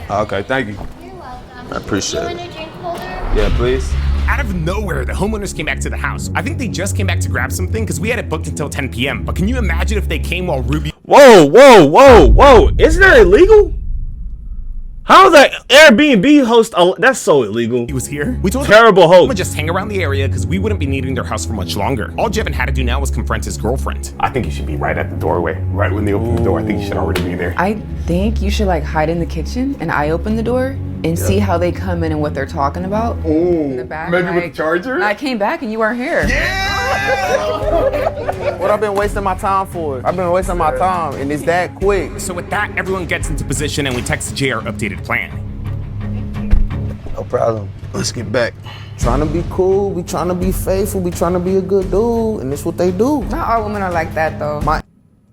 Okay, thank you. You're welcome. I appreciate it. You want a drink holder? Yeah, please. Out of nowhere, the homeowners came back to the house. I think they just came back to grab something because we had it booked until 10 p.m. But can you imagine if they came while Ruby... Whoa, whoa, whoa, whoa. Isn't that illegal? How that Airbnb host? That's so illegal. He was here. We told terrible host. Would just hang around the area because we wouldn't be needing their house for much longer. All Jevin had to do now was confront his girlfriend. I think you should be right at the doorway. Right when they open the door, I think you should already be there. I think you should like hide in the kitchen and I open the door and see how they come in and what they're talking about. In the back, maybe with the charger? And I came back and you weren't here. What I've been wasting my time for? I've been wasting my time, and it's that quick. So with that, everyone gets into position and we text Jay our updated plan. No problem. Let's get back. Trying to be cool, we trying to be faithful, we trying to be a good dude, and it's what they do. Not all women are like that though. My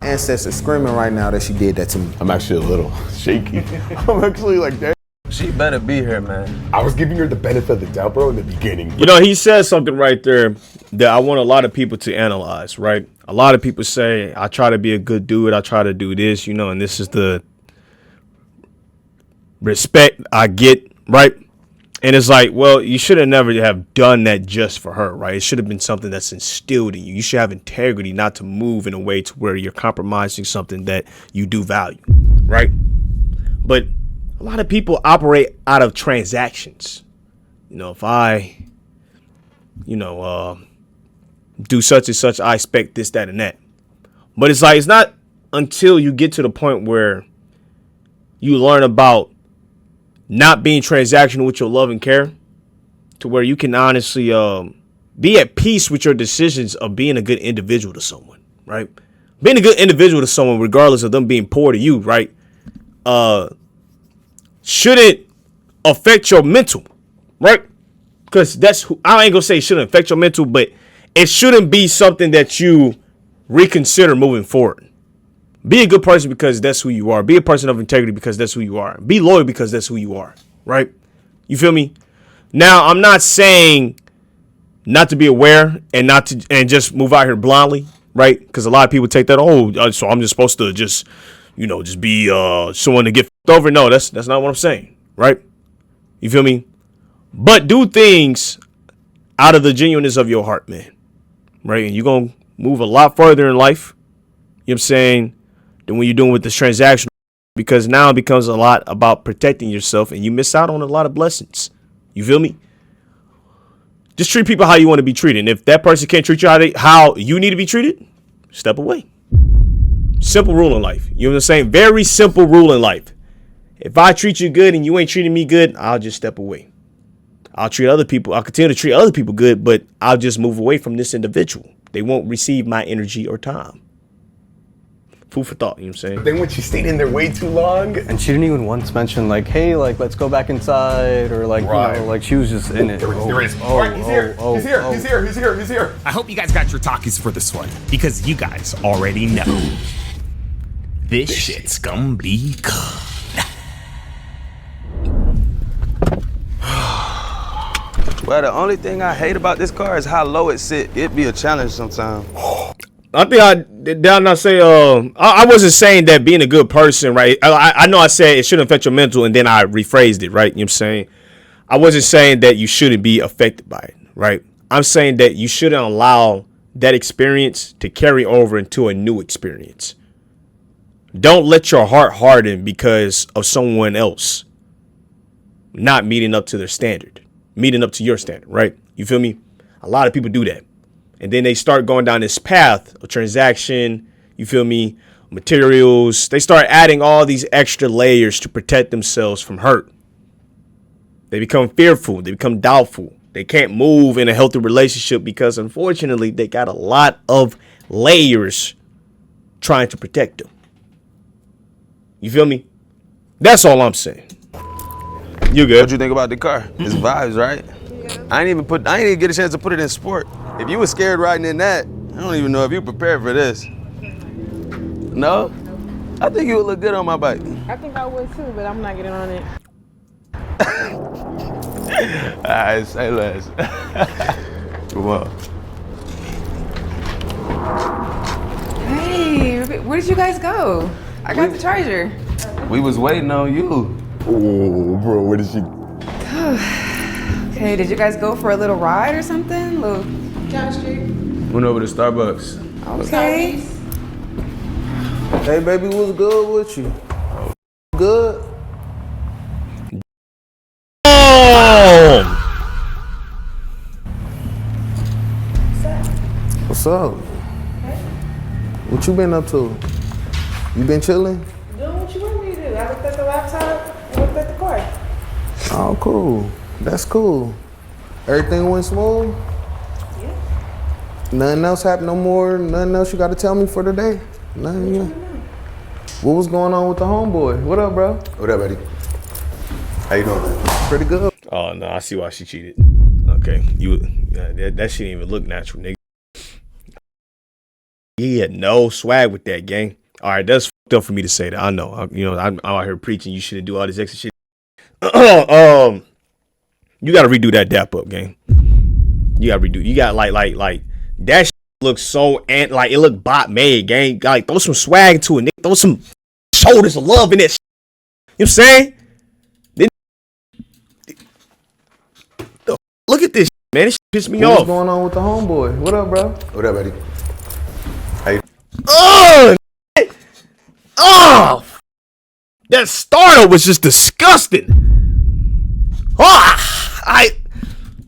ancestors screaming right now that she did that to me. I'm actually a little shaky. I'm actually like that. She better be here, man. I was giving her the benefit of the doubt, bro, in the beginning. You know, he says something right there that I want a lot of people to analyze, right? A lot of people say, I try to be a good dude, I try to do this, you know, and this is the respect I get, right? And it's like, well, you should have never have done that just for her, right? It should have been something that's instilled in you. You should have integrity, not to move in a way to where you're compromising something that you do value, right? But a lot of people operate out of transactions. You know, if I, do such and such, I expect this, that, and that. But it's like, it's not until you get to the point where you learn about not being transactional with your love and care to where you can honestly be at peace with your decisions of being a good individual to someone, right? Being a good individual to someone, regardless of them being poor to you, right? Shouldn't affect your mental, right? Because that's who, I ain't gonna say it shouldn't affect your mental, but it shouldn't be something that you reconsider moving forward. Be a good person because that's who you are. Be a person of integrity because that's who you are. Be loyal because that's who you are, right? You feel me? Now, I'm not saying not to be aware and not to and just move out here blindly, right? Because a lot of people take that, so I'm just supposed to just be someone to get f***ed over. No, that's not what I'm saying, right? You feel me? But do things out of the genuineness of your heart, man, right? And you're going to move a lot further in life, you know what I'm saying, than when you're doing with this transaction, because now it becomes a lot about protecting yourself and you miss out on a lot of blessings. You feel me? Just treat people how you want to be treated. And if that person can't treat you how you need to be treated, step away. Simple rule in life. You know what I'm saying? Very simple rule in life. If I treat you good and you ain't treating me good, I'll just step away. I'll continue to treat other people good, but I'll just move away from this individual. They won't receive my energy or time. Food for thought, you know what I'm saying? But then when she stayed in there way too long. And she didn't even once mention like, hey, like, let's go back inside, or like, right. You know, like she was just in it. There is. All right, he's here. I hope you guys got your talkies for this one, because you guys already know. This shit's gonna be good. Well, the only thing I hate about this car is how low it sit. It'd be a challenge sometimes. I think did I not say I wasn't saying that being a good person, right? I know I said it shouldn't affect your mental, and then I rephrased it, right? You know what I'm saying? I wasn't saying that you shouldn't be affected by it, right? I'm saying that you shouldn't allow that experience to carry over into a new experience. Don't let your heart harden because of someone else not meeting up to their standard, meeting up to your standard, right? You feel me? A lot of people do that. And then they start going down this path of transaction, you feel me, materials. They start adding all these extra layers to protect themselves from hurt. They become fearful. They become doubtful. They can't move in a healthy relationship because, unfortunately, they got a lot of layers trying to protect them. You feel me? That's all I'm saying. You good? What you think about the car? It's vibes, right? I ain't even get a chance to put it in sport. If you were scared riding in that, I don't even know if you prepared for this. No? I think you would look good on my bike. I think I would too, but I'm not getting on it. Alright, say less. Come on. Hey, where did you guys go? I got the charger. We was waiting on you. Oh, bro, where did she? Okay, did you guys go for a little ride or something? Little chemistry? Went over to Starbucks. Okay. Hey, baby, what's good with you? Good? What's up? What you been up to? You been chilling? Doing what you want me to do. I looked at the laptop and looked at the car. Oh, cool. That's cool. Everything went smooth? Yeah. Nothing else happened no more? Nothing else you got to tell me for today? Nothing. Yeah. What was going on with the homeboy? What up, bro? What up, buddy? How you doing? Pretty good. Oh, no, I see why she cheated. Okay. That shit didn't even look natural, nigga. He had no swag with that, gang. All right, that's fucked up for me to say that. I know. I'm out here preaching you shouldn't do all this extra shit. You got to redo that dap up, gang. You got to redo. You got like that shit looks so it look bot made, gang. Like throw some swag to it, nigga. Throw some shoulders of love in that shit. You know what I'm saying? Look at this shit, man. This shit pissed me off. What's going on with the homeboy? What up, bro? What up, buddy? How you? Oh, that startup was just disgusting.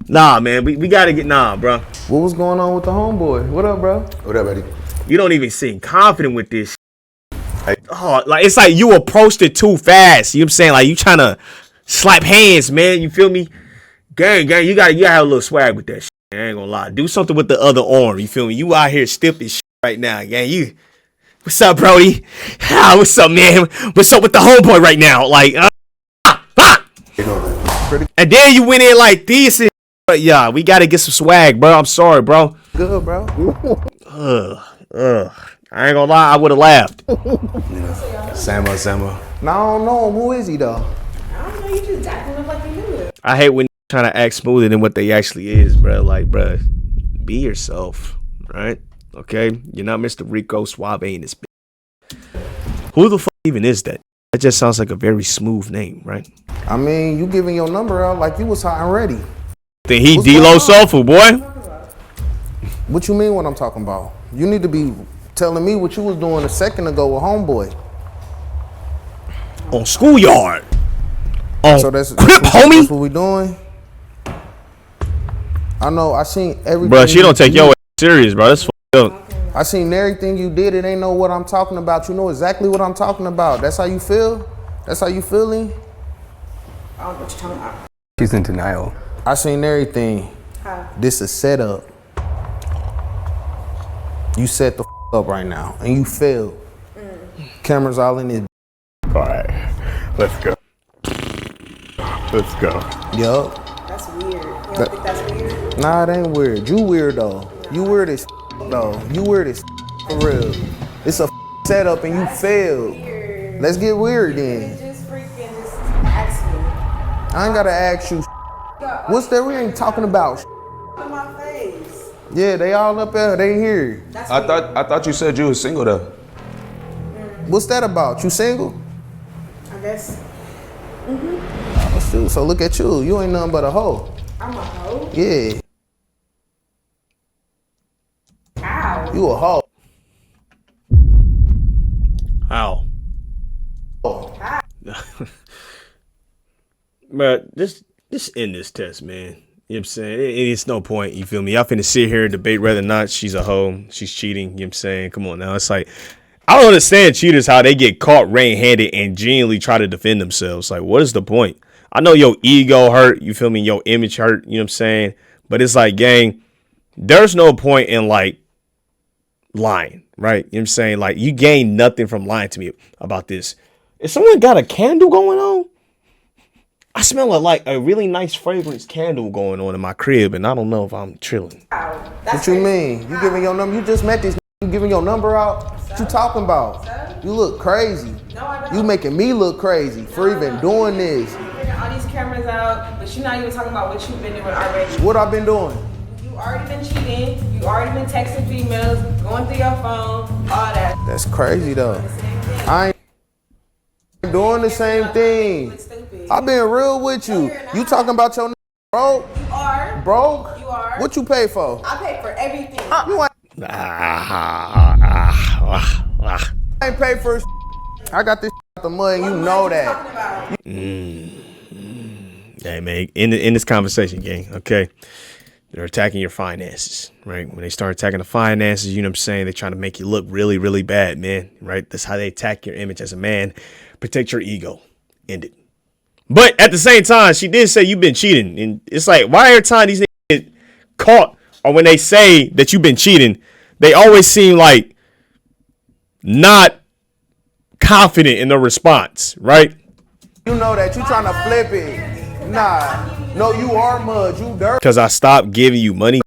Nah, man, we gotta get bro. What was going on with the homeboy? What up, bro? What up, buddy? You don't even seem confident with this. It's like you approached it too fast. You know what I'm saying? Like you trying to slap hands, man. You feel me? Gang, you gotta have a little swag with that shit. I ain't gonna lie. Do something with the other arm. You feel me? You out here stiff as shit right now, gang. What's up, Brody? What's up, man? What's up with the homeboy right now? Like, and then you went in like this. But yeah, we gotta get some swag, bro. I'm sorry, bro. Good, bro. I ain't gonna lie, I would have laughed. Samo. No, I don't know him. Who is he, though? I don't know, you just acting up like you knew it. I hate when trying to act smoother than what they actually is, bro. Like, bro, be yourself, right? Okay? You're not Mr. Rico Suave in this bitch. Who the fuck even is that? That just sounds like a very smooth name, right? I mean, you giving your number out like you was hot and ready. Then he D-Lo Soulful, boy. What you mean what I'm talking about? You need to be telling me what you was doing a second ago with homeboy. On Schoolyard. So that's homie. That's what we doing. I know. I seen everything. Bro, she don't take your ass serious, bro. That's fucked up. I seen everything you did. It ain't know what I'm talking about. You know exactly what I'm talking about. That's how you feel. That's how you feeling. I don't know what you're talking about. She's in denial. I seen everything. How? This is set up. You set the up right now, and you failed. Cameras all in this. All right, let's go. Let's go. Yup. That's weird. You don't think that's weird? Nah, it ain't weird. You weird though. You weird as though. You weird as for real. It's a setup and you failed. Weird. Let's get weird then. Just ask me. I ain't gotta ask you. What's that we ain't talking about? On my face. Yeah, they all up there. They here. I thought you said you was single though. What's that about? You single? I guess. Oh, shoot. So look at you. You ain't nothing but a hoe. I'm a hoe? Yeah. How? You a hoe. How? Oh. But just end this test, man. You know what I'm saying? It's no point, you feel me? Y'all finna sit here and debate whether or not she's a hoe, she's cheating, you know what I'm saying? Come on now. It's like, I don't understand cheaters, how they get caught red-handed and genuinely try to defend themselves. Like, what is the point? I know your ego hurt, you feel me? Your image hurt, you know what I'm saying? But it's like, gang, there's no point in, like, lying, right? You know what I'm saying? Like, you gain nothing from lying to me about this. If someone got a candle going on, I smell like a really nice fragrance candle going on in my crib, and I don't know if I'm chilling. What you mean? You giving your number? You just met this. You giving your number out? What you talking about? You look crazy. You making me look crazy for even doing this. You're bringing all these cameras out, but you're not even talking about what you've been doing already. What I've been doing? You already been cheating. You already been texting females, going through your phone, all that. That's crazy though. I ain't doing the same thing. I've been real with you. You talking about your broke? You are. Broke? You are. What you pay for? I pay for everything. You ain't pay for I got this out the mud and you know that. Hey, man, in this conversation, gang, okay? They're attacking your finances, right? When they start attacking the finances, you know what I'm saying? They're trying to make you look really, really bad, man, right? That's how they attack your image as a man. Protect your ego. End it. But at the same time, she did say you've been cheating. And it's like, why every time these niggas get caught or when they say that you've been cheating, they always seem like not confident in their response, right? You know that you trying to flip it. Nah. No, you are mud. You dirt. Because I stopped giving you money.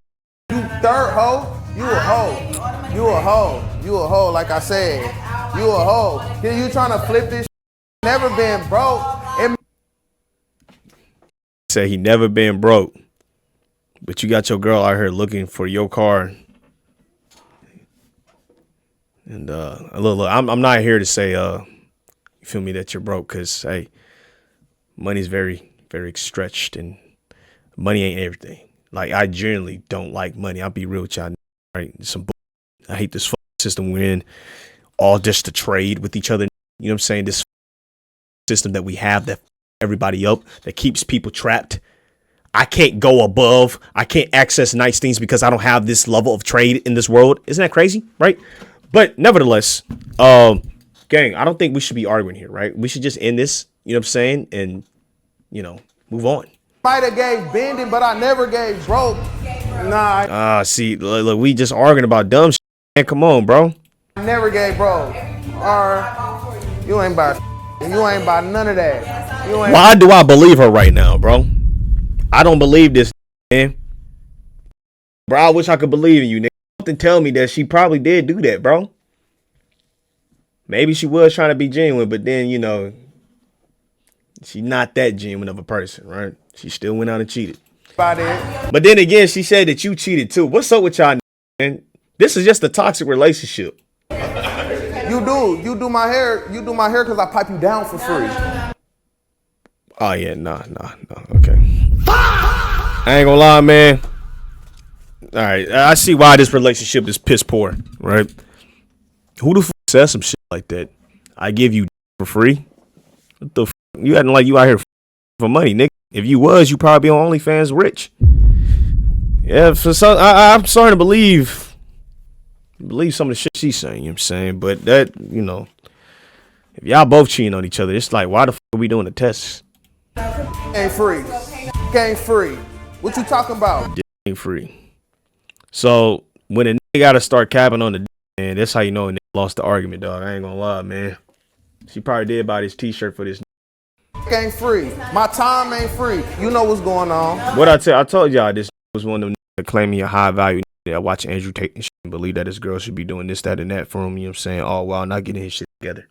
You dirt hoe. You a hoe. You a hoe. You a hoe, like I said. You a hoe. Here you trying to flip this. Never been broke. Say he never been broke, but you got your girl out here looking for your car. And look, I'm not here to say you feel me that you're broke, because hey, money's very, very stretched and money ain't everything. Like, I generally don't like money. I'll be real with y'all, right? I hate this system we're in, all just to trade with each other. You know what I'm saying? This system that we have that everybody up, that keeps people trapped. I can't go above. I can't access nice things because I don't have this level of trade in this world. Isn't that crazy? Right? But nevertheless, gang, I don't think we should be arguing here, right? We should just end this, you know what I'm saying? And, you know, move on. Might have gave bending, but I never gave broke. Nah. See, look, we just arguing about dumb shit. Man, come on, bro. I never gave broke. Or you ain't about none of that. Why do I believe her right now, bro? I don't believe this, man. Bro, I wish I could believe in you, nigga. Something tell me that she probably did do that, bro. Maybe she was trying to be genuine, but then, you know, she's not that genuine of a person, right? She still went out and cheated. But then again, she said that you cheated too. What's up with y'all, man? This is just a toxic relationship. You do my hair. You do my hair because I pipe you down for free. Oh yeah, nah, okay. I ain't gonna lie, man. All right, I see why this relationship is piss poor, right? Who the f says some shit like that? I give you for free. What the f? You acting like you out here for money, nigga. If you was, you probably on OnlyFans rich. Yeah, for some, I'm starting to believe some of the shit she's saying. You know what I'm saying? But that, you know, if y'all both cheating on each other, it's like, why the f are we doing the tests? Ain't free. Ain't free. What you talking about? Ain't free. So when a nigga gotta start capping on the man, that's how you know a nigga lost the argument, dog. I ain't gonna lie, man. She probably did buy this t-shirt for this. Ain't free. My time ain't free. You know what's going on. What I told y'all this was one of them that claiming a high value. I watch Andrew Tate and shit and believe that his girl should be doing this, that, and that for him. You know what I'm saying? All while not getting his shit together.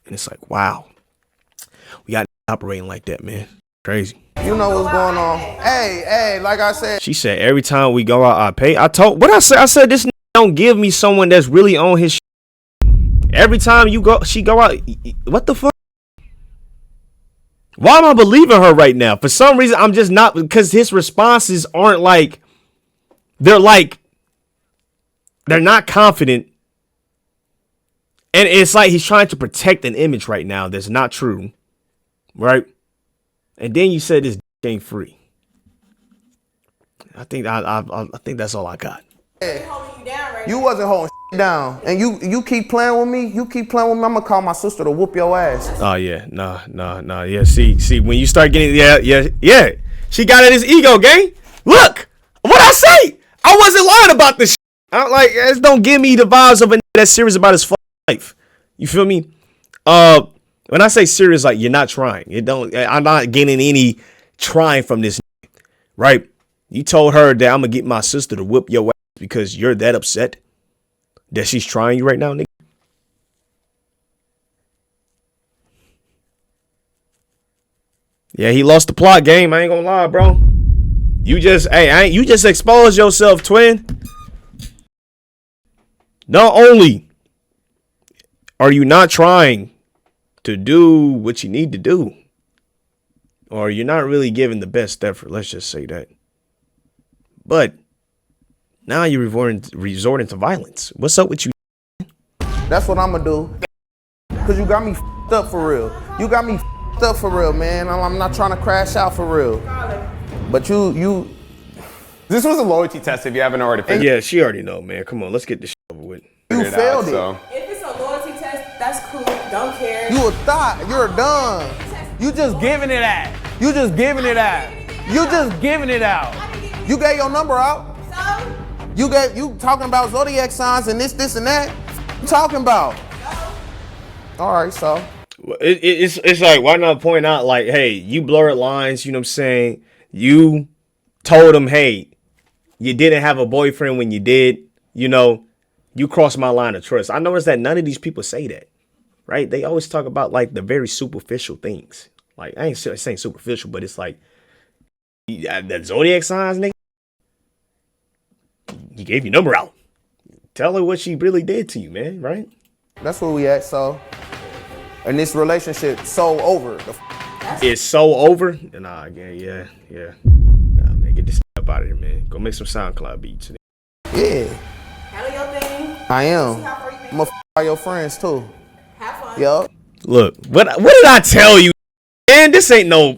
And it's like, wow. We got operating like that, man. Crazy. You know what's going on. Hey, like I said. She said every time we go out, I pay. I told what I said. I said this don't give me someone that's really on his. Every time she go out. What the fuck? Why am I believing her right now? For some reason, I'm just not, because his responses aren't like, they're not confident. And it's like he's trying to protect an image right now that's not true. Right? And then you said this ain't free. I think that's all I got. You wasn't holding down, and you keep playing with me. I'm gonna call my sister to whoop your ass. Oh yeah, nah. Yeah, see, when you start getting, yeah. She got at his ego, gang. Look, what I say. I wasn't lying about this. I'm like, this don't give me the vibes of a that's serious about his life. You feel me? When I say serious, like you're not trying. I'm not getting any trying from this, right? You told her that I'm gonna get my sister to whoop your ass because you're that upset that she's trying you right now, nigga. Yeah, he lost the plot game. I ain't gonna lie, bro. You just exposed yourself, twin. Not only are you not trying to do what you need to do, or you're not really giving the best effort, let's just say that, but now you're resorting to violence. What's up with you? That's what I'm gonna do. Cause you got me f***ed up for real. You got me f***ed up for real, man. I'm not trying to crash out for real. But you. This was a loyalty test if you haven't already figured. Yeah, she already know, man. Come on, let's get this shit over with. You failed it. If it's a loyalty test, that's cool. Don't care. You a thought. You're done. You just giving it out. You just giving it out. You just giving it out. You gave your number out. So? You talking about zodiac signs and this and that. You talking about? All right, so. It's like, why not point out, like, hey, you blurred lines, you know what I'm saying? You told him, hey, you didn't have a boyfriend when you did, you know, you crossed my line of trust. I noticed that none of these people say that, right? They always talk about, like, the very superficial things. Like, I ain't saying superficial, but it's like, that zodiac signs, nigga, you gave your number out. Tell her what she really did to you, man, right? That's where we at, so. And this relationship so over. It's so over? Nah, yeah. Nah, man, get this up out of here, man. Go make some SoundCloud beats. Yeah. Handle your thing. I am. I'm gonna all your friends too. Have fun. Yup. Look, what did I tell you? Man, this ain't no.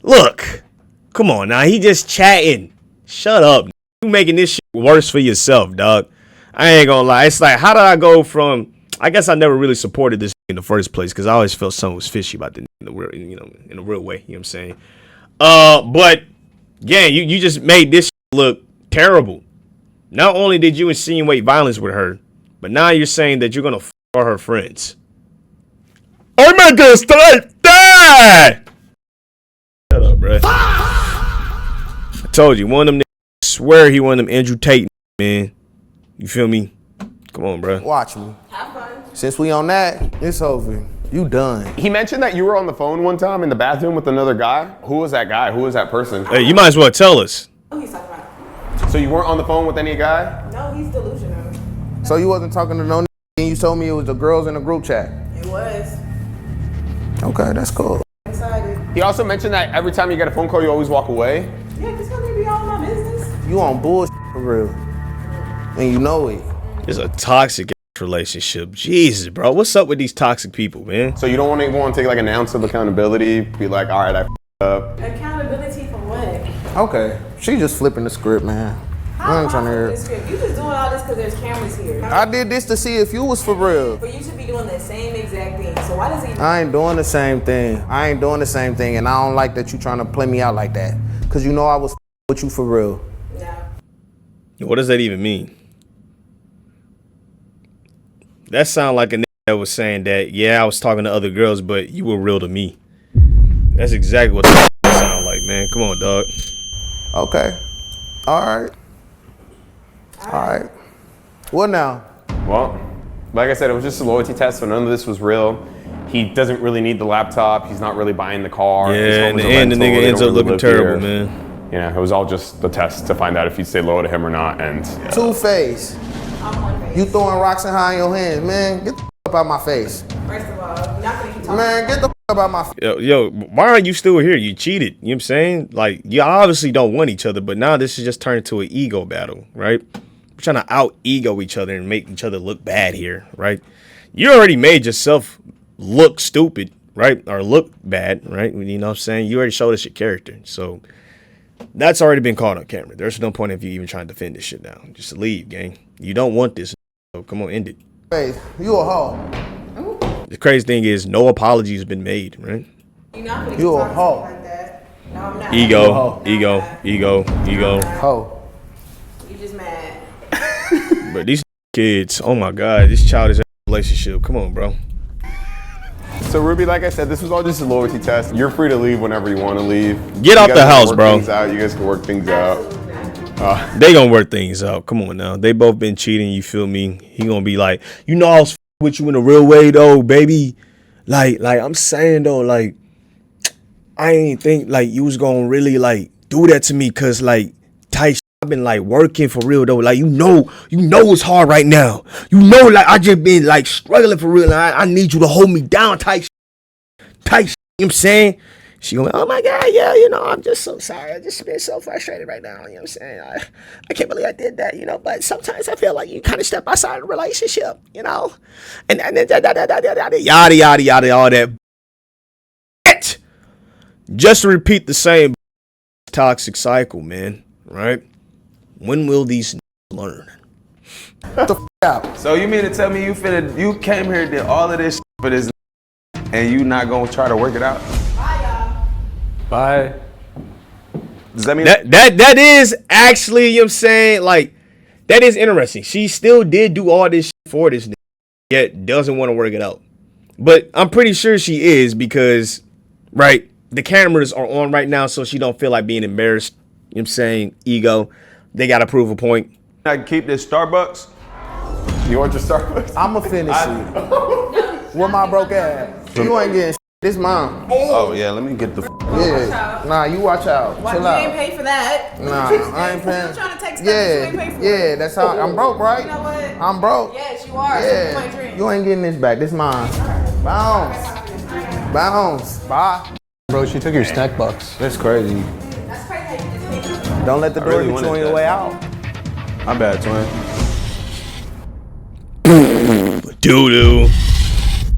Look, come on now. He just chatting. Shut up. You making this shit worse for yourself, dog. I ain't gonna lie. It's like, how did I go from? I guess I never really supported this in the first place because I always felt something was fishy about the in the real, in a real way. You know what I'm saying? But yeah, you just made this look terrible. Not only did you insinuate violence with her, but now you're saying that you're gonna f her friends. I'm not gonna strike that. Shut up, bro. I told you, one of them niggas swear he one of them Andrew Tate, man. You feel me? Come on, bro. Watch me. Have fun. Since we on that, it's over. You done. He mentioned that you were on the phone one time in the bathroom with another guy. Who was that guy? Who was that person? Hey, you might as well tell us. Who he's talking about? So you weren't on the phone with any guy? No, he's delusional. So you wasn't talking to no and you told me it was the girls in the group chat. It was. Okay, that's cool. Excited. He also mentioned that every time you get a phone call, you always walk away. Yeah, this gonna be all my business. You on bullshit for real. And you know it. It's a toxic relationship. Jesus, bro. What's up with these toxic people, man? So you don't want to take like an ounce of accountability? Be like, all right, I f***ed up. Accountability for what? Okay. She just flipping the script, man. I ain't trying to hear it. You just doing all this because there's cameras here. I did this to see if you was for real. For you to be doing the same exact thing. So why does he? I ain't doing the same thing. And I don't like that you trying to play me out like that. Cause you know I was with you for real. No. What does that even mean? That sound like a nigga that was saying that, yeah, I was talking to other girls, but you were real to me. That's exactly what that sound like, man. Come on, dog. Okay. All right. What now? Well, like I said, it was just a loyalty test, so none of this was real. He doesn't really need the laptop. He's not really buying the car. Yeah, in the end, the nigga ends up looking terrible, man. Yeah, it was all just the test to find out if he'd stay loyal to him or not. And Two-Face. You throwing rocks and high in your hands, man. Get the up out my face. First of all, you're not gonna keep talking. Man, get the up out my face. Yo, why aren't you still here? You cheated. You know what I'm saying? Like, you obviously don't want each other, but now this is just turned into an ego battle, right? We're trying to out-ego each other and make each other look bad here, right? You already made yourself look stupid, right? Or look bad, right? You know what I'm saying? You already showed us your character. So that's already been caught on camera. There's no point of you even trying to defend this shit now. Just leave, gang. You don't want this. So come on, end it. Hey, you a hoe. The crazy thing is no apology has been made, right? You a hoe. No, I'm not. Ego. Hoe. You just mad. But these kids, oh my God, this childish relationship. Come on, bro. so Ruby, like I said, this was all just a loyalty test. You're free to leave whenever you want to leave. Get out the house, bro. You guys can work things out. They gonna work things out. Come on now. They both been cheating, you feel me? He gonna be like, you know I was with you in a real way though, baby. Like I'm saying though, like I ain't think like you was gonna really like do that to me cause like tight I've been like working for real though. Like you know it's hard right now. You know like I just been like struggling for real and I need you to hold me down tight. You know what I'm saying? She going, oh my God, yeah, you know, I'm just so sorry. I just been so frustrated right now. You know what I'm saying? I can't believe I did that, you know, but sometimes I feel like you kind of step outside of the relationship, you know? And yada, yada, yada, all that. Just to repeat the same toxic cycle, man, right? When will these learn? Get the out. So you mean to tell me you came here and did all of this for this and you not gonna try to work it out? Bye. Does that mean that is actually, you know what I'm saying, like that is interesting. She still did do all this shit for this nigga, yet doesn't want to work it out. But I'm pretty sure she is because, right, the cameras are on right now, so she don't feel like being embarrassed. You know what I'm saying? Ego. They gotta prove a point. I can keep this Starbucks? You want your Starbucks? I'ma finish it. Where my broke ass? You ain't getting shit. This mine. Oh yeah, let me get the Yeah. Nah, you watch out. Why Chill you out. ain't pay for that? Nah, I ain't paying. You trying to take stuff that you ain't pay for. Yeah, that's how I'm broke, right? You know what? I'm broke. Yes, you are. Yeah. So you might drink. You ain't getting this back. This mine. Bounce. Bye. Bro, she took your snack box. That's crazy. That's crazy how you just paid. Don't let the door get you on your way out. My bad, twin. Doo-doo.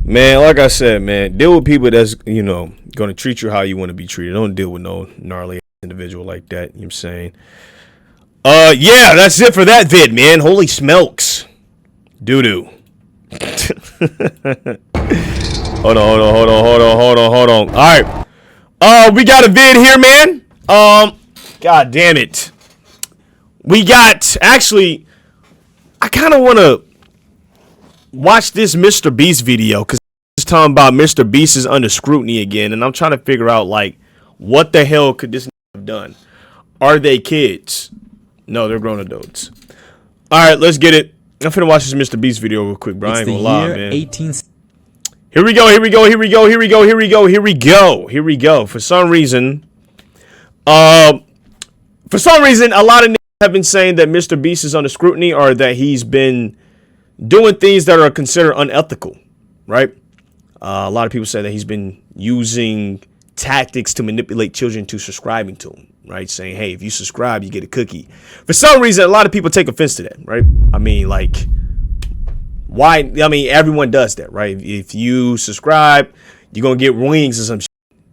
Man, like I said, man, deal with people that's, you know, gonna treat you how you want to be treated. Don't deal with no gnarly individual like that. You know what I'm saying? Yeah, that's it for that vid, man. Holy smokes. Doo-doo. Hold on. All right. We got a vid here, man. God damn it. We got, actually, I kind of want to watch this MrBeast video because it's talking about MrBeast is under scrutiny again, and I'm trying to figure out, like, what the hell could this have done? Are they kids? No, they're grown adults. All right, let's get it. I'm finna watch this MrBeast video real quick, bro. I ain't gonna lie, man. Here we go. For some reason, a lot of niggas have been saying that MrBeast is under scrutiny or that he's been doing things that are considered unethical, right? A lot of people say that he's been using tactics to manipulate children to subscribing to him, right? Saying, hey, if you subscribe, you get a cookie. For some reason, a lot of people take offense to that, right? I mean, like, why? I mean, everyone does that, right? If you subscribe, you're going to get wings or some shit.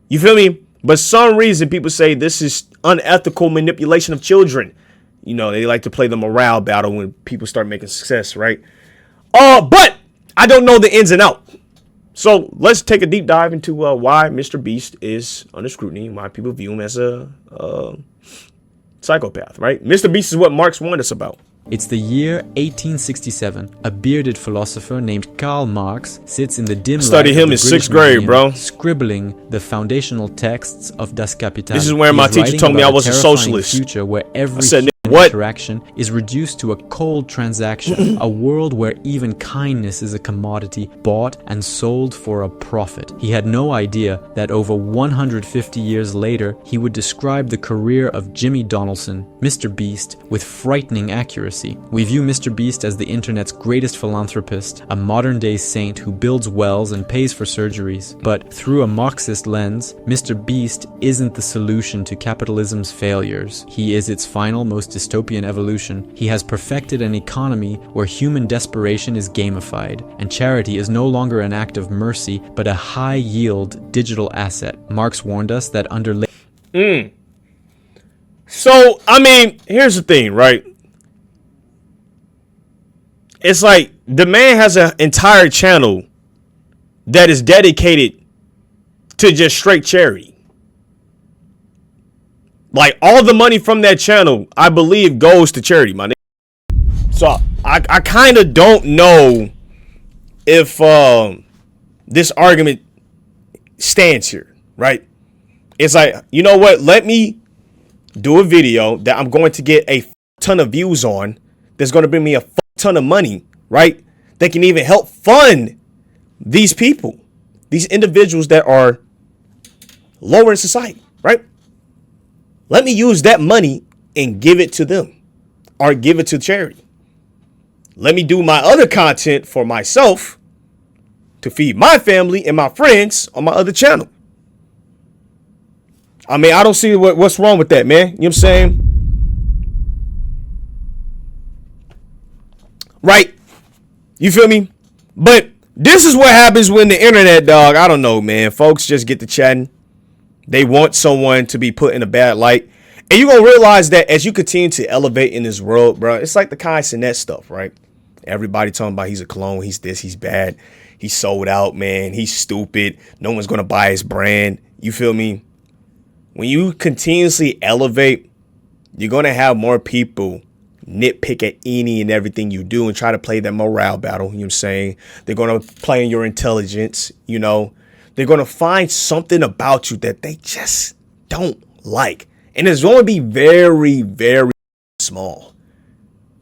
You feel me? But some reason people say this is unethical manipulation of children. You know, they like to play the morale battle when people start making success, right? But I don't know the ins and outs. So let's take a deep dive into why MrBeast is under scrutiny and why people view him as a psychopath, right? MrBeast is what Marx warned us about. It's the year 1867. A bearded philosopher named Karl Marx sits in the dim Studied light him of the in British 6th grade, Museum, bro. Scribbling the foundational texts of Das Kapital. This is where He my is teacher writing told me about I was a terrifying socialist. Future where every I said, interaction is reduced to a cold transaction, a world where even kindness is a commodity bought and sold for a profit. He had no idea that over 150 years later, he would describe the career of Jimmy Donaldson, MrBeast, with frightening accuracy. We view MrBeast as the internet's greatest philanthropist, a modern-day saint who builds wells and pays for surgeries. But through a Marxist lens, MrBeast isn't the solution to capitalism's failures. He is its final, most dystopian evolution. He has perfected an economy where human desperation is gamified, and charity is no longer an act of mercy, but a high-yield digital asset. Marx warned us that under... So, I mean, here's the thing, right? It's like the man has an entire channel that is dedicated to just straight charity. Like, all the money from that channel, I believe, goes to charity, my nigga. So I kind of don't know if this argument stands here, right? It's like, you know what? Let me do a video that I'm going to get a ton of views on. That's going to bring me a ton of money, right? That can even help fund these people, these individuals that are lower in society, right? Let me use that money and give it to them or give it to charity. Let me do my other content for myself to feed my family and my friends on my other channel. I mean, I don't see what's wrong with that, man. You know what I'm saying? Right? You feel me? But this is what happens when the internet, dog, I don't know, man. Folks just get to chatting. They want someone to be put in a bad light. And you're going to realize that as you continue to elevate in this world, bro, it's like the Kai Cenat stuff, right? Everybody talking about he's a clone, he's this, he's bad. He's sold out, man. He's stupid. No one's going to buy his brand. You feel me? When you continuously elevate, you're going to have more people nitpick at any and everything you do and try to play that morale battle. You know what I'm saying? They're going to play on your intelligence, you know. They're going to find something about you that they just don't like. And it's going to be very, very small.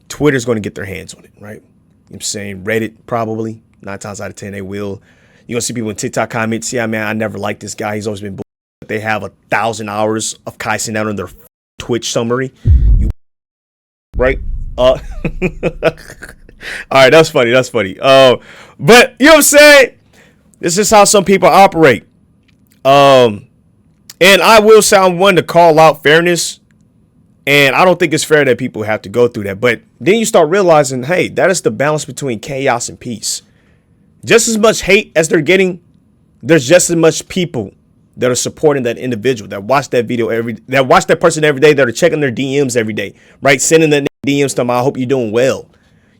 Twitter's going to get their hands on it, right? You know what I'm saying? Reddit, probably. 9 times out of 10, they will. You're going to see people in TikTok comments, yeah, man, I never liked this guy. He's always been bull. They have 1,000 hours of Kai Cenat on their Twitch summary. You right? All right, that's funny. That's funny. But you know what I'm saying? This is how some people operate. And I will sound one to call out fairness. And I don't think it's fair that people have to go through that. But then you start realizing, hey, that is the balance between chaos and peace. Just as much hate as they're getting, there's just as much people that are supporting that individual, that watch that video that watch that person every day, that are checking their DMs every day, right? Sending that DMs to them, I hope you're doing well.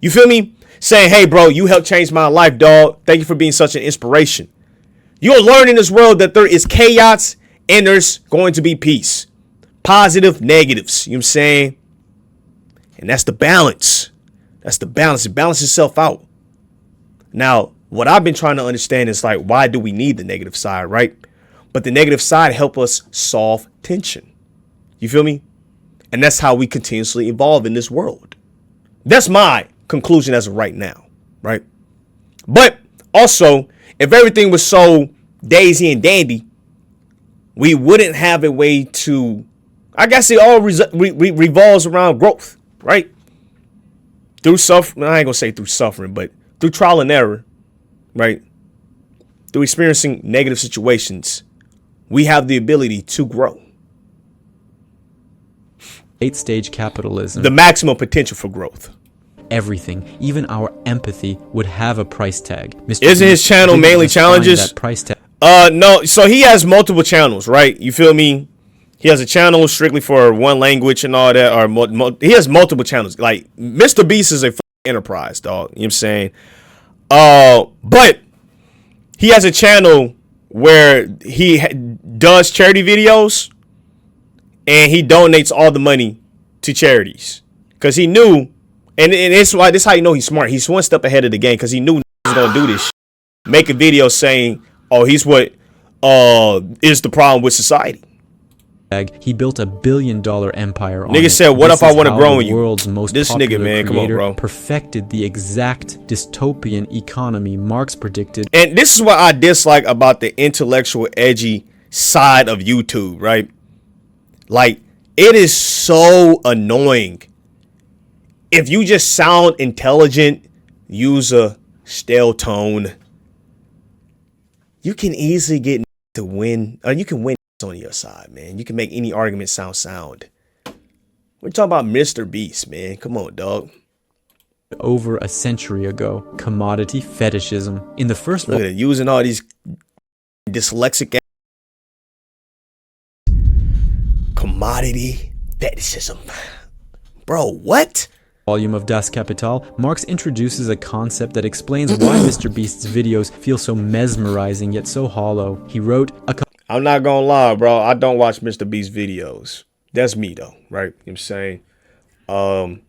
You feel me? Saying, hey, bro, you helped change my life, dog. Thank you for being such an inspiration. You'll learn in this world that there is chaos and there's going to be peace. Positive, negatives. You know what I'm saying? And that's the balance. That's the balance. It balances itself out. Now, what I've been trying to understand is like, why do we need the negative side, right? But the negative side help us solve tension. You feel me? And that's how we continuously evolve in this world. That's my conclusion as of right now, right? But also, if everything was so daisy and dandy, we wouldn't have a way to, I guess it all revolves around growth, right? Through suffering, I ain't gonna say through suffering, but through trial and error, right? Through experiencing negative situations, we have the ability to grow. Late-stage capitalism. The maximum potential for growth. Everything, even our empathy, would have a price tag. Isn't his channel mainly challenges? That price tag. No. So he has multiple channels, right? You feel me? He has a channel strictly for one language and all that. Or he has multiple channels. Like MrBeast is a enterprise, dog. You know what I'm saying? But he has a channel where he does charity videos and he donates all the money to charities because he knew, and it's why this is how you know he's smart. He's one step ahead of the game because he knew he was gonna do this shit. Make a video saying, "Oh, he's what is the problem with society." he built $1 billion empire on Nigga it. said, what This if I is want to how grow the on you? world's most This nigga, popular man, come on, creator bro. perfected the exact dystopian economy Marx predicted. And this is what I dislike about the intellectual, edgy side of YouTube, right? Like, it is so annoying. If you just sound intelligent, use a stale tone, you can easily get to win, or you can win on your side, man. You can make any argument sound sound. We're talking about MrBeast, man. Come on, dog. Over a century ago, commodity fetishism. In the first Look at it, using all these dyslexic commodity fetishism. Bro, what? volume of Das Kapital, Marx introduces a concept that explains why MrBeast's videos feel so mesmerizing yet so hollow. He wrote I'm not gonna lie, bro. I don't watch MrBeast videos. That's me though, right? You know what I'm saying?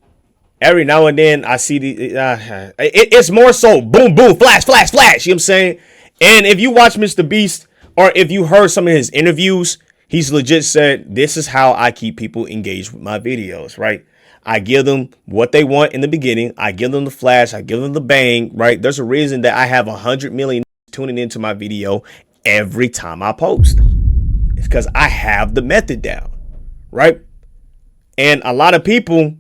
Every now and then I see it's more so boom, boom, flash, flash, flash. You know what I'm saying? And if you watch MrBeast, or if you heard some of his interviews, he's legit said, this is how I keep people engaged with my videos, right? I give them what they want in the beginning. I give them the flash. I give them the bang, right? There's a reason that I have 100 million tuning into my video every time I post. It's because I have the method down, right? And a lot of people,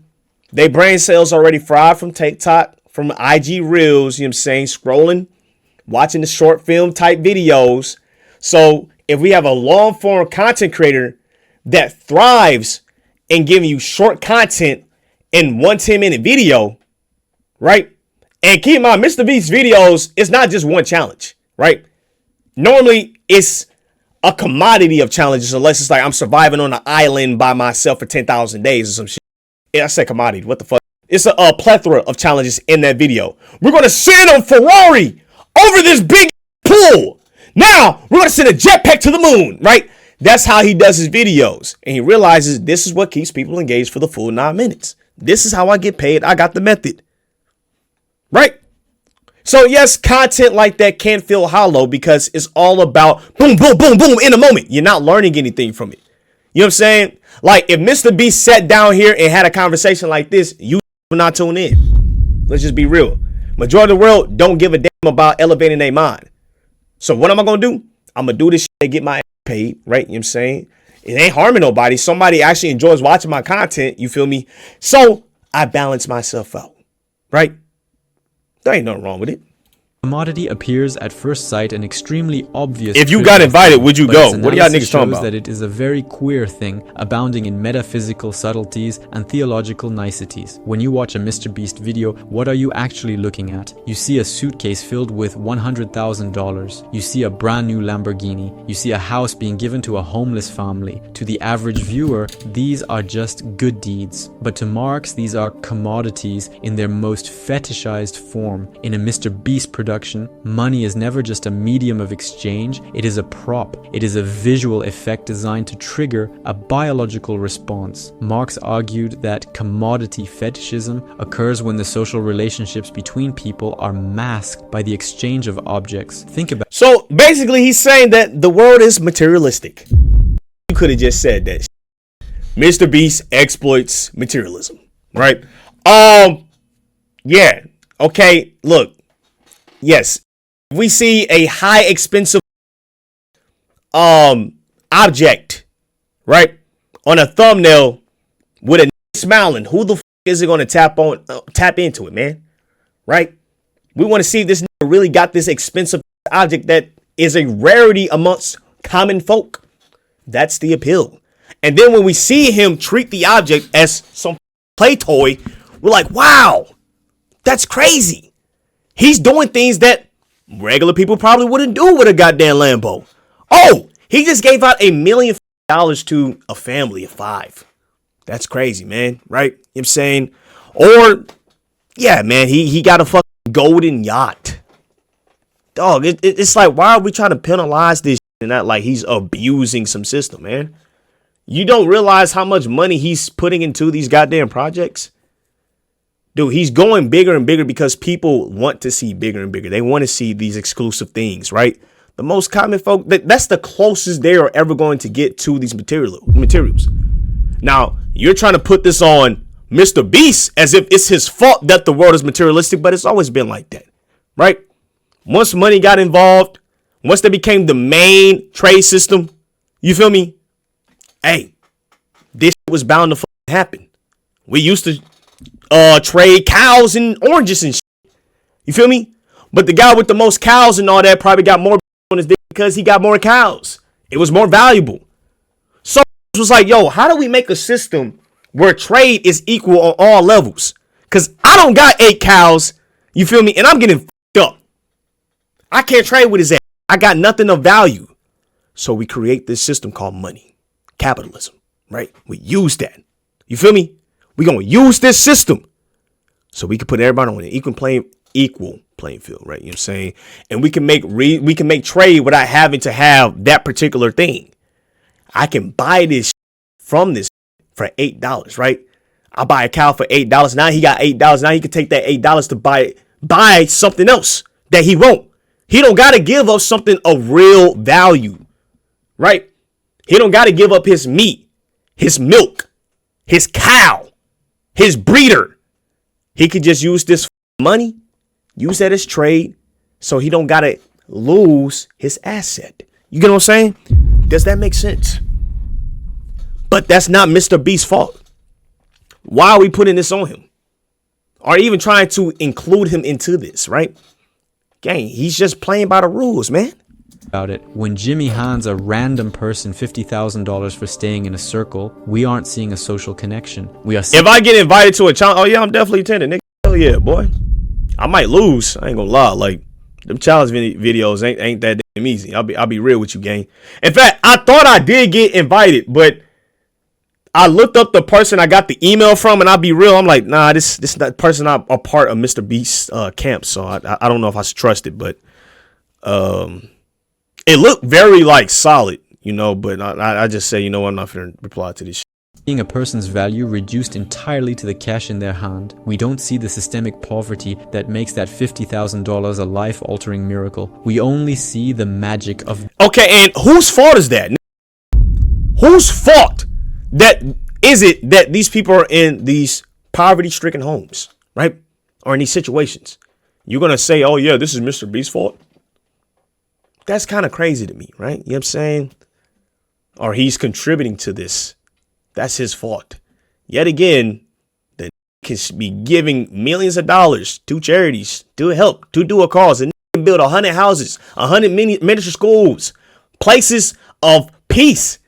their brain cells already fried from TikTok, from IG Reels, you know what I'm saying? Scrolling, watching the short film type videos. So if we have a long form content creator that thrives in giving you short content in 1 10-minute video, right? And keep in mind, MrBeast videos, it's not just one challenge, right? Normally, it's a commodity of challenges, unless it's like I'm surviving on an island by myself for 10,000 days or some shit. Yeah, I said commodity. What the fuck? It's a plethora of challenges in that video. We're going to send a Ferrari over this big pool. Now, we're going to send a jetpack to the moon, right? That's how he does his videos. And he realizes this is what keeps people engaged for the full 9 minutes. This is how I get paid. I got the method. Right? So yes, content like that can feel hollow because it's all about boom, boom, boom, boom in a moment. You're not learning anything from it. You know what I'm saying? Like if MrBeast sat down here and had a conversation like this, you would not tune in. Let's just be real. Majority of the world don't give a damn about elevating their mind. So what am I going to do? I'm going to do this shit and get my paid, right? You know what I'm saying? It ain't harming nobody. Somebody actually enjoys watching my content. You feel me? So I balance myself out, right? There ain't nothing wrong with it. Commodity appears at first sight an extremely obvious. If you got invited, would you go? What are y'all niggas talking about? That it is a very queer thing, abounding in metaphysical subtleties and theological niceties. When you watch a MrBeast video, what are you actually looking at? You see a suitcase filled with $100,000. You see a brand new Lamborghini. You see a house being given to a homeless family. To the average viewer, these are just good deeds. But to Marx, these are commodities in their most fetishized form. In a MrBeast production, money is never just a medium of exchange, it is a prop. It is a visual effect designed to trigger a biological response. Marx argued that commodity fetishism occurs when the social relationships between people are masked by the exchange of objects. Think about. So basically he's saying that the world is materialistic. You could have just said that. MrBeast exploits materialism, right? Yeah. Okay, look. Yes, if we see a high expensive object, right, on a thumbnail with a smiling, who the is it going to tap into it, man? Right? We want to see if this really got this expensive object that is a rarity amongst common folk. That's the appeal. And then when we see him treat the object as some play toy, we're like, wow, that's crazy. He's doing things that regular people probably wouldn't do with a goddamn Lambo. Oh, he just gave out $1 million to a family of 5. That's crazy, man. Right? You know what I'm saying? Or, yeah, man, he got a fucking golden yacht. Dog, it's like, why are we trying to penalize this and not like he's abusing some system, man? You don't realize how much money he's putting into these goddamn projects? Dude, he's going bigger and bigger because people want to see bigger and bigger. They want to see these exclusive things, right? The most common folk, that's the closest they are ever going to get to these materials. Now, you're trying to put this on MrBeast as if it's his fault that the world is materialistic, but it's always been like that, right? Once money got involved, once they became the main trade system, you feel me? Hey, this shit was bound to happen. We used to trade cows and oranges and shit. You feel me? But the guy with the most cows and all that probably got more on his dick because he got more cows. It was more valuable. So it was like, yo, how do we make a system where trade is equal on all levels? Because I don't got 8 cows, you feel me? And I'm getting fucked up. I can't trade with his ass. I got nothing of value. So we create this system called money, capitalism, right? We use that. You feel me? We're going to use this system so we can put everybody on an equal playing field, right? You know what I'm saying? And we can make trade without having to have that particular thing. I can buy this from this for $8, right? I buy a cow for $8. Now he got $8. Now he can take that $8 to buy something else that he won't. He don't got to give up something of real value, right? He don't got to give up his meat, his milk, his cow, his breeder. He could just use this money, use that as trade, so he don't got to lose his asset. You get what I'm saying? Does that make sense? But that's not MrBeast's fault. Why are we putting this on him? Or even trying to include him into this, right? Gang, he's just playing by the rules, man. About it. When Jimmy hands a random person $50,000 for staying in a circle, we aren't seeing a social connection. We are. If I get invited to a challenge, oh yeah, I'm definitely attending. Nigga, hell yeah, boy. I might lose. I ain't gonna lie. Like them challenge videos ain't that damn easy. I'll be real with you, gang. In fact, I thought I did get invited, but I looked up the person I got the email from, and I'll be real. I'm like, nah, this that person not a part of MrBeast's camp, so I don't know if I should trust it, but it looked very like solid, you know. But I just say, you know, I'm not gonna reply to this shit. Seeing a person's value reduced entirely to the cash in their hand. We don't see the systemic poverty that makes that $50,000 a life-altering miracle. We only see the magic of. Okay, and whose fault is that? Whose fault? That is it that these people are in these poverty-stricken homes, right? Or in these situations. You're going to say, oh, yeah, this is MrBeast's fault. That's kind of crazy to me, right? You know what I'm saying? Or he's contributing to this. That's his fault. Yet again, the can be giving millions of dollars to charities, to help, to do a cause, and can build 100 houses, 100 miniature schools, places of peace.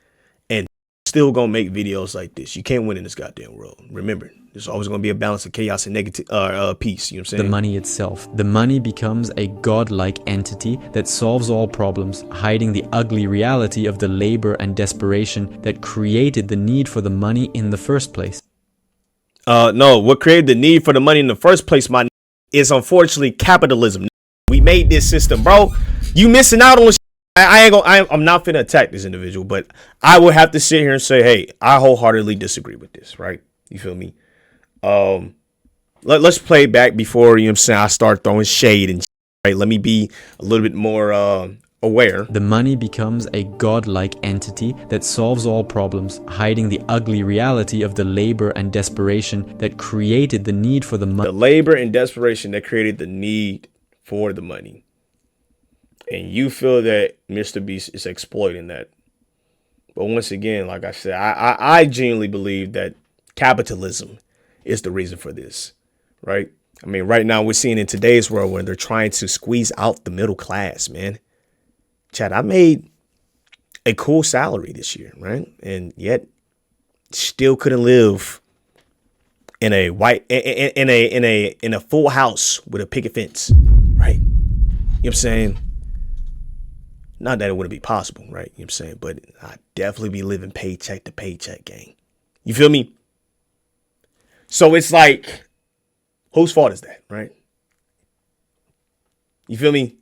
Still gonna make videos like this. You can't win in this goddamn world. Remember, there's always gonna be a balance of chaos and negative peace. You know what I'm saying? The money itself. The money becomes a godlike entity that solves all problems, hiding the ugly reality of the labor and desperation that created the need for the money in the first place. No, what created the need for the money in the first place, is unfortunately capitalism. We made this system, bro. You missing out on. I'm not finna attack this individual, but I will have to sit here and say, hey, I wholeheartedly disagree with this, right? You feel me? Let's play back before, you know what I'm saying, I start throwing shade and shit, right? Let me be a little bit more aware. The money becomes a godlike entity that solves all problems, hiding the ugly reality of the labor and desperation that created the need for the money. The labor and desperation that created the need for the money. And you feel that MrBeast is exploiting that. But once again, like I said, I genuinely believe that capitalism is the reason for this, right? I mean, right now we're seeing in today's world where they're trying to squeeze out the middle class, man. Chad, I made a cool salary this year, right? And yet still couldn't live in a in a full house with a picket fence, right? You know what I'm saying? Not that it wouldn't be possible, right? You know what I'm saying? But I'd definitely be living paycheck to paycheck, gang. You feel me? So it's like, whose fault is that, right? You feel me?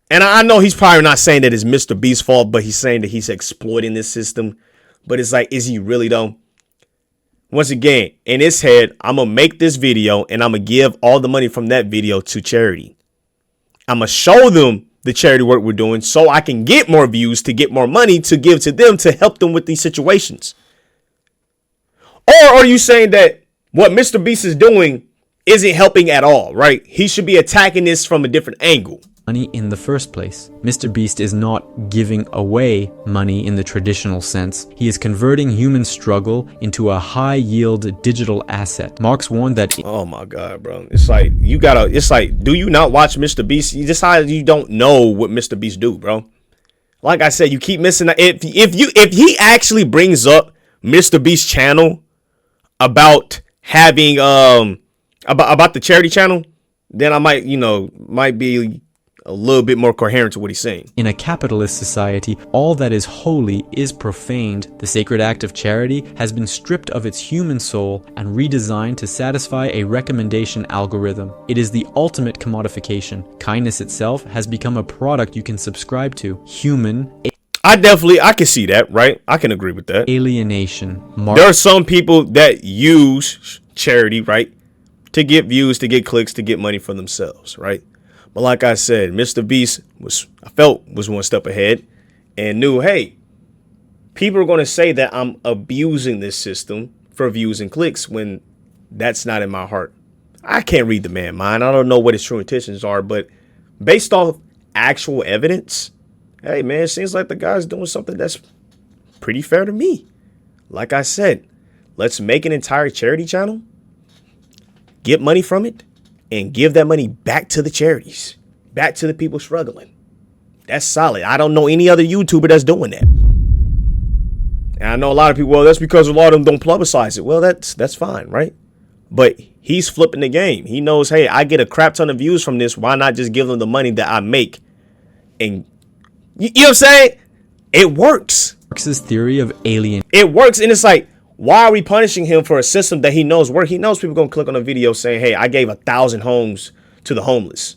And I know he's probably not saying that it's MrBeast's fault, but he's saying that he's exploiting this system. But it's like, is he really though? Once again, in his head, I'm going to make this video and I'm going to give all the money from that video to charity. I'm going to show them the charity work we're doing so I can get more views, to get more money to give to them, to help them with these situations? Or are you saying that what MrBeast is doing isn't helping at all, right? He should be attacking this from a different angle. Money in the first place. MrBeast is not giving away money in the traditional sense. He is converting human struggle into a high-yield digital asset. Marx warned that... Oh my God, bro. It's like, do you not watch MrBeast? You decide you don't know what MrBeast do, bro. Like I said, you keep missing that. If he actually brings up MrBeast channel about having, about the charity channel, then I might be a little bit more coherent to what he's saying. In a capitalist society, all that is holy is profaned. The sacred act of charity has been stripped of its human soul and redesigned to satisfy a recommendation algorithm. It is the ultimate commodification. Kindness itself has become a product you can subscribe to. I can see that, right? I can agree with that. Alienation. There are some people that use charity, right, to get views, to get clicks, to get money for themselves, right? But like I said, MrBeast was one step ahead and knew, hey, people are going to say that I'm abusing this system for views and clicks when that's not in my heart. I can't read the man's mind. I don't know what his true intentions are, but based off actual evidence, hey, man, it seems like the guy's doing something that's pretty fair to me. Like I said, let's make an entire charity channel, get money from it, and give that money back to the charities, back to the people struggling. That's solid. I don't know any other YouTuber that's doing that. And I know a lot of people, well, that's because a lot of them don't publicize it. Well, that's fine, right? But he's flipping the game. He knows, hey, I get a crap ton of views from this. Why not just give them the money that I make? And you know what I'm saying? It works. Marx's theory of alien. It works. And it's like, why are we punishing him for a system that he knows works? He knows people going to click on a video saying, hey, I gave 1,000 homes to the homeless.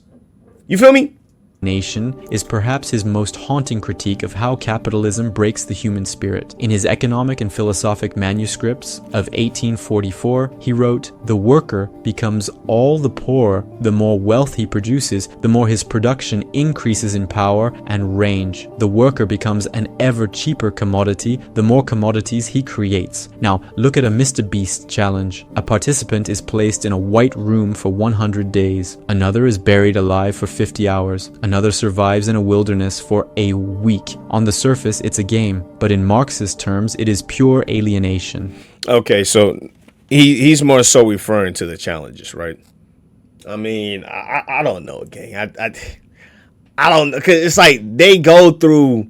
You feel me? Nation is perhaps his most haunting critique of how capitalism breaks the human spirit. In his economic and philosophic manuscripts of 1844, he wrote, "The worker becomes all the poorer the more wealth he produces, the more his production increases in power and range. The worker becomes an ever cheaper commodity the more commodities he creates." Now, look at a MrBeast challenge. A participant is placed in a white room for 100 days. Another is buried alive for 50 hours. Another survives in a wilderness for a week. On the surface, it's a game, but in Marxist terms, it is pure alienation. Okay, so he's more so referring to the challenges, right? I mean, I don't know, gang. I don't know, because it's like they go through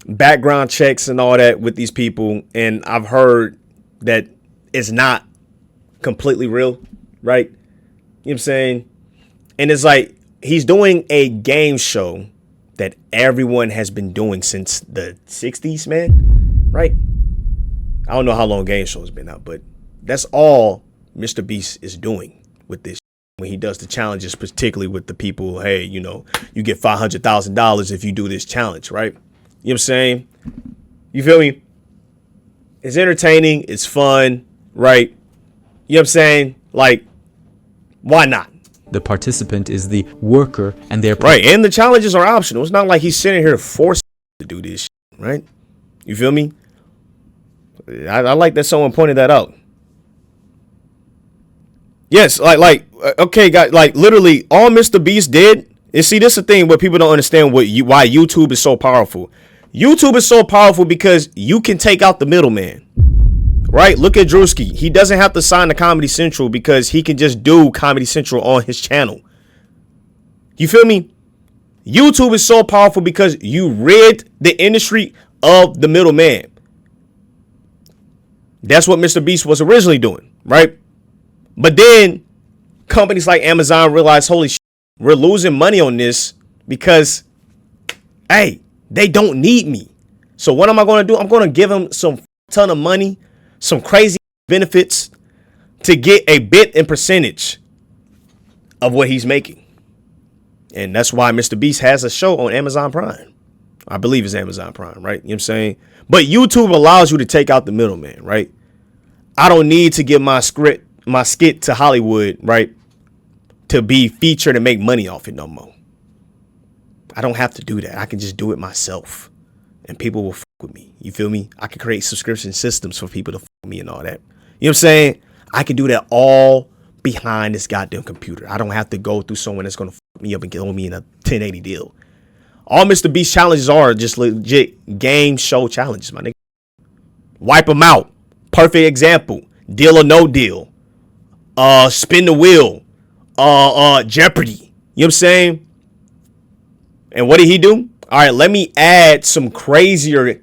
background checks and all that with these people, and I've heard that it's not completely real, right? You know what I'm saying? And it's like, he's doing a game show that everyone has been doing since the 60s, man, right? I don't know how long game show has been out, but that's all MrBeast is doing with this. When he does the challenges, particularly with the people, hey, you know, you get $500,000 if you do this challenge, right? You know what I'm saying? You feel me? It's entertaining. It's fun, right? You know what I'm saying? Like, why not? The participant is the worker, and they're right. And the challenges are optional. It's not like he's sitting here forced to do this shit, right? You feel me? I like that someone pointed that out. Yes, okay, guys, like literally all MrBeast did is, see, this is the thing where people don't understand why YouTube is so powerful. YouTube is so powerful because you can take out the middleman. Right? Look at Drewski. He doesn't have to sign to Comedy Central because he can just do Comedy Central on his channel. You feel me? YouTube is so powerful because you rid the industry of the middleman. That's what MrBeast was originally doing, right? But then companies like Amazon realized, holy shit, we're losing money on this because, hey, they don't need me. So what am I going to do? I'm going to give them some ton of money, some crazy benefits to get a bit and percentage of what he's making. And that's why MrBeast has a show on Amazon Prime. I believe it's Amazon Prime, right? You know what I'm saying? But YouTube allows you to take out the middleman, right? I don't need to give my skit to Hollywood, right, to be featured and make money off it no more. I don't have to do that. I can just do it myself, and people will fuck with me. You feel me? I can create subscription systems for people to fuck with me and all that. You know what I'm saying? I can do that all behind this goddamn computer. I don't have to go through someone that's gonna fuck me up and get on me in a 1080 deal. All MrBeast challenges are just legit game show challenges, my nigga. Wipe them out. Perfect example. Deal or no deal. Spin the wheel. Jeopardy. You know what I'm saying? And what did he do? All right, let me add some crazier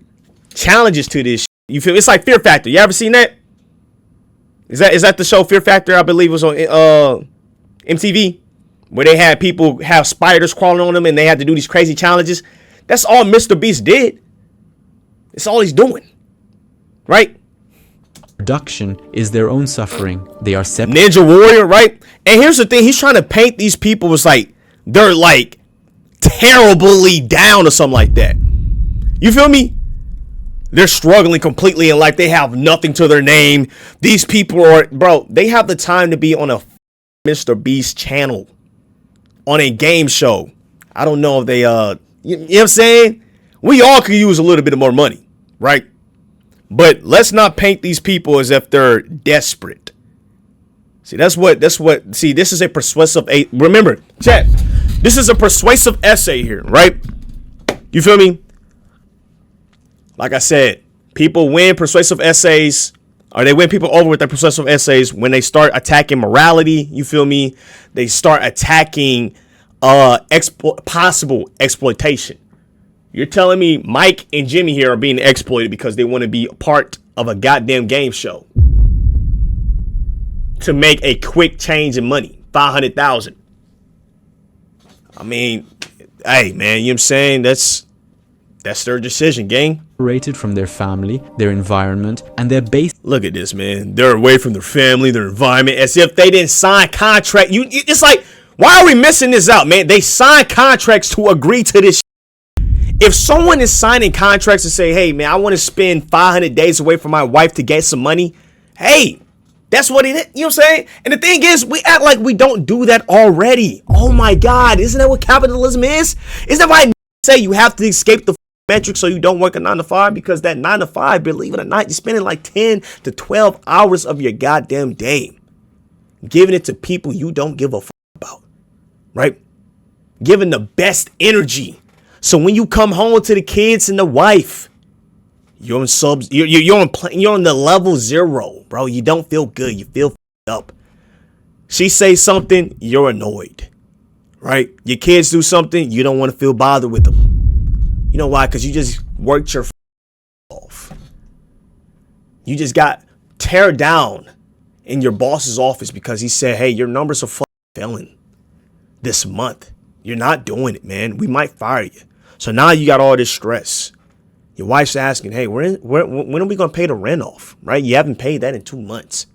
challenges to this. You feel? It's like Fear Factor. You ever seen that? Is that the show Fear Factor? I believe it was on MTV, where they had people have spiders crawling on them and they had to do these crazy challenges. That's all MrBeast did. It's all he's doing, right? Production is their own suffering. They are separate. Ninja Warrior, right? And here's the thing: he's trying to paint these people as like they're like terribly down or something like that. You feel me? They're struggling completely in life. They have nothing to their name. These people are, bro, they have the time to be on a MrBeast channel, on a game show. I don't know if they, you know what I'm saying? We all could use a little bit more money, right? But let's not paint these people as if they're desperate. See, this is a persuasive, remember, chat, this is a persuasive essay here, right? You feel me? Like I said, people win persuasive essays, or they win people over with their persuasive essays when they start attacking morality. You feel me? They start attacking possible exploitation. You're telling me Mike and Jimmy here are being exploited because they want to be a part of a goddamn game show to make a quick change in money, 500,000. I mean, hey man, you know what I'm saying? That's their decision, gang. Separated from their family, their environment, and their base. Look at this, man. They're away from their family, their environment, as if they didn't sign contract. It's like, why are we missing this out, man? They signed contracts to agree to this. If someone is signing contracts to say, hey, man, I want to spend 500 days away from my wife to get some money, hey, that's what it is. You know what I'm saying? And the thing is, we act like we don't do that already. Oh my God, isn't that what capitalism is? Isn't that why I say you have to escape the metric so you don't work a 9 to 5? Because that 9 to 5, believe it or not, you're spending like 10 to 12 hours of your goddamn day giving it to people you don't give a fuck about, right? Giving the best energy. So when you come home to the kids and the wife, you're on subs. You're on the level 0, bro. You don't feel good. You feel up. She says something, you're annoyed, right? Your kids do something, you don't want to feel bothered with them. You know why? Because you just worked your off. You just got tear down in your boss's office because he said, hey, your numbers are failing this month. You're not doing it, man. We might fire you. So now you got all this stress. Your wife's asking, hey, when are we going to pay the rent off, right? You haven't paid that in 2 months.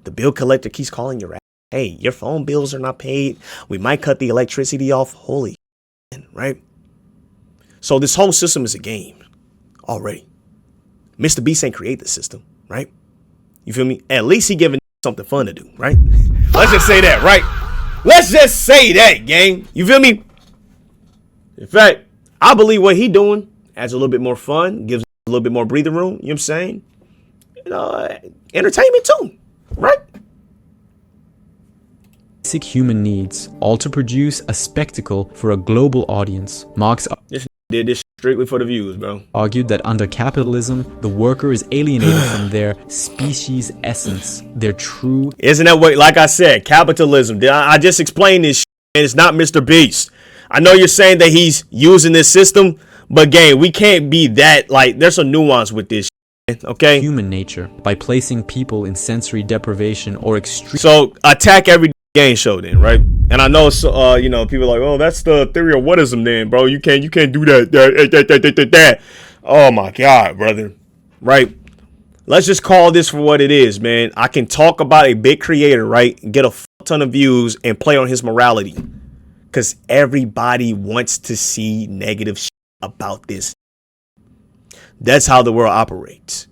The bill collector keeps calling your ass. Hey, your phone bills are not paid. We might cut the electricity off. Holy shit, right? So this whole system is a game already. MrBeast ain't create the system, right? You feel me? At least he giving something fun to do, right? Let's just say that, right? Let's just say that, gang. You feel me? In fact, I believe what he doing adds a little bit more fun, gives a little bit more breathing room. You know what I'm saying? Entertainment too, right? Basic human needs, all to produce a spectacle for a global audience. Marx did this strictly for the views, bro. Argued that under capitalism, the worker is alienated from their species essence, their true. Isn't that what, like I said, capitalism? I just explained this shit, and it's not MrBeast. I know you're saying that he's using this system, but gang, we can't be that, like, there's a nuance with this shit, okay? Human nature, by placing people in sensory deprivation or extreme. So attack every game show then, right? And I know, you know, people are like, oh, that's the theory of whatism then, bro. You can't do that. Oh my God, brother. Right? Let's just call this for what it is, man. I can talk about a big creator, right? Get a ton of views and play on his morality. Because everybody wants to see negative shit about this. That's how the world operates.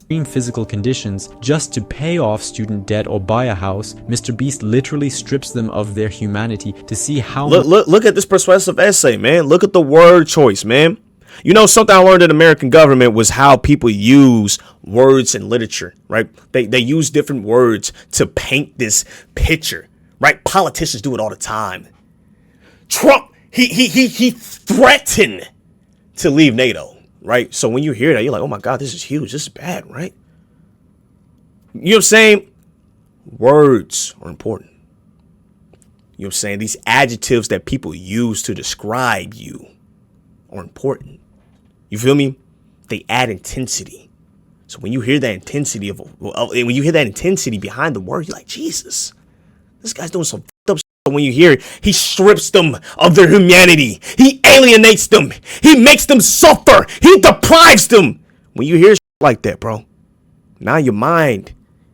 extreme physical conditions just to pay off student debt or buy a house, MrBeast literally strips them of their humanity to see how look at this persuasive essay, man. Look at the word choice, man. You know, something I learned in American government was how people use words in literature, right? They use different words to paint this picture, right? Politicians do it all the time. Trump, he threatened to leave NATO, right? So when you hear that, you're like, oh my God, this is huge. This is bad, right? You know what I'm saying? Words are important. You know what I'm saying? These adjectives that people use to describe you are important. You feel me? They add intensity. So when you hear that intensity when you hear that intensity behind the word, you're like, Jesus, this guy's doing some fucked up shit. When you hear it, he strips them of their humanity. He alienates them. He makes them suffer. He deprives them. When you hear shit like that, bro, now your mind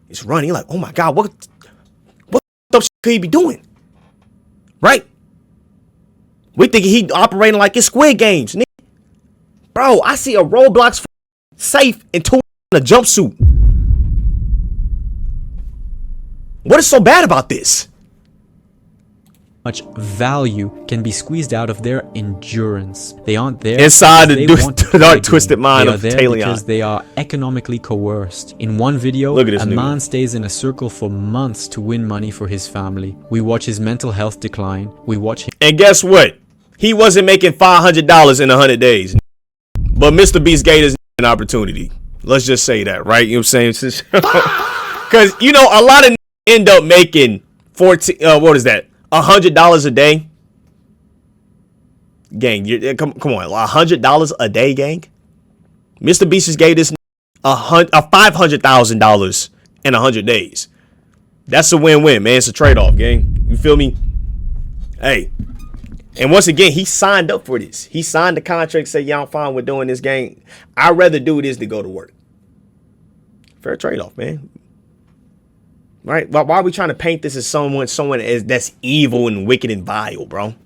is running. You're like, oh my God, what fucked up shit could he be doing? Right? We thinking he operating like it's Squid Games. Bro, I see a Roblox safe and two in a jumpsuit. What is so bad about this? much value can be squeezed out of their endurance. They aren't there inside the dark twisted mind of Taileon because they are economically coerced. In one video, a man stays in a circle for months to win money for his family. We watch his mental health decline. We watch him. And guess what? He wasn't making $500 in 100 days. But MrBeast gave us an opportunity. Let's just say that, right? You know what I'm saying? Because, you know, a lot of end up making $100 a day. Gang, come on, $100 a day, gang. MrBeast just gave this $500,000 in 100 days. That's a win-win, man. It's a trade-off, gang. You feel me? Hey. And once again, he signed up for this. He signed the contract, said, yeah, I'm fine with doing this, gang. I'd rather do this than go to work. Fair trade-off, man. Right? Why are we trying to paint this as someone that's evil and wicked and vile, bro?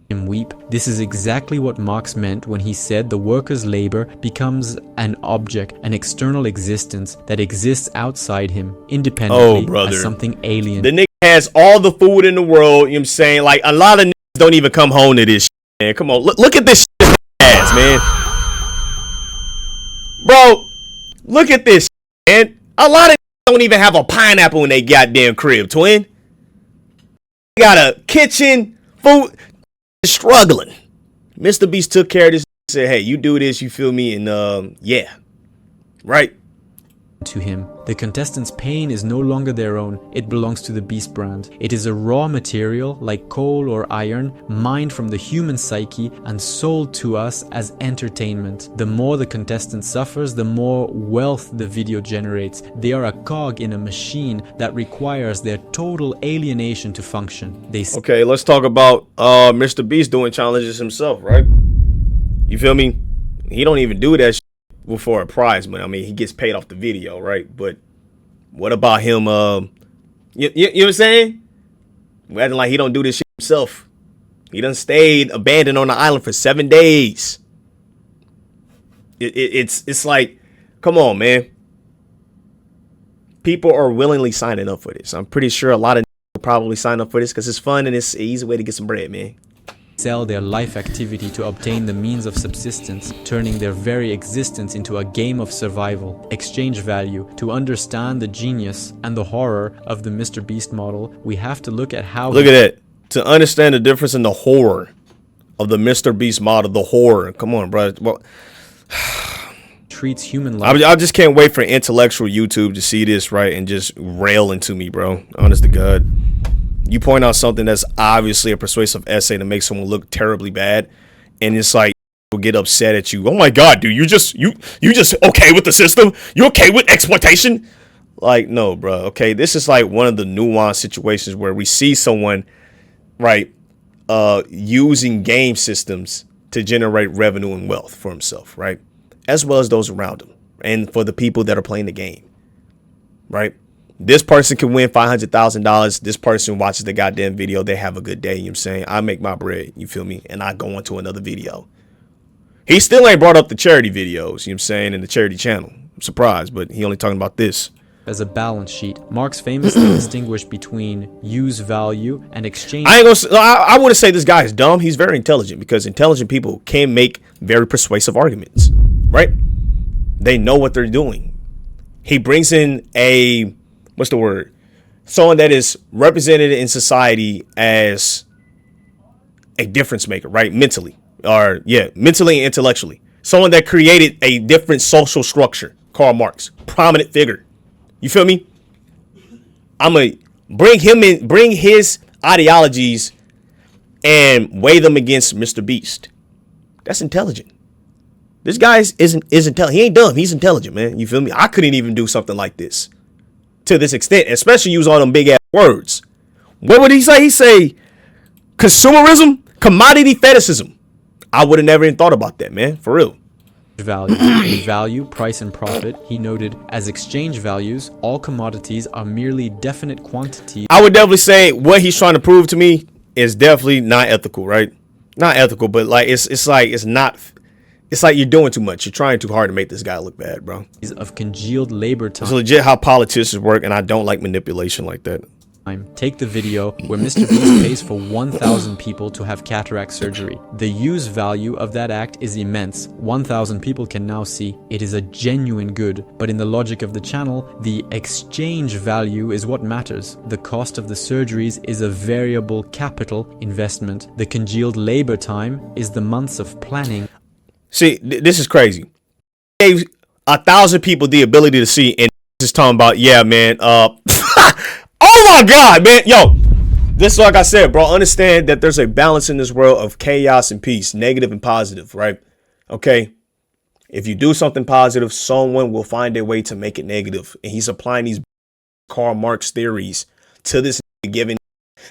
Him weep. This is exactly what Marx meant when he said the worker's labor becomes an object, an external existence that exists outside him, independently as something alien. The nigga has all the food in the world, you know what I'm saying? Like, a lot of niggas don't even come home to this shit, man. Come on, look at this shit ass, man. Bro, look at this shit, man. A lot of don't even have a pineapple in their goddamn crib, twin. They got a kitchen, food, struggling. MrBeast took care of this, said, hey, you do this, you feel me? And yeah, right? To him, the contestants' pain is no longer their own. It belongs to the Beast brand. It is a raw material like coal or iron, mined from the human psyche and sold to us as entertainment. The more the contestant suffers, the more wealth the video generates. They are a cog in a machine that requires their total alienation to function. Okay, let's talk about MrBeast doing challenges himself, right? You feel me? He don't even do that shit for a prize, but I mean, he gets paid off the video, right? But what about him? You know what I'm saying? Acting like he don't do this shit himself. He done stayed abandoned on the island for 7 days. It's like, come on, man. People are willingly signing up for this. I'm pretty sure a lot of will probably sign up for this because it's fun and it's an easy way to get some bread, man. Sell their life activity to obtain the means of subsistence, turning their very existence into a game of survival. Exchange value. To understand the genius and the horror of the MrBeast model, we have to look at how... Look at that. To understand the difference in the horror of the MrBeast model, the horror. Come on, bro. Well, treats human life... I just can't wait for intellectual YouTube to see this, right, and just rail into me, bro. Honest to God. You point out something that's obviously a persuasive essay to make someone look terribly bad, and it's like people get upset at you. Oh my God, dude, you just okay with the system? You okay with exploitation? Like, no, bro. Okay, this is like one of the nuanced situations where we see someone, right, using game systems to generate revenue and wealth for himself, right, as well as those around him and for the people that are playing the game, right? This person can win $500,000. This person watches the goddamn video. They have a good day. You know what I'm saying? I make my bread. You feel me? And I go on to another video. He still ain't brought up the charity videos. You know what I'm saying? And the charity channel. I'm surprised, but he only talking about this. As a balance sheet, Marx famously distinguished between use value and exchange. I wouldn't say this guy is dumb. He's very intelligent, because intelligent people can make very persuasive arguments, right? They know what they're doing. He brings in someone that is represented in society as a difference maker, right? Mentally and intellectually. Someone that created a different social structure. Karl Marx, prominent figure. You feel me? I'm gonna bring him in, bring his ideologies and weigh them against MrBeast. That's intelligent. This guy is intelligent. He ain't dumb. He's intelligent, man. You feel me? I couldn't even do something like this to this extent, especially use all them big ass words. What would he say? He say consumerism, commodity fetishism. I would have never even thought about that, man. For real. Value, price, and profit. He noted, as exchange values, all commodities are merely definite quantities. I would definitely say what he's trying to prove to me is definitely not ethical, right? Not ethical, but like it's like you're doing too much. You're trying too hard to make this guy look bad, bro. Of congealed labor time. It's legit how politicians work, and I don't like manipulation like that. Take the video where MrBeast pays for 1,000 people to have cataract surgery. The use value of that act is immense. 1,000 people can now see it is a genuine good, but in the logic of the channel, the exchange value is what matters. The cost of the surgeries is a variable capital investment. The congealed labor time is the months of planning. See, this is crazy. He gave 1,000 people the ability to see, and this is talking about, yeah, man, oh my God, man. Yo, this is like I said, bro. Understand that there's a balance in this world of chaos and peace, negative and positive, right? Okay. If you do something positive, someone will find a way to make it negative. And he's applying these Karl Marx theories to this, giving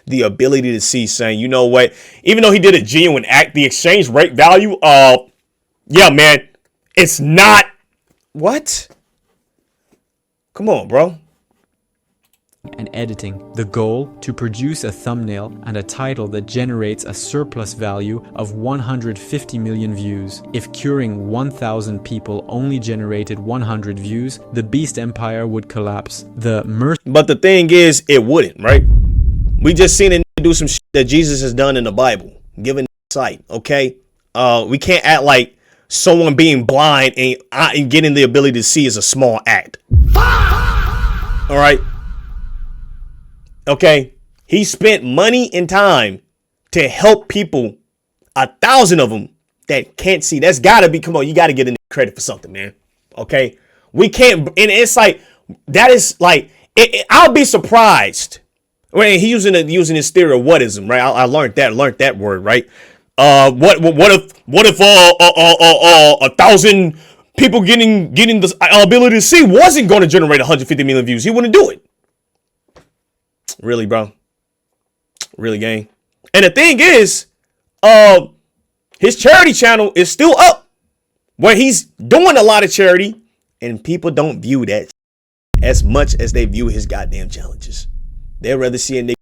the ability to see, saying, you know what? Even though he did a genuine act, the exchange rate value, yeah, man, it's not. What? Come on, bro. And editing. The goal, to produce a thumbnail and a title that generates a surplus value of 150 million views. If curing 1,000 people only generated 100 views, the Beast Empire would collapse. But the thing is, it wouldn't, right? We just seen it do some shit that Jesus has done in the Bible, given sight, okay? We can't act like someone being blind and getting the ability to see is a small act. All right? Okay, he spent money and time to help people, 1,000 of them that can't see. That's gotta be, come on, you gotta get in credit for something, man. Okay, we can't, and it's like, that is like, I'll be surprised. When he using his theory of whatism, right? I learned that word, right? What if 1,000 people getting the ability to see wasn't going to generate 150 million views? He wouldn't do it. Really, bro? Really, gang? And the thing is, his charity channel is still up, where he's doing a lot of charity, and people don't view that as much as they view his goddamn challenges. They'd rather see a nigga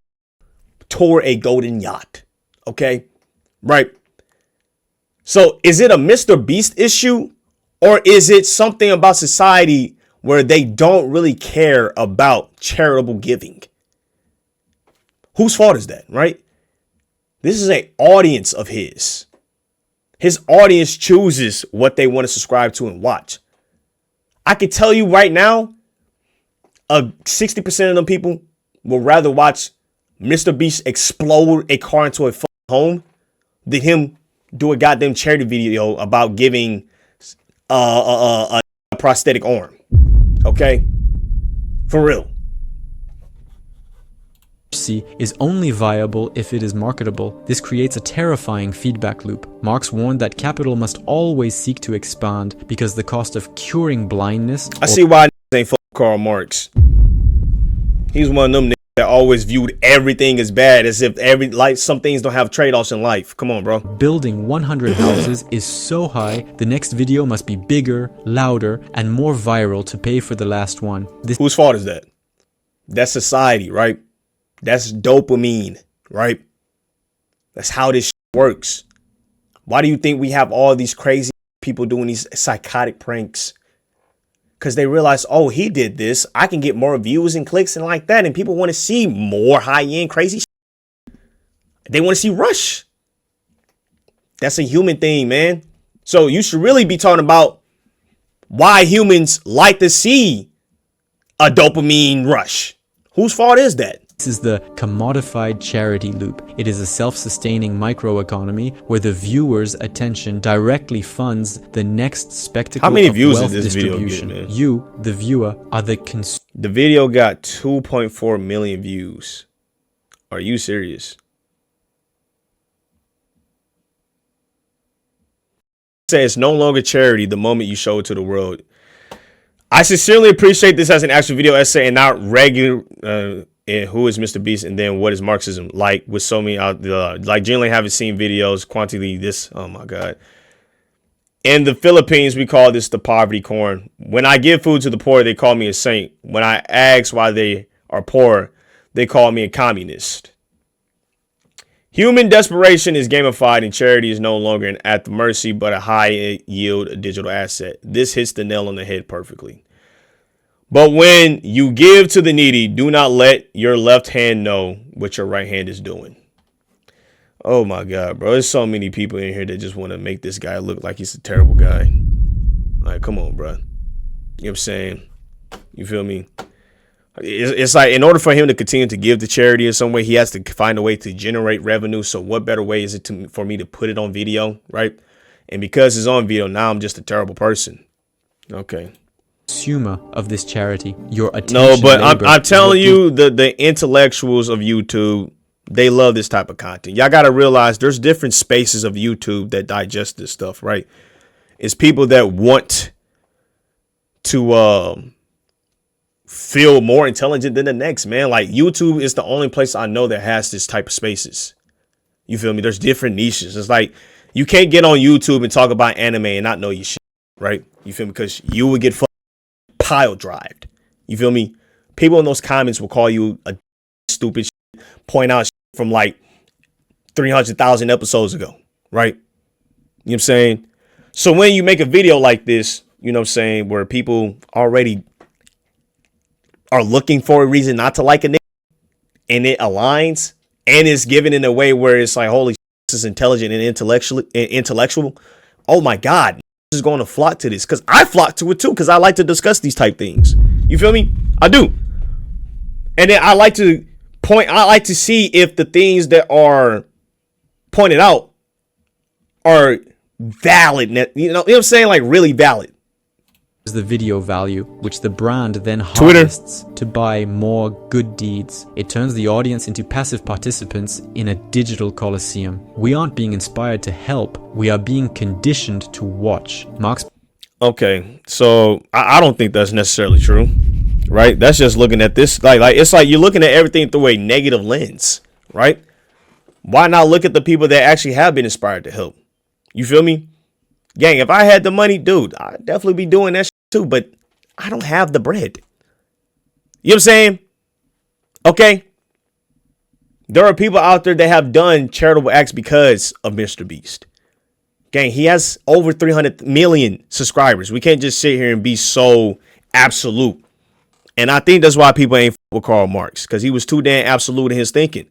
tour a golden yacht. Okay? Right? So, is it a MrBeast issue, or is it something about society where they don't really care about charitable giving? Whose fault is that, right? This is an audience of his. His audience chooses what they want to subscribe to and watch. I can tell you right now, 60% of them people will rather watch MrBeast explode a car into a home than him do a goddamn charity video about giving a prosthetic arm. Okay? For real. Is only viable if it is marketable. This creates a terrifying feedback loop. Marx warned that capital must always seek to expand because the cost of curing blindness. I see why ain't fuck Karl Marx. He's one of them niggas that always viewed everything as bad, as if some things don't have trade-offs in life. Come on, bro. Building 100 houses is so high, the next video must be bigger, louder, and more viral to pay for the last one. Whose fault is that? That's society, right? That's dopamine, right? That's how this shit works. Why do you think we have all these crazy people doing these psychotic pranks? because they realize, oh, he did this. I can get more views and clicks and like that. And people want to see more high-end crazy shit. They want to see rush. That's a human thing, man. So you should really be talking about why humans like to see a dopamine rush. Whose fault is that? This is the commodified charity loop. It is a self-sustaining microeconomy where the viewer's attention directly funds the next spectacle. How many of views wealth did this video distribution. get, man? You, the viewer, are the consumer. The video got 2.4 million views. Are you serious? Say it's no longer charity the moment you show it to the world. I sincerely appreciate this as an actual video essay and not regular and who is MrBeast and then what is Marxism, like with so many out there. Like generally haven't seen videos quantity this. Oh my god. In the Philippines we call this the poverty corn. When I give food to the poor they call me a saint. When I ask why they are poor they call me a communist. Human desperation is gamified and charity is no longer at the mercy but a high yield digital asset. This hits the nail on the head perfectly. But when you give to the needy, do not let your left hand know what your right hand is doing. Oh my God, bro. There's so many people in here that just want to make this guy look like he's a terrible guy. Like, come on, bro. You know what I'm saying? You feel me? It's like in order for him to continue to give to charity in some way, he has to find a way to generate revenue. So what better way is it for me to put it on video, right? And because it's on video, now I'm just a terrible person. Okay. Consumer of this charity. Your attention. No, but I'm telling you, the intellectuals of YouTube, they love this type of content. Y'all got to realize there's different spaces of YouTube that digest this stuff, right? It's people that want to feel more intelligent than the next, man. Like YouTube is the only place I know that has this type of spaces. You feel me? There's different niches. It's like you can't get on YouTube and talk about anime and not know your shit, right? You feel me? Because you would get pile drived. You feel me? People in those comments will call you a stupid shit, point out shit from like 300,000 episodes ago, right? You know what I'm saying? So when you make a video like this, you know what I'm saying, where people already are looking for a reason not to like a nigga and it aligns and it's given in a way where it's like, holy shit, this is intelligent and intellectual. Oh my God, is going to flock to this because I flock to it too because I like to discuss these type things. You feel me? I do. And then I like to see if the things that are pointed out are valid. You know what I'm saying? Like really valid. Is the video value, which the brand then harvests to buy more good deeds. It turns the audience into passive participants in a digital coliseum. We aren't being inspired to help, we are being conditioned to watch. Marx. Okay, so I don't think that's necessarily true, right? That's just looking at this, like it's like you're looking at everything through a negative lens, right? Why not look at the people that actually have been inspired to help? You feel me? Gang, if I had the money, dude, I'd definitely be doing that shit too, but I don't have the bread. You know what I'm saying? Okay. There are people out there that have done charitable acts because of MrBeast. Gang, he has over 300 million subscribers. We can't just sit here and be so absolute. And I think that's why people ain't with Karl Marx, because he was too damn absolute in his thinking.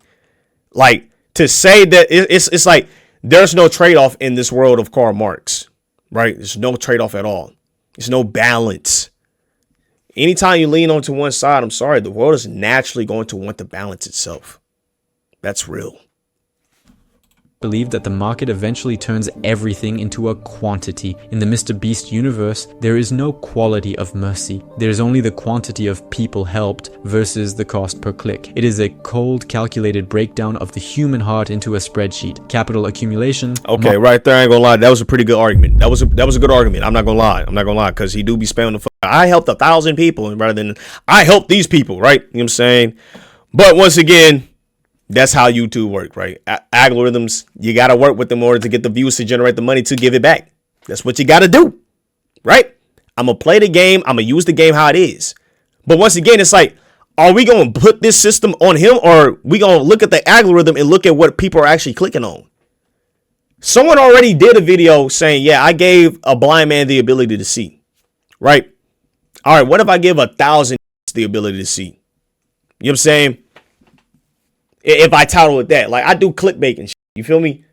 Like, to say that it's like there's no trade-off in this world of Karl Marx. Right? There's no trade-off at all. There's no balance. Anytime you lean onto one side, I'm sorry, the world is naturally going to want to balance itself. That's real. Believe that the market eventually turns everything into a quantity. In the MrBeast universe, there is no quality of mercy. There is only the quantity of people helped versus the cost per click. It is a cold, calculated breakdown of the human heart into a spreadsheet. Capital accumulation. Okay, right there, I ain't gonna lie. That was a pretty good argument. That was a good argument. I'm not gonna lie. Because he do be spamming the fuck. I helped 1,000 people rather than I helped these people, right? You know what I'm saying? But once again, that's how YouTube work, right? Algorithms, you got to work with them in order to get the views to generate the money to give it back. That's what you got to do, right? I'm going to play the game. I'm going to use the game how it is. But once again, it's like, are we going to put this system on him or are we going to look at the algorithm and look at what people are actually clicking on? Someone already did a video saying, yeah, I gave a blind man the ability to see, right? All right, what if I give 1,000 the ability to see? You know what I'm saying? If I title it that, like I do clickbait and shit, you feel me?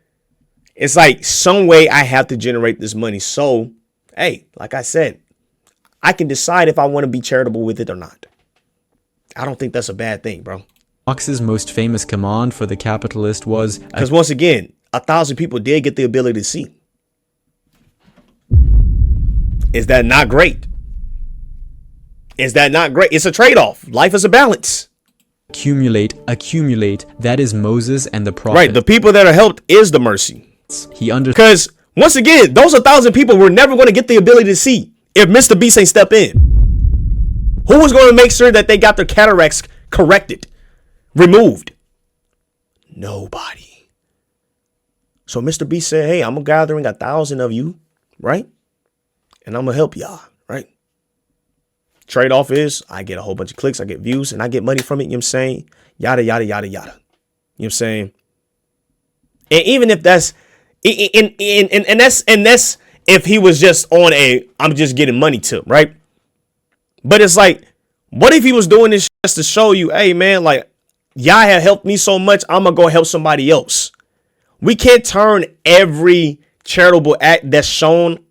It's like some way I have to generate this money. So, hey, like I said, I can decide if I want to be charitable with it or not. I don't think that's a bad thing, bro. Marx's most famous command for the capitalist was... Because once again, 1,000 people did get the ability to see. Is that not great? Is that not great? It's a trade-off. Life is a balance. Accumulate. That is Moses and the prophet. Right. The people that are helped is the mercy. Because once again, those 1,000 people were never going to get the ability to see if MrBeast ain't step in. Who was going to make sure that they got their cataracts corrected, removed? Nobody. So MrBeast said, hey, I'm gathering 1,000 of you, right? And I'm going to help y'all, right? Trade-off is I get a whole bunch of clicks, I get views, and I get money from it, you know what I'm saying? Yada, yada, yada, yada. You know what I'm saying? And even if that's, and that's if he was just on I'm just getting money tip, right? But it's like, what if he was doing this just to show you, hey man, like y'all have helped me so much, I'm gonna go help somebody else. We can't turn every charitable act that's shown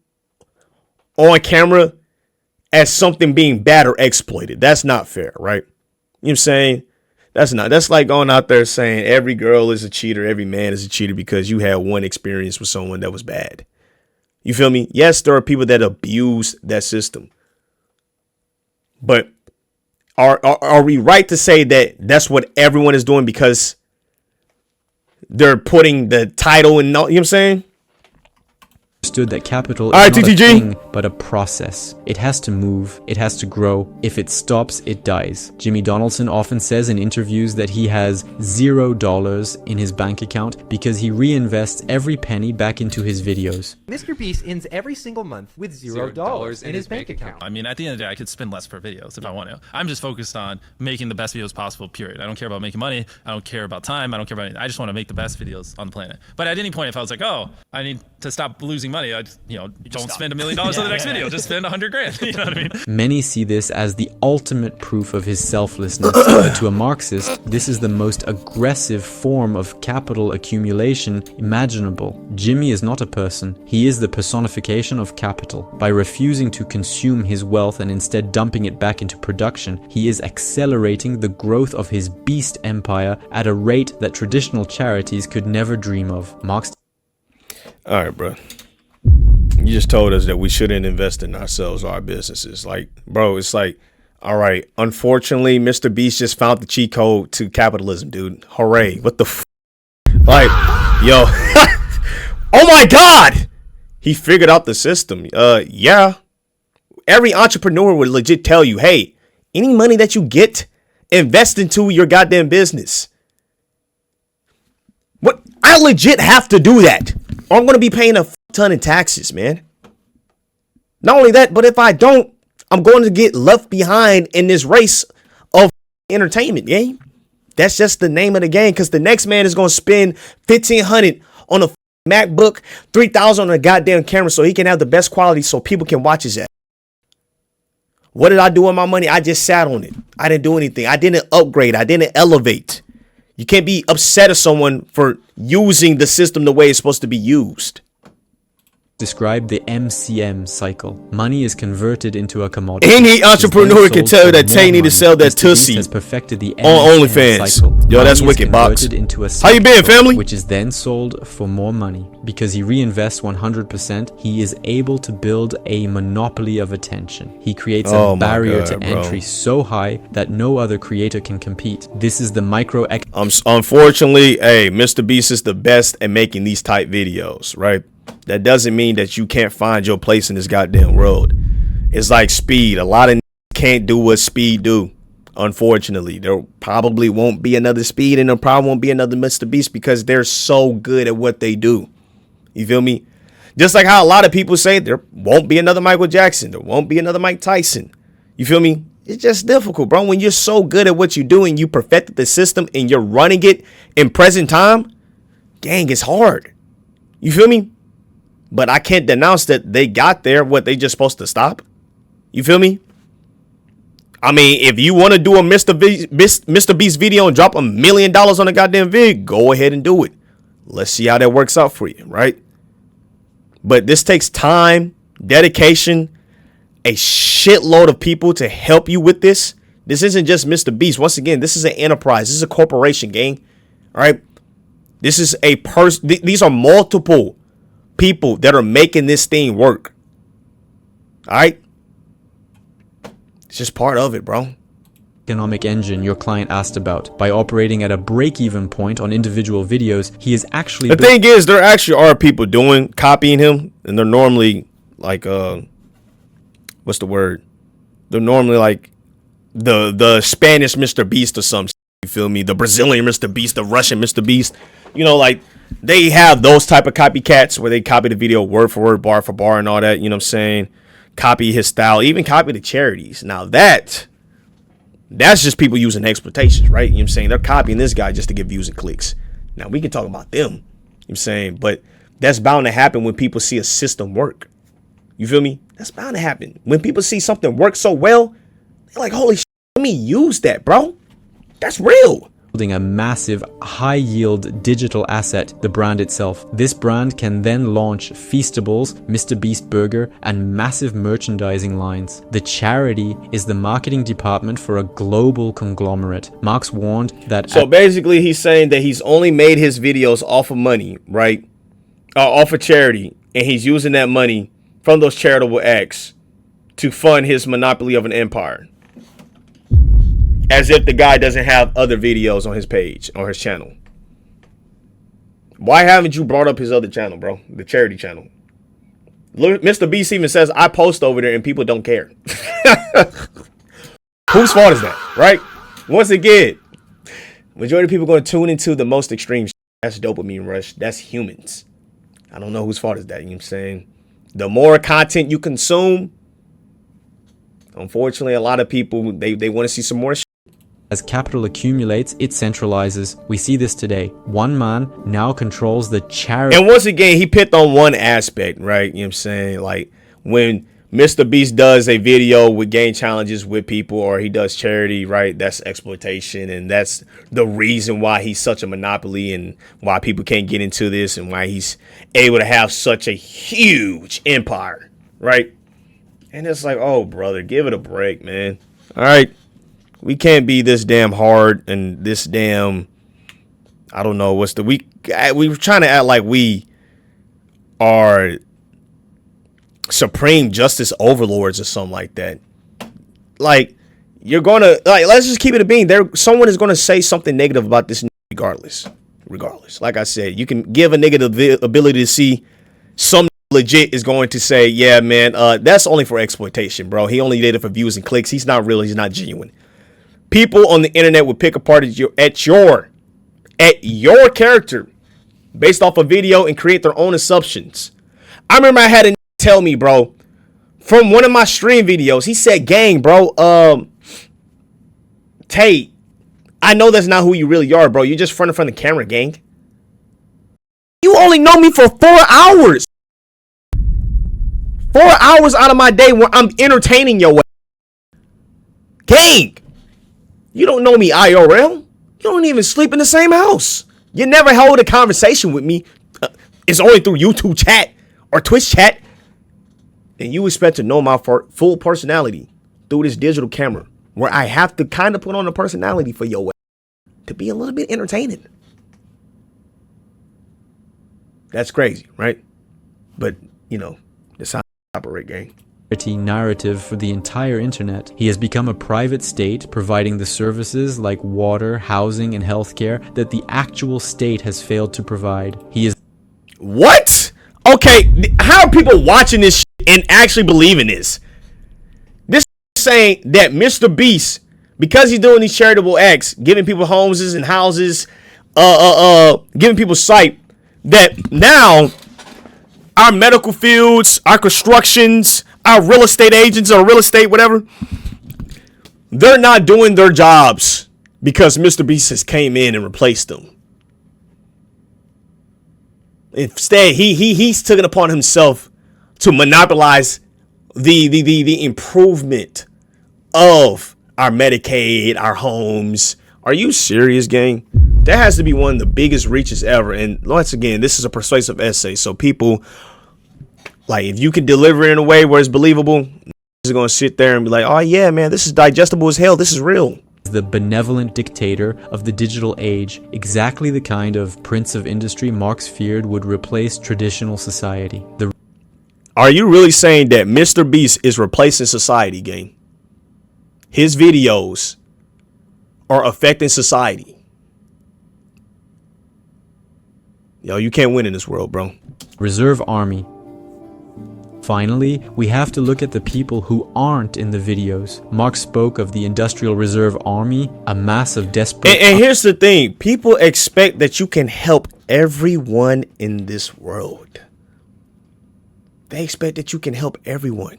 on camera as something being bad or exploited. That's not fair, right? You know what I'm saying? That's like going out there saying every girl is a cheater, every man is a cheater because you had one experience with someone that was bad. You feel me? Yes, there are people that abuse that system. But are we right to say that that's what everyone is doing because they're putting the title and, you know what I'm saying? Understood that capital is not a thing, but a process. It has to move, it has to grow. If it stops, it dies. Jimmy Donaldson often says in interviews that he has $0 in his bank account because he reinvests every penny back into his videos. MrBeast ends every single month with $0 in his bank account. I mean, at the end of the day, I could spend less per videos if I want to. I'm just focused on making the best videos possible, period. I don't care about making money. I don't care about time. I don't care about anything. I just want to make the best videos on the planet. But at any point, if I was like, oh, I need to stop losing money, I just, don't spend $1 million on the next video. Just spend $100,000. You know what I mean? Many see this as the ultimate proof of his selflessness, but to a Marxist, this is the most aggressive form of capital accumulation imaginable. Jimmy is not a person. He is the personification of capital. By refusing to consume his wealth and instead dumping it back into production, he is accelerating the growth of his beast empire at a rate that traditional charities could never dream of. Marx. All right, bro. You just told us that we shouldn't invest in ourselves or our businesses. Like, bro, it's like, all right, unfortunately, MrBeast just found the cheat code to capitalism, dude. Hooray. What the like, yo. Oh my God. He figured out the system. Yeah. Every entrepreneur would legit tell you, hey, any money that you get, invest into your goddamn business. What? I legit have to do that. Or I'm going to be paying a ton in taxes, man. Not only that, but if I don't, I'm going to get left behind in this race of entertainment game. That's just the name of the game, because the next man is going to spend $1,500 on a MacBook, $3,000 on a goddamn camera so he can have the best quality so people can watch his ass. What did I do with my money? I just sat on it. I didn't do anything. I didn't upgrade. I didn't elevate. You can't be upset at someone for using the system the way it's supposed to be used. Describe the MCM cycle. Money is converted into a commodity. Any entrepreneur can tell you that Tay need to sell that Tussie has perfected the on OnlyFans. Yo, that's wicked, Box. How you been, family? Which is then sold for more money. Because he reinvests 100%, he is able to build a monopoly of attention. He creates a barrier to entry so high that no other creator can compete. This is the micro. Unfortunately, hey, MrBeast is the best at making these type videos, right? That doesn't mean that you can't find your place in this goddamn world. It's like Speed. A lot of can't do what Speed do. Unfortunately, there probably won't be another Speed, and there probably won't be another MrBeast because they're so good at what they do. You feel me? Just like how a lot of people say there won't be another Michael Jackson. There won't be another Mike Tyson. You feel me? It's just difficult, bro. When you're so good at what you do and you perfected the system and you're running it in present time, gang, it's hard. You feel me? But I can't denounce that they got there. What, they just supposed to stop? You feel me? I mean, if you want to do a Mr. Beast video and drop $1 million on a goddamn vid, go ahead and do it. Let's see how that works out for you, right? But this takes time, dedication, a shitload of people to help you with this. This isn't just Mr. Beast. Once again, this is an enterprise. This is a corporation, gang. All right. This is a person. These are multiple people that are making this thing work. All right. It's just part of it, bro. Economic engine your client asked about. By operating at a break-even point on individual videos, he is actually... The thing is, there actually are people copying him, and they're normally like, what's the word? They're normally like the Spanish Mr. Beast or something. You feel me? The Brazilian Mr. Beast, the Russian Mr. Beast. You know, like they have those type of copycats where they copy the video word for word, bar for bar, and all that. You know what I'm saying? Copy his style, even copy the charities. Now that's just people using exploitations, right? You know what I'm saying? They're copying this guy just to get views and clicks. Now we can talk about them. You know what I'm saying? But that's bound to happen when people see a system work. You feel me? That's bound to happen. When people see something work so well, they're like, holy shit, let me use that, bro. That's real. Building a massive, high-yield digital asset, the brand itself. This brand can then launch Feastables, Mr. Beast Burger, and massive merchandising lines. The charity is the marketing department for a global conglomerate. Marx warned that... So basically, he's saying that he's only made his videos off of money, right? Off of charity, and he's using that money from those charitable acts to fund his monopoly of an empire. As if the guy doesn't have other videos on his page or his channel. Why haven't you brought up his other channel, bro? The charity channel. Look, Mr. Beast even says, I post over there and people don't care. Whose fault is that, right? Once again, majority of people are going to tune into the most extreme shit. That's dopamine rush. That's humans. I don't know whose fault is that. You know what I'm saying? The more content you consume, unfortunately, a lot of people, they want to see some more shit. As capital accumulates, it centralizes. We see this today. One man now controls the charity. And once again, he picked on one aspect, right? You know what I'm saying? Like when Mr. Beast does a video with game challenges with people or he does charity, right? That's exploitation. And that's the reason why he's such a monopoly and why people can't get into this and why he's able to have such a huge empire, right? And it's like, oh, brother, give it a break, man. All right. We can't be this damn hard and this damn, I don't know, we were trying to act like we are supreme justice overlords or something like that. Like, you're going to, like, let's just keep it a bean. Someone is going to say something negative about this regardless. Like I said, you can give a nigga the ability to see some legit is going to say, yeah, man, that's only for exploitation, bro. He only did it for views and clicks. He's not real. He's not genuine. People on the internet would pick apart at your character based off a video and create their own assumptions. I remember I had a tell me, bro, from one of my stream videos, he said, gang, bro, Tate, I know that's not who you really are, bro. You're just fronting from the camera, gang. You only know me for 4 hours. 4 hours out of my day where I'm entertaining your gang. You don't know me IRL. You don't even sleep in the same house. You never held a conversation with me. It's only through YouTube chat or Twitch chat. And you expect to know my full personality through this digital camera where I have to kind of put on a personality for your to be a little bit entertaining. That's crazy, right? But, you know, that's how I operate, gang. Narrative for the entire internet. He has become a private state providing the services like water, housing, and healthcare that the actual state has failed to provide. He is... What? Okay, how are people watching this shit and actually believing this? This saying that Mr. Beast, because he's doing these charitable acts, giving people homes and houses, giving people sight, that now our medical fields, our constructions, our real estate agents or real estate, whatever, they're not doing their jobs because Mr. Beast has came in and replaced them. Instead, he's taken upon himself to monopolize the improvement of our Medicaid, our homes. Are you serious, gang? That has to be one of the biggest reaches ever. And once again, this is a persuasive essay. So people, like, if you can deliver it in a way where it's believable, is going to sit there and be like, oh yeah, man, this is digestible as hell. This is real. The benevolent dictator of the digital age, exactly the kind of prince of industry Marx feared would replace traditional society. Are you really saying that MrBeast is replacing society, gang? His videos are affecting society. Yo, you can't win in this world, bro. Reserve Army. Finally, we have to look at the people who aren't in the videos. Marx spoke of the Industrial Reserve Army, a mass of desperate... And here's the thing. People expect that you can help everyone in this world. They expect that you can help everyone.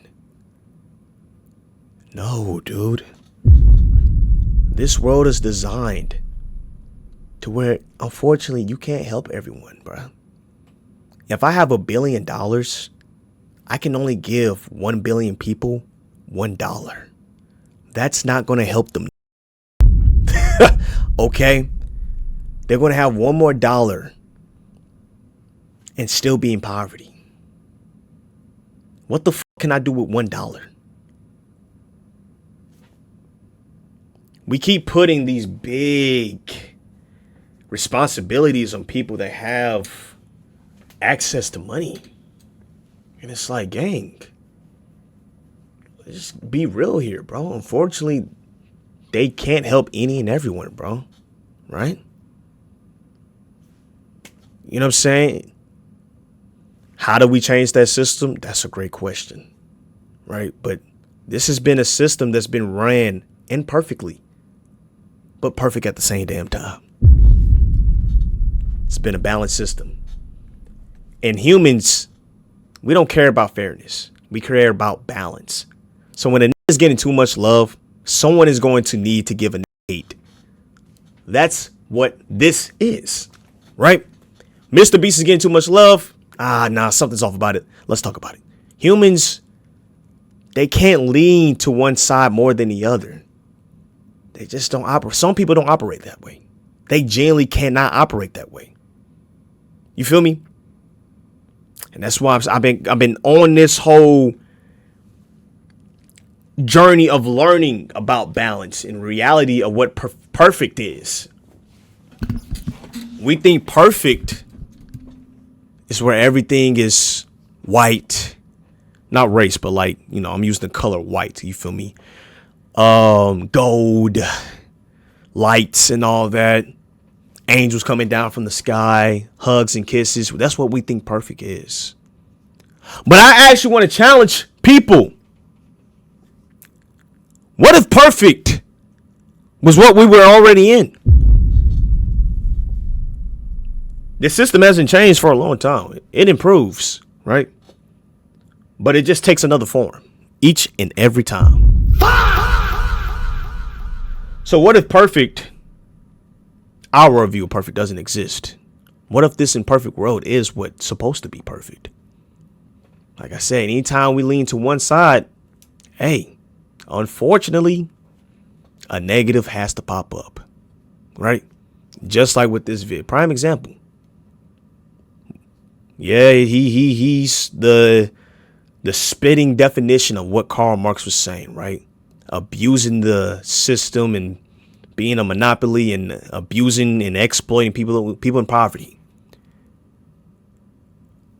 No, dude. This world is designed to where, unfortunately, you can't help everyone, bro. If I have $1 billion, I can only give 1 billion people $1. That's not going to help them. Okay? They're going to have one more dollar and still be in poverty. What the f can I do with $1? We keep putting these big responsibilities on people that have access to money. And it's like, gang, just be real here, bro. Unfortunately, they can't help any and everyone, bro. Right? You know what I'm saying? How do we change that system? That's a great question. Right? But this has been a system that's been ran imperfectly, but perfect at the same damn time. It's been a balanced system. And humans, we don't care about fairness. We care about balance. So when a is getting too much love, someone is going to need to give a hate. That's what this is, right? MrBeast is getting too much love. Nah, something's off about it. Let's talk about it. Humans, they can't lean to one side more than the other. They just don't operate. Some people don't operate that way. They genuinely cannot operate that way. You feel me? And that's why I've been on this whole journey of learning about balance and reality of what perfect is. We think perfect is where everything is white, not race, but like, you know, I'm using the color white. You feel me? Gold, lights and all that. Angels coming down from the sky, hugs and kisses. That's what we think perfect is. But I actually want to challenge people. What if perfect was what we were already in? The system hasn't changed for a long time. It improves, right? But it just takes another form each and every time. So what if perfect, our view of perfect, doesn't exist? What if this imperfect world is what's supposed to be perfect? Like I said, anytime we lean to one side, hey, unfortunately, a negative has to pop up, right? Just like with this vid. Prime example. Yeah, he's the spitting definition of what Karl Marx was saying, right? Abusing the system and being a monopoly and abusing and exploiting people in poverty.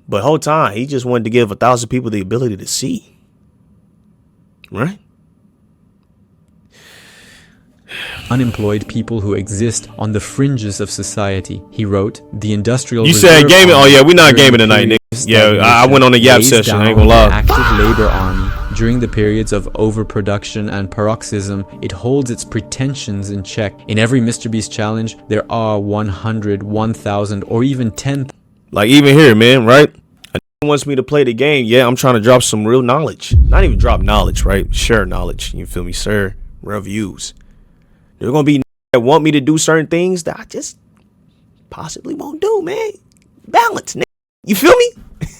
But whole time, he just wanted to give 1,000 people the ability to see. Right? Unemployed people who exist on the fringes of society. He wrote, the industrial... You said gaming? Oh yeah, we're not gaming tonight, nigga. Yeah, I went on a yap session, I ain't gonna lie. Active labor army. During the periods of overproduction and paroxysm, it holds its pretensions in check. In every MrBeast challenge, there are 100, 1,000, or even 10. Like even here, man, right? A wants me to play the game. Yeah, I'm trying to drop some real knowledge. Not even drop knowledge, right? Share knowledge. You feel me, sir? Real views. There's gonna be that want me to do certain things that I just possibly won't do, man. Balance, nigga. You feel me?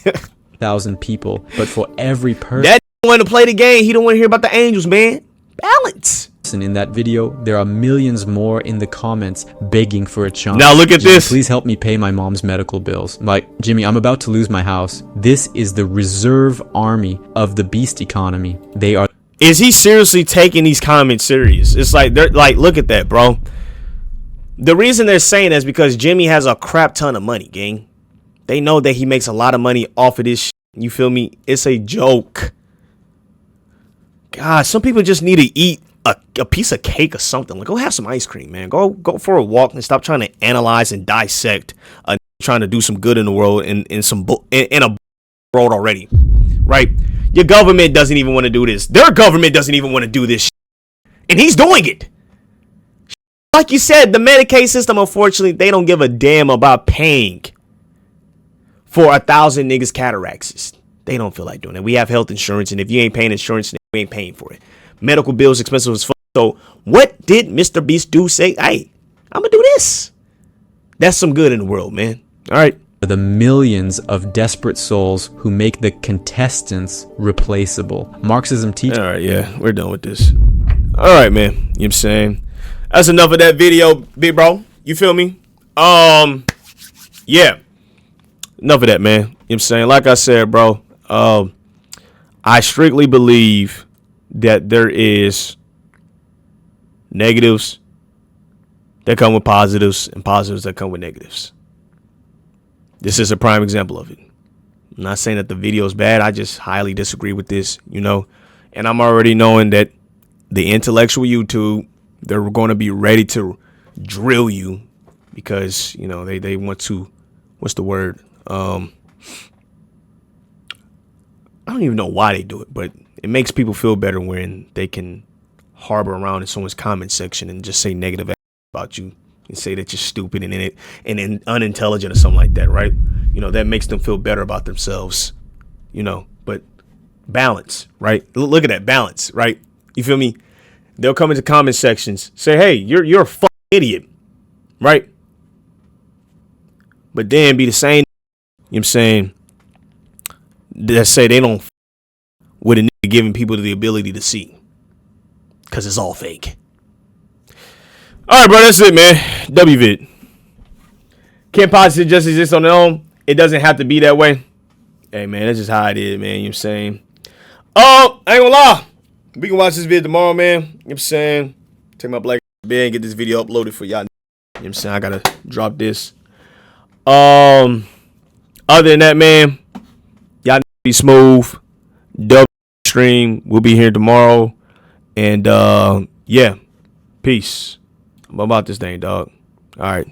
1,000 people, but for every person that want to play the game, he don't want to hear about the angels, man. Balance. And in that video, there are millions more in the comments begging for a chance. Now look at Jimmy, this. Please help me pay my mom's medical bills. Like, Jimmy, I'm about to lose my house. This is the reserve army of the beast economy. They are. Is he seriously taking these comments serious? It's like, they're like, look at that, bro. The reason they're saying that is because Jimmy has a crap ton of money, gang. They know that he makes a lot of money off of this shit. You feel me? It's a joke. God, some people just need to eat a piece of cake or something. Like, go have some ice cream, man. Go for a walk and stop trying to analyze and dissect trying to do some good in the world in a world already, right? Your government doesn't even want to do this. Their government doesn't even want to do this shit. And he's doing it. Like you said, the Medicaid system, unfortunately, they don't give a damn about paying for 1,000 niggas cataracts. They don't feel like doing it. We have health insurance, and if you ain't paying insurance, then we ain't paying for it. Medical bills expensive as fuck. So what did MrBeast do? Say, hey, I'm gonna do this. That's some good in the world, man. All right. The millions of desperate souls who make the contestants replaceable. Marxism teaches. All right, yeah, we're done with this. All right, man. You know what I'm saying? That's enough of that video, big bro. You feel me? Yeah. Enough of that, man. You know what I'm saying? Like I said, bro, I strictly believe that there is negatives that come with positives and positives that come with negatives. This is a prime example of it. I'm not saying that the video is bad. I just highly disagree with this, you know, and I'm already knowing that the intellectual YouTube, they're going to be ready to drill you because, you know, they want to, what's the word? I don't even know why they do it, but it makes people feel better when they can harbor around in someone's comment section and just say negative about you and say that you're stupid and unintelligent or something like that, right? You know, that makes them feel better about themselves, you know, but balance, right? Look at that balance, right? You feel me? They'll come into comment sections, say, hey, you're a fucking idiot, right? But then be the same, you know what I'm saying, that say they don't with a nigga giving people the ability to see. Because it's all fake. All right, bro, that's it, man. WVid. Can't positive just exist on their own. It doesn't have to be that way. Hey, man, that's just how it is, man. You know what I'm saying? Oh, I ain't gonna lie. We can watch this video tomorrow, man. You know what I'm saying? Take my black bed and get this video uploaded for y'all. You know what I'm saying? I gotta drop this. Other than that, man, y'all be smooth. W stream. We'll be here tomorrow. And yeah. Peace. I'm about this thing, dog. All right.